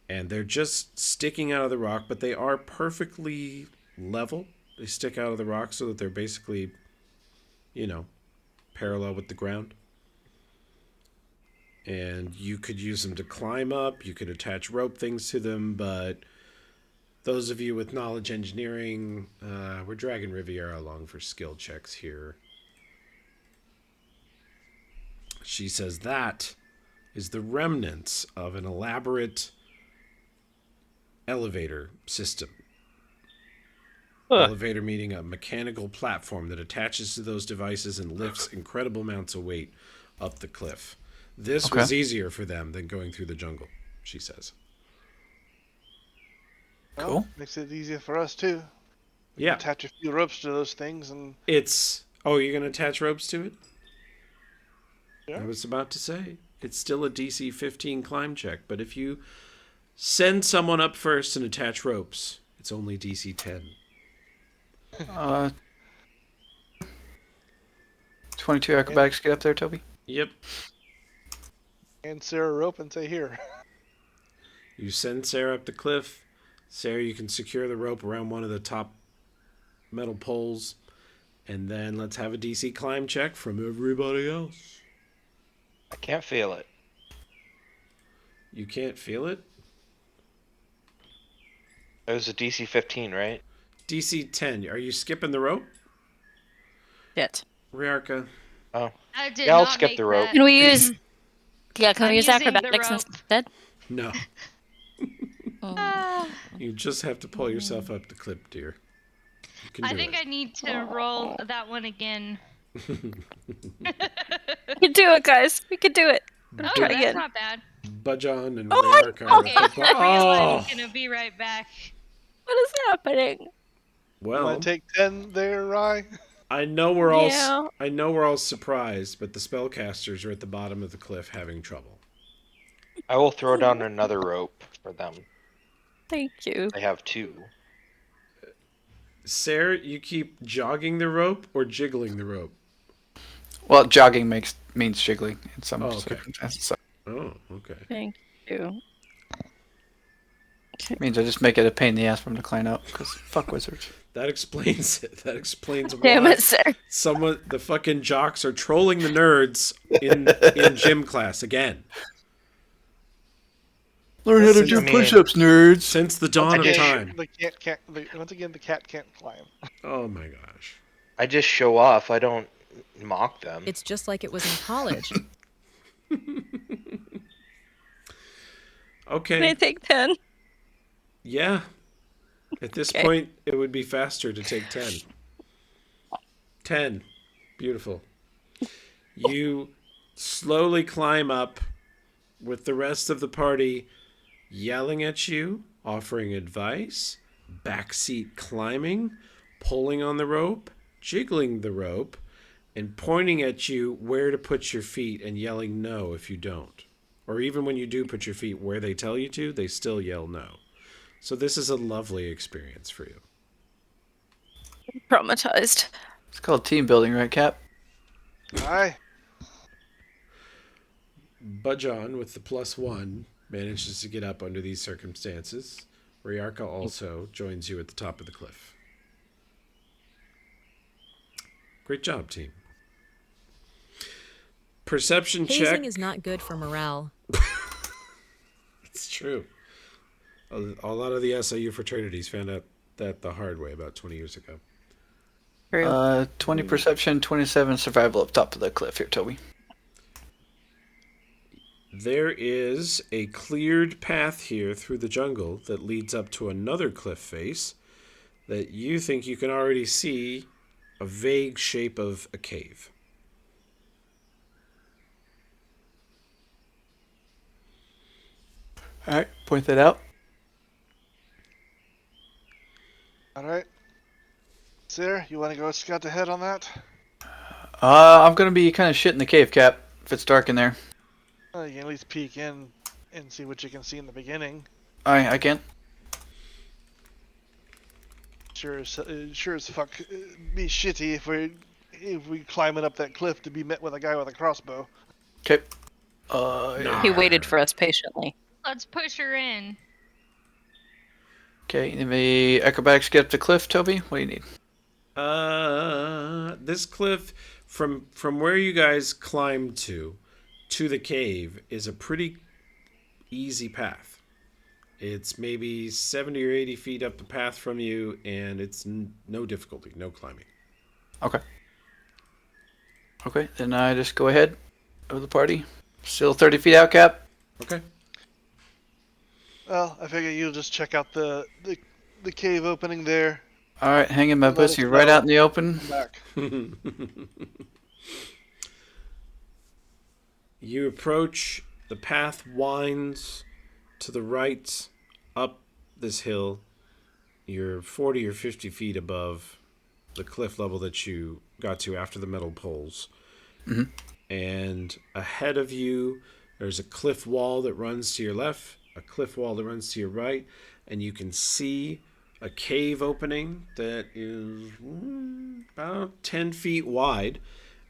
And they're just sticking out of the rock, but they are perfectly level. They stick out of the rock so that they're basically, parallel with the ground. And you could use them to climb up. You could attach rope things to them, but those of you with knowledge engineering, we're dragging Riviera along for skill checks here. She says that is the remnants of an elaborate elevator system. Elevator meaning a mechanical platform that attaches to those devices and lifts incredible amounts of weight up the cliff. This was easier for them than going through the jungle, she says. Well, cool. Makes it easier for us too. We can attach a few ropes to those things and you're gonna attach ropes to it? Yeah. I was about to say it's still a DC 15 climb check, but if you send someone up first and attach ropes, it's only DC 10. 22 acrobatics get up there, Toby? Yep. And Sarah a rope and say, here. You send Sarah up the cliff. Sarah, you can secure the rope around one of the top metal poles. And then let's have a DC climb check from everybody else. I can't feel it. You can't feel it? It was a DC 15, right? DC 10. Are you skipping the rope? Shit. Riarka. Oh. I did Yeah, I'll not skip make the rope. that. Can we use... Yeah, can I'm we use using the acrobatics rope. instead? No. Oh. You just have to pull yourself up the cliff, dear. You can do think it. I need to roll that one again. We can do it, guys. We can do it. Oh, Try that's again. not bad. Bajan and Oh my Riarka. God. Okay, for real, I'm gonna be right back. What is happening? Well, You want to take 10 there, Rye? I know we're all Yeah. surprised, but the spellcasters are at the bottom of the cliff having trouble. I will throw down another rope for them. Thank you. They have 2. Sarah, you keep jogging the rope or jiggling the rope? Well, jogging means jiggling in some okay. circumstances. So Oh, okay. Thank you. it means I just make it a pain in the ass for them to climb up, because fuck wizards. That explains it. That explains Damn why it, sir. the fucking jocks are trolling the nerds in gym class again. Learn how to Since- do I mean- push-ups, nerds. Since the dawn of Once time. Once again, the cat can't climb. Oh my gosh. I just show off. I don't mock them. It's just like it was in college. Okay. Can I take 10? Yeah. At this Okay. point, it would be faster to take 10. 10. Beautiful. You slowly climb up with the rest of the party yelling at you, offering advice, backseat climbing, pulling on the rope, jiggling the rope, and pointing at you where to put your feet and yelling no if you don't. Or even when you do put your feet where they tell you to, they still yell no. So this is a lovely experience for you. Traumatized. It's called team building, right, Cap? Aye. But John, with the +1, manages to get up under these circumstances. Ryarka also joins you at the top of the cliff. Great job, team. Perception check. Hazing is not good for morale. It's true. A lot of the SIU fraternities found out that the hard way about 20 years ago. 20 perception, 27 survival up top of the cliff here, Toby. There is a cleared path here through the jungle that leads up to another cliff face that you think you can already see a vague shape of a cave. All right, point that out. All right. Sarah, you want to go scout ahead on that? I'm gonna be kind of shit in the cave, Cap. If it's dark in there. You can at least peek in and see what you can see in the beginning. I can. Sure as fuck be shitty if we climbing up that cliff to be met with a guy with a crossbow. Okay. He waited for us patiently. Let's push her in. Okay, any acrobatics get up the cliff, Toby? What do you need? This cliff from where you guys climbed to the cave is a pretty easy path. It's maybe 70 or 80 feet up the path from you, and it's no difficulty, no climbing. Okay. Okay, then I just go ahead of the party. Still 30 feet out, Cap. Okay. Well, I figure you'll just check out the cave opening there. All right, hanging my Let us pussy right know. out in the open. Come back. You approach, the path winds to the right up this hill. You're 40 or 50 feet above the cliff level that you got to after the metal poles. Mm-hmm. And ahead of you, there's a cliff wall that runs to your left, a cliff wall that runs to your right, and you can see a cave opening that is about 10 feet wide.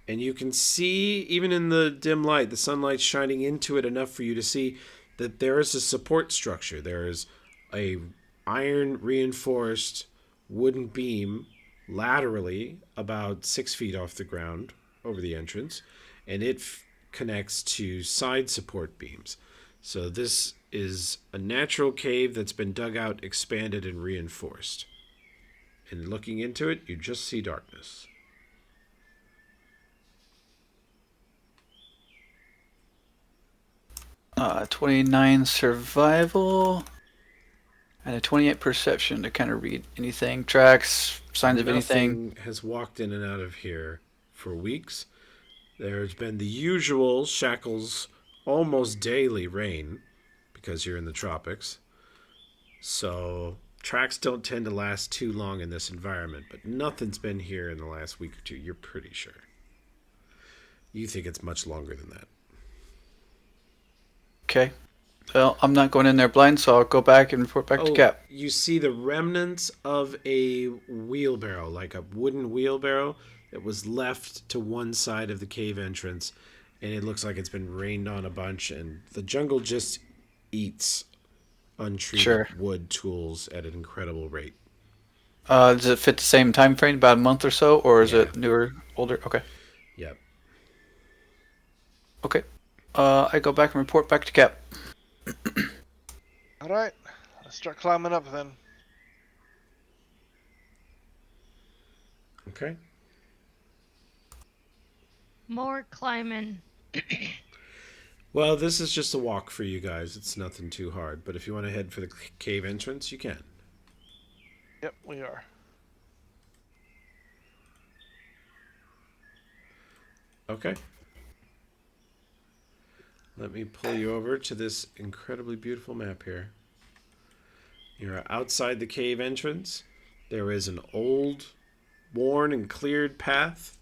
And you can see, even in the dim light, the sunlight's shining into it enough for you to see that there is a support structure. There is a iron reinforced wooden beam laterally about 6 feet off the ground over the entrance, and it connects to side support beams. So this is a natural cave that's been dug out, expanded, and reinforced. And looking into it, you just see darkness. Uh, 29 survival and a 28 perception to kind of read anything, tracks, signs of anything. Nothing has walked in and out of here for weeks. There's been the usual Shackles almost daily rain because you're in the tropics. So tracks don't tend to last too long in this environment, but nothing's been here in the last week or two, you're pretty sure. You think it's much longer than that. Okay. Well, I'm not going in there blind, so I'll go back and report back to Cap. You see the remnants of a wheelbarrow, like a wooden wheelbarrow that was left to one side of the cave entrance, and it looks like it's been rained on a bunch, and the jungle just eats untreated wood tools at an incredible rate. Does it fit the same time frame, about a month or so, or is it newer, older? Okay. Yep. Okay. I go back and report back to Cap. All right, let's start climbing up then. Okay. More climbing. Well, this is just a walk for you guys. It's nothing too hard. But if you want to head for the cave entrance, you can. Yep, we are. Okay. Let me pull you over to this incredibly beautiful map here. You're outside the cave entrance. There is an old, worn, and cleared path.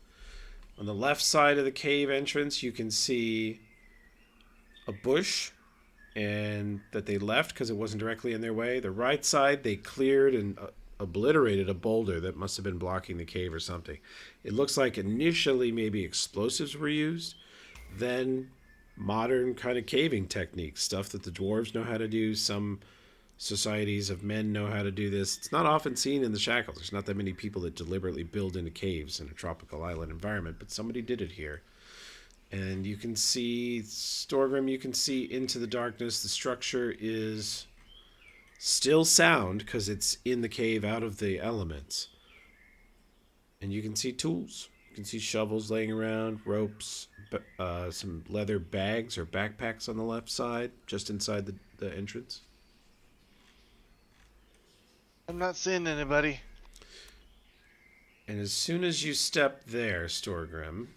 On the left side of the cave entrance, you can see a bush and that they left because it wasn't directly in their way. The right side, they cleared and obliterated a boulder that must have been blocking the cave or something. It looks like initially maybe explosives were used, then modern kind of caving techniques, stuff that the dwarves know how to do. Some societies of men know how to do this. It's not often seen in the Shackles. There's not that many people that deliberately build into caves in a tropical island environment, but somebody did it here. And you can see, Storgrim, you can see into the darkness. The structure is still sound because it's in the cave out of the elements. And you can see tools. You can see shovels laying around, ropes, some leather bags or backpacks on the left side, just inside the entrance. I'm not seeing anybody. And as soon as you step there, Storgrim,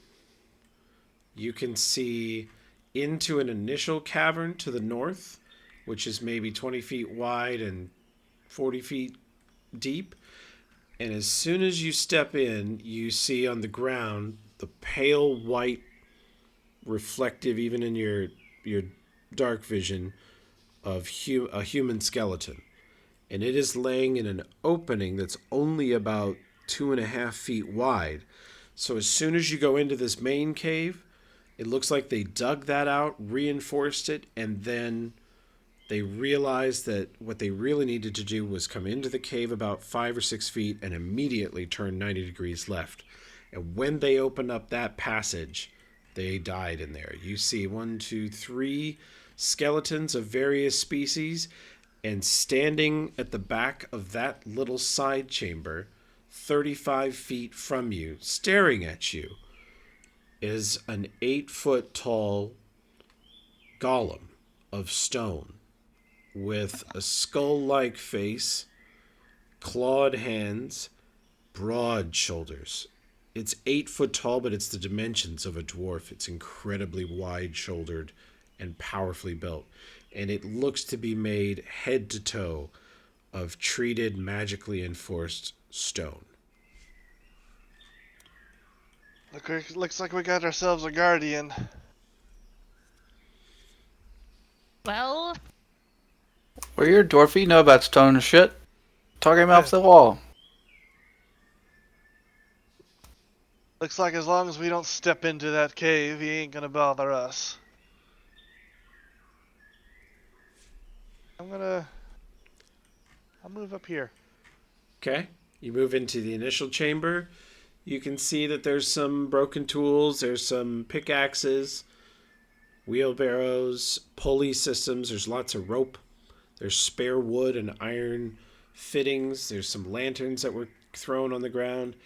you can see into an initial cavern to the north, which is maybe 20 feet wide and 40 feet deep. And as soon as you step in, you see on the ground the pale white, reflective, even in your dark vision, of a human skeleton. And it is laying in an opening that's only about 2.5 feet wide. So as soon as you go into this main cave, it looks like they dug that out, reinforced it, and then they realized that what they really needed to do was come into the cave about 5 or 6 feet and immediately turn 90 degrees left. And when they opened up that passage, they died in there. You see 1, 2, 3 skeletons of various species, and standing at the back of that little side chamber, 35 feet from you, staring at you, is an 8-foot tall golem of stone with a skull-like face, clawed hands, broad shoulders. It's 8 foot tall, but it's the dimensions of a dwarf. It's incredibly wide-shouldered and powerfully built. And it looks to be made head to toe of treated, magically enforced stone. Looks like we got ourselves a guardian. Well, Well, you're dwarfy, you know about stone and shit. Talk him off the wall. Looks like as long as we don't step into that cave, he ain't gonna bother us. I'll move up here. Okay, you move into the initial chamber. You can see that there's some broken tools. There's some pickaxes, wheelbarrows, pulley systems. There's lots of rope. There's spare wood and iron fittings. There's some lanterns that were thrown on the ground.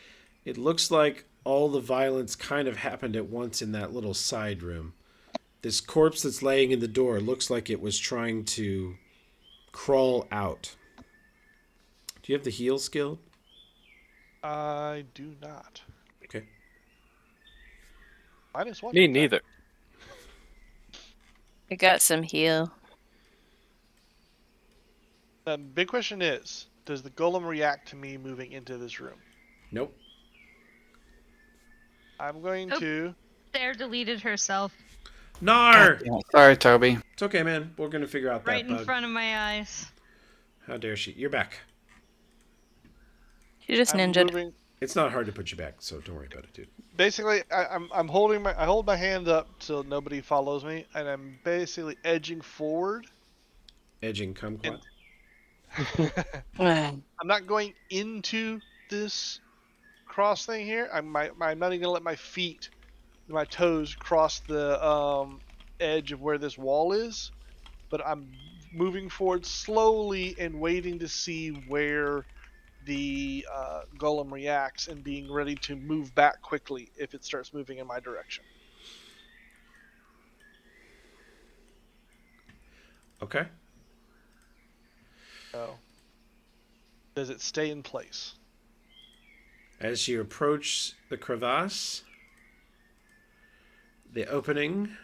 It looks like all the violence kind of happened at once in that little side room. This corpse that's laying in the door looks like it was trying to crawl out. Do you have the heal skill? I do not. Okay. -1. Me neither. I got some heal. The big question is, does the golem react to me moving into this room? Nope. I'm going to... Sarah deleted herself Nar! Sorry, Toby. It's okay, man. We're going to figure out right that in bug. front of my eyes. How dare she? You're back. She just ninja'd. Moving... It's not hard to put you back, so don't worry about it, dude. Basically, I hold my hand up so nobody follows me, and I'm basically edging forward. Edging kumquat. I'm not going into this cross thing here. I'm not even gonna let my feet, my toes cross the edge of where this wall is, but I'm moving forward slowly and waiting to see where the golem reacts and being ready to move back quickly if it starts moving in my direction. Okay. So, does it stay in place? As you approach the crevasse, the opening,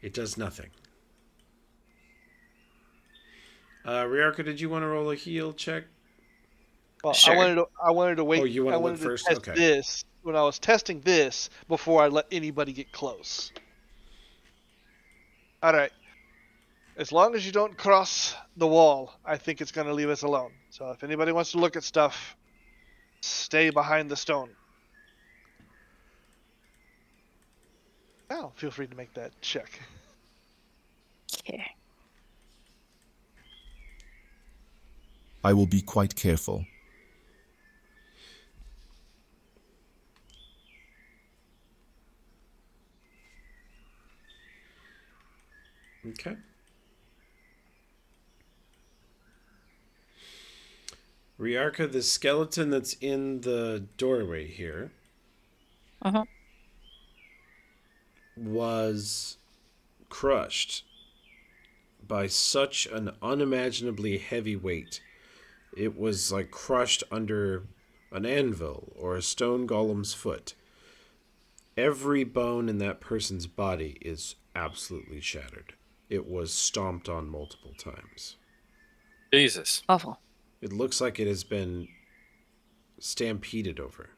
it does nothing. Riarka, did you want to roll a heal check? Well, Sure. I wanted to wait. Oh, you want I to look wanted first? to test Okay. this when I was testing this before I let anybody get close. All right. As long as you don't cross the wall, I think it's going to leave us alone. So if anybody wants to look at stuff, stay behind the stone. Now, feel free to make that check. Okay. I will be quite careful. Okay. Riarka, the skeleton that's in the doorway here was crushed by such an unimaginably heavy weight. It was like crushed under an anvil or a stone golem's foot. Every bone in that person's body is absolutely shattered. It was stomped on multiple times. Jesus. Awful. It looks like it has been stampeded over.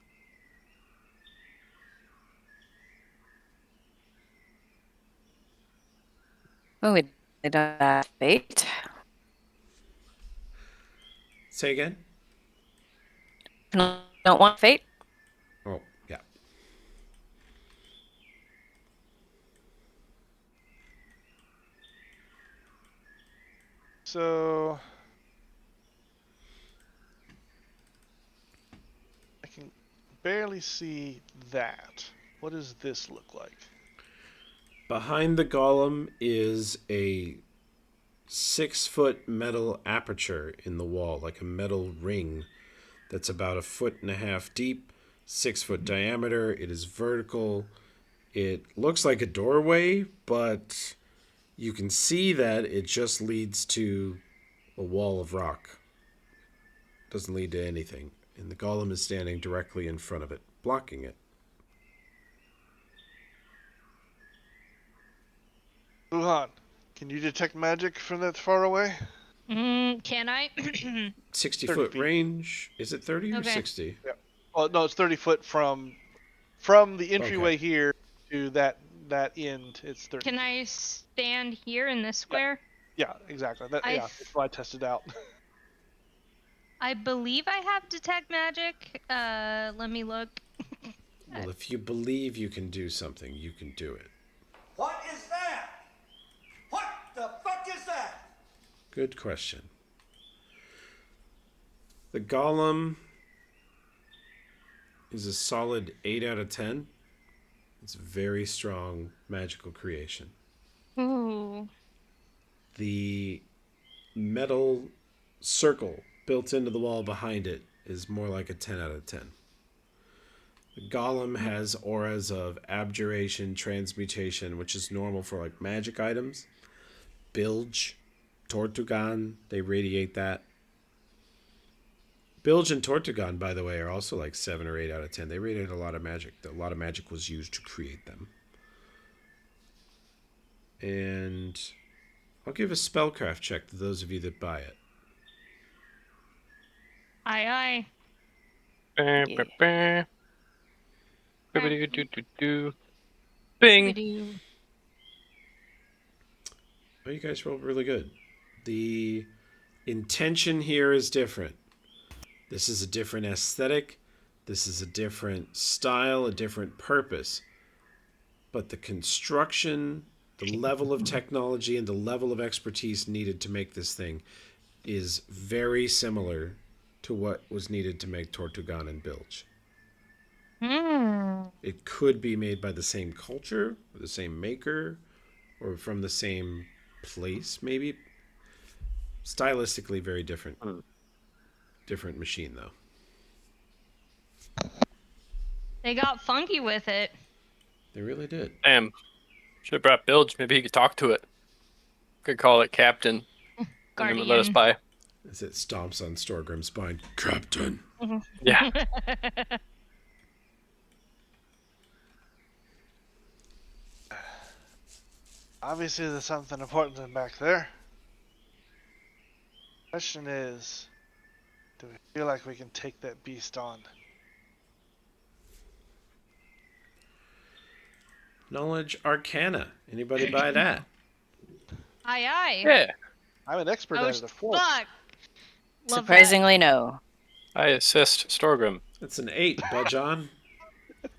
Oh, we did that fate. Say again? Don't want fate? Oh, yeah. So I can barely see that. What does this look like? Behind the golem is a 6-foot metal aperture in the wall, like a metal ring that's about 1.5 feet deep, 6-foot diameter. It is vertical. It looks like a doorway, but you can see that it just leads to a wall of rock. Doesn't lead to anything. And the golem is standing directly in front of it, blocking it. Wuhan, can you detect magic from that far away? Can I? 60-foot range. Is it 30 or Okay. 60? Yeah. Oh no, it's 30 foot from the entryway here to that end. It's 30. Can I stand here in this square? Yeah, exactly. I That's what I tested out. I believe I have detect magic. Let me look. Well, if you believe you can do something, you can do it. What is that? What the fuck is that? Good question. The golem is a solid 8 out of 10. It's a very strong magical creation. Ooh. The metal circle built into the wall behind it is more like a 10 out of 10. The golem has auras of abjuration, transmutation, which is normal for like magic items. Bilge, Tortugan, they radiate that. Bilge and Tortugan, by the way, are also like 7 or 8 out of 10. They radiate a lot of magic. A lot of magic was used to create them. And I'll give a spellcraft check to those of you that buy it. Aye. Bing. Oh, you guys rolled really good. The intention here is different. This is a different aesthetic. This is a different style, a different purpose. But the construction, the level of technology, and the level of expertise needed to make this thing is very similar to what was needed to make Tortugan and Bilge. It could be made by the same culture, or the same maker, or from the same place, maybe. Stylistically, very different. Different machine, though. They got funky with it. They really did. Damn. Should have brought Bilge. Maybe he could talk to it. Could call it Captain. And it would let us Guardian. by. As it stomps on Storgrim's spine. Captain. Yeah. Obviously, there's something important back there. Question is, do we feel like we can take that beast on? Knowledge Arcana. Anybody buy that? Aye, aye. Yeah. I'm an expert Oh, at it, of course. fuck. Love Surprisingly, no. I assist Storgrim. That's an 8, Budjon. that.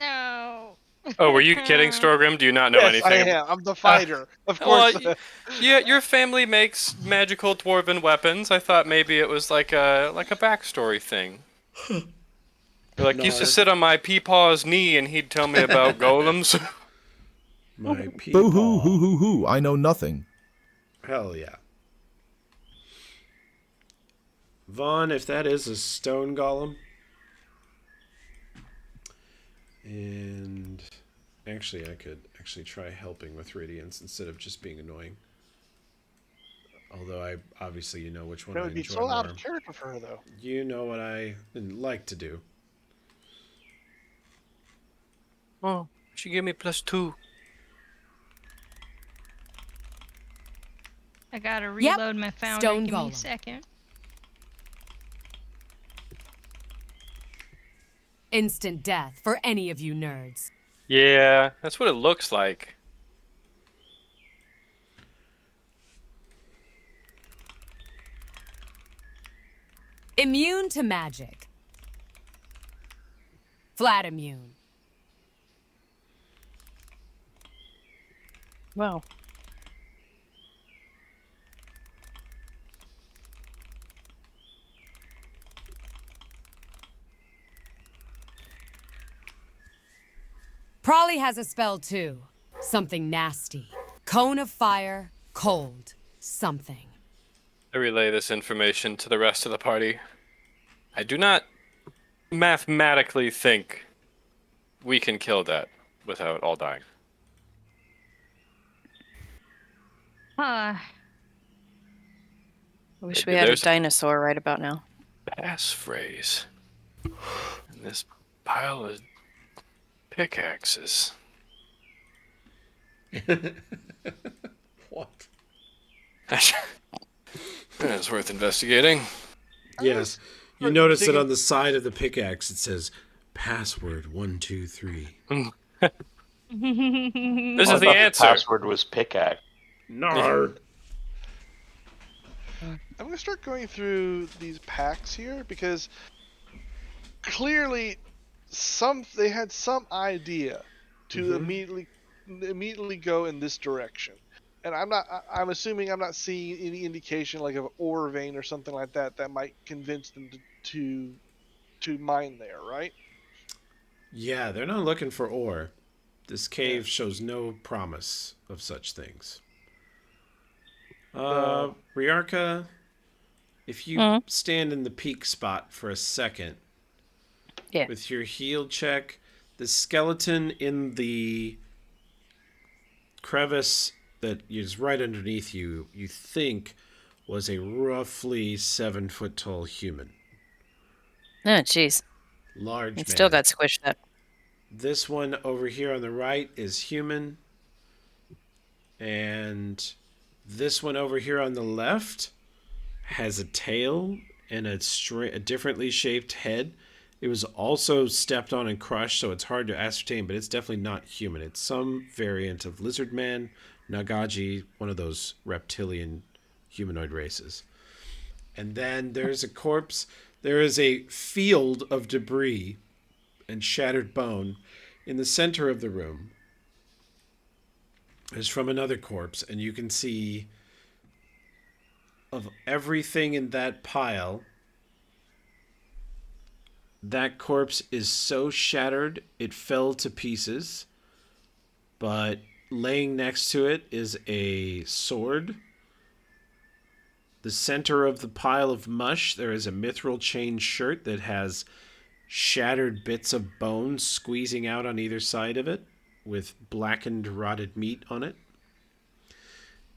No. Oh, were you kidding, Storgrim? Do you not know Yes, I anything? am. I'm the fighter. Of Well, course. yeah, your family makes magical dwarven weapons. I thought maybe it was like a backstory thing. You're like, used to sit on my peepaw's knee and he'd tell me about golems. My Boo hoo peepaw. hoo hoo hoo. I know nothing. Hell yeah. Vaughn, if that is a stone golem. And actually, I could actually try helping with Radiance instead of just being annoying. Although obviously you know which one That I would be enjoy so more. out of character for her, though. You know what I like to do. Oh, she gave me +2. I gotta reload my foundry. Stone Give me a golem. second. Instant death for any of you nerds. Yeah, that's what it looks like. Immune to magic. Flat immune. Wow. Prolly has a spell too. Something nasty. Cone of fire, cold. Something. I relay this information to the rest of the party. I do not mathematically think we can kill that without all dying. Huh. I wish Maybe we had a there's dinosaur right about now. passphrase. And this pile of pickaxes. What? It's worth investigating. Yes. You notice that on the side of the pickaxe it says password 123. This I is the thought answer. password was pickaxe. No. I'm gonna start going through these packs here because clearly they had some idea to immediately go in this direction. And I'm assuming I'm not seeing any indication like of ore vein or something like that that might convince them to mine there, right? Yeah, they're not looking for ore. This cave shows no promise of such things. Riarka, if you stand in the peak spot for a second with your heal check, the skeleton in the crevice that is right underneath you, you think was a roughly 7-foot tall human. Oh, jeez. Large man. Still got squished up. This one over here on the right is human. And this one over here on the left has a tail and a differently shaped head. It was also stepped on and crushed, so it's hard to ascertain, but it's definitely not human. It's some variant of lizard man, Nagaji, one of those reptilian humanoid races. And then there's a corpse. There is a field of debris and shattered bone in the center of the room. Is from another corpse, and you can see of everything in that pile, that corpse is so shattered it fell to pieces, but laying next to it is a sword. The center of the pile of mush, there is a mithril chain shirt that has shattered bits of bone squeezing out on either side of it, with blackened, rotted meat on it.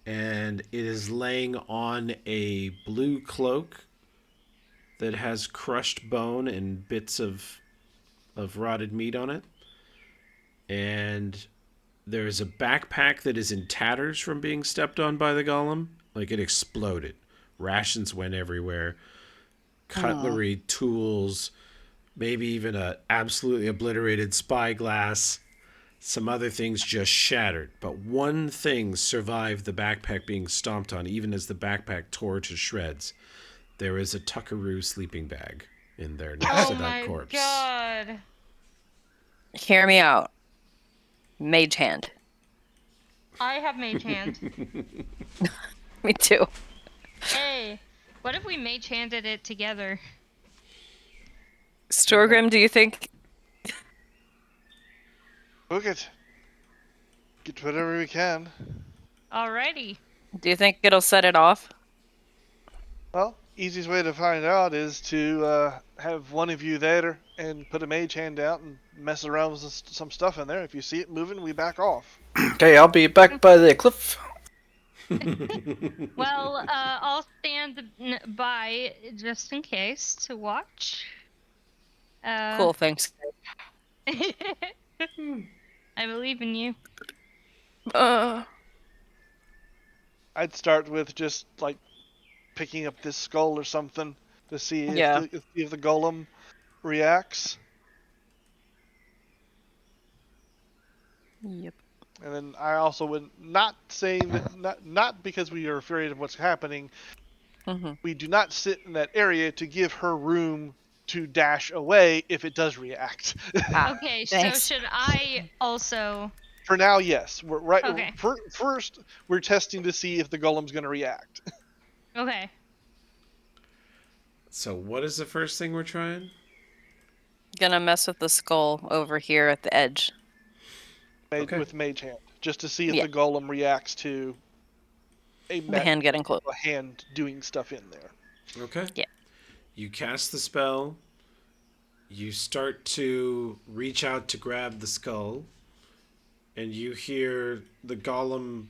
And it is laying on a blue cloak that has crushed bone and bits of rotted meat on it. And there is a backpack that is in tatters from being stepped on by the golem. Like it exploded. Rations went everywhere. Cutlery, tools, maybe even a absolutely obliterated spyglass. Some other things just shattered, but one thing survived the backpack being stomped on, even as the backpack tore to shreds. There is a Tuckaroo sleeping bag in there next to that corpse. Oh my god. Hear me out. Mage hand. I have mage hand. Me too. Hey, what if we mage handed it together? Storgrim, do you think? Book it. Get whatever we can. Alrighty. Do you think it'll set it off? Well, easiest way to find out is to have one of you there and put a mage hand out and mess around with some stuff in there. If you see it moving, we back off. Okay, I'll be back by the cliff. Well, I'll stand by just in case to watch. Cool, thanks. I believe in you. I'd start with just like picking up this skull or something to see Yeah. if the golem reacts. Yep. And then I also would not saying that not because we are afraid of what's happening. We do not sit in that area to give her room to dash away if it does react. Okay, thanks. so should I also? For now, yes. We're right. Okay. First, we're testing to see if the golem's going to react. Okay. So what is the first thing we're trying? Gonna mess with the skull over here at the edge. With mage hand, just to see if Yeah. the golem reacts to The hand getting close. a hand doing stuff in there. Okay. Yeah. You cast the spell. You start to reach out to grab the skull. And you hear the golem.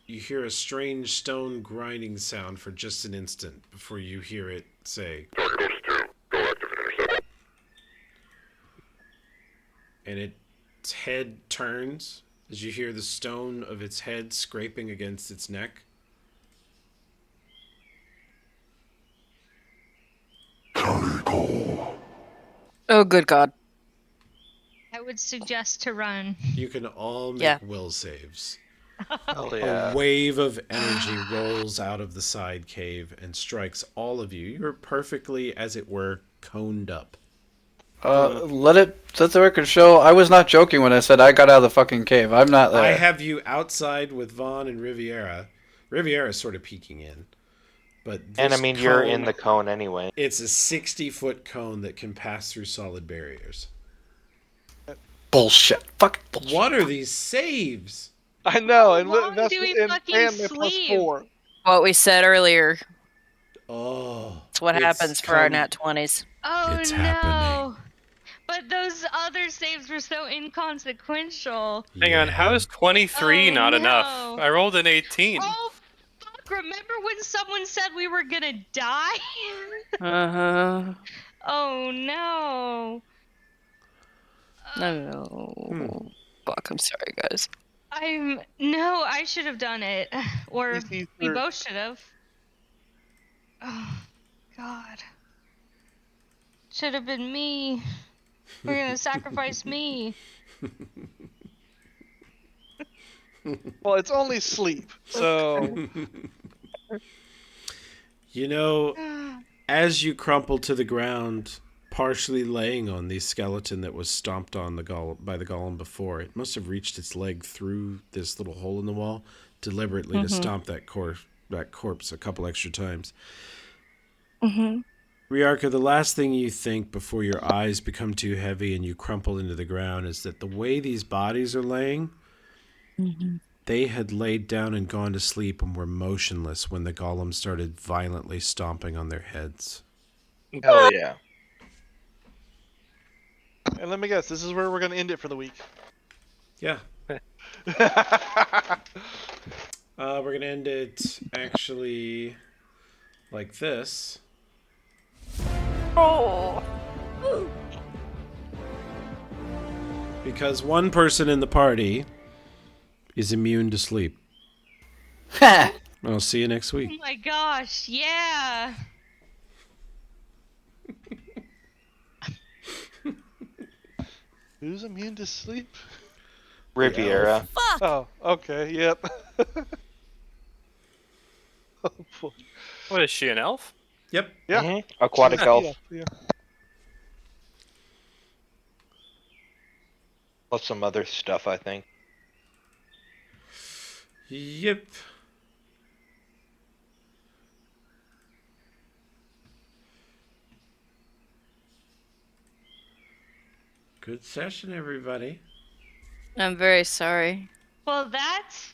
You hear a strange stone grinding sound for just an instant before you hear it say. And its head turns as you hear the stone of its head scraping against its neck. Oh, good God. I would suggest to run. You can all make Yeah. will saves. Hell yeah. A wave of energy rolls out of the side cave and strikes all of you. You're perfectly, as it were, coned up. Let the record show. I was not joking when I said I got out of the fucking cave. I'm not there. I have you outside with Vaughn and Riviera. Riviera's sort of peeking in. But And I this mean, you're cone- in the cone anyway. It's a 60-foot cone that can pass through solid barriers. Bullshit. Fucking bullshit. What are these saves? I know, and long that's do we and fucking my plus sleep? 4. What we said earlier. Oh. It's what happens for our nat 20s. Oh It's no. happening. But those other saves were so inconsequential. Hang on, how is 23 Oh, not no. enough? I rolled an 18. Oh fuck! Remember when someone said we were gonna die? Uh-huh. Oh no. No. Fuck, I'm sorry, guys. I should have done it. Or DC we 30. both should have. Oh god. Should have been me. We're gonna sacrifice me. Well, it's only sleep, so You know, as you crumple to the ground, partially laying on the skeleton that was stomped on by the golem before, it must have reached its leg through this little hole in the wall deliberately to stomp that corpse a couple extra times. Riarka, the last thing you think before your eyes become too heavy and you crumple into the ground is that the way these bodies are laying, they had laid down and gone to sleep and were motionless when the golem started violently stomping on their heads. Hell yeah. and let me guess, this is where we're going to end it for the week. Yeah. We're going to end it actually like this. Oh. Because one person in the party is immune to sleep. I'll see you next week. Oh my gosh, yeah. Who's immune to sleep? Riviera. Fuck! Oh, okay, yep. Oh, boy. What is she, an elf? Yep. Yeah. Aquatic Yeah, elf. yeah. Plus some other stuff, I think. Yep. Good session, everybody. I'm very sorry. Well, that's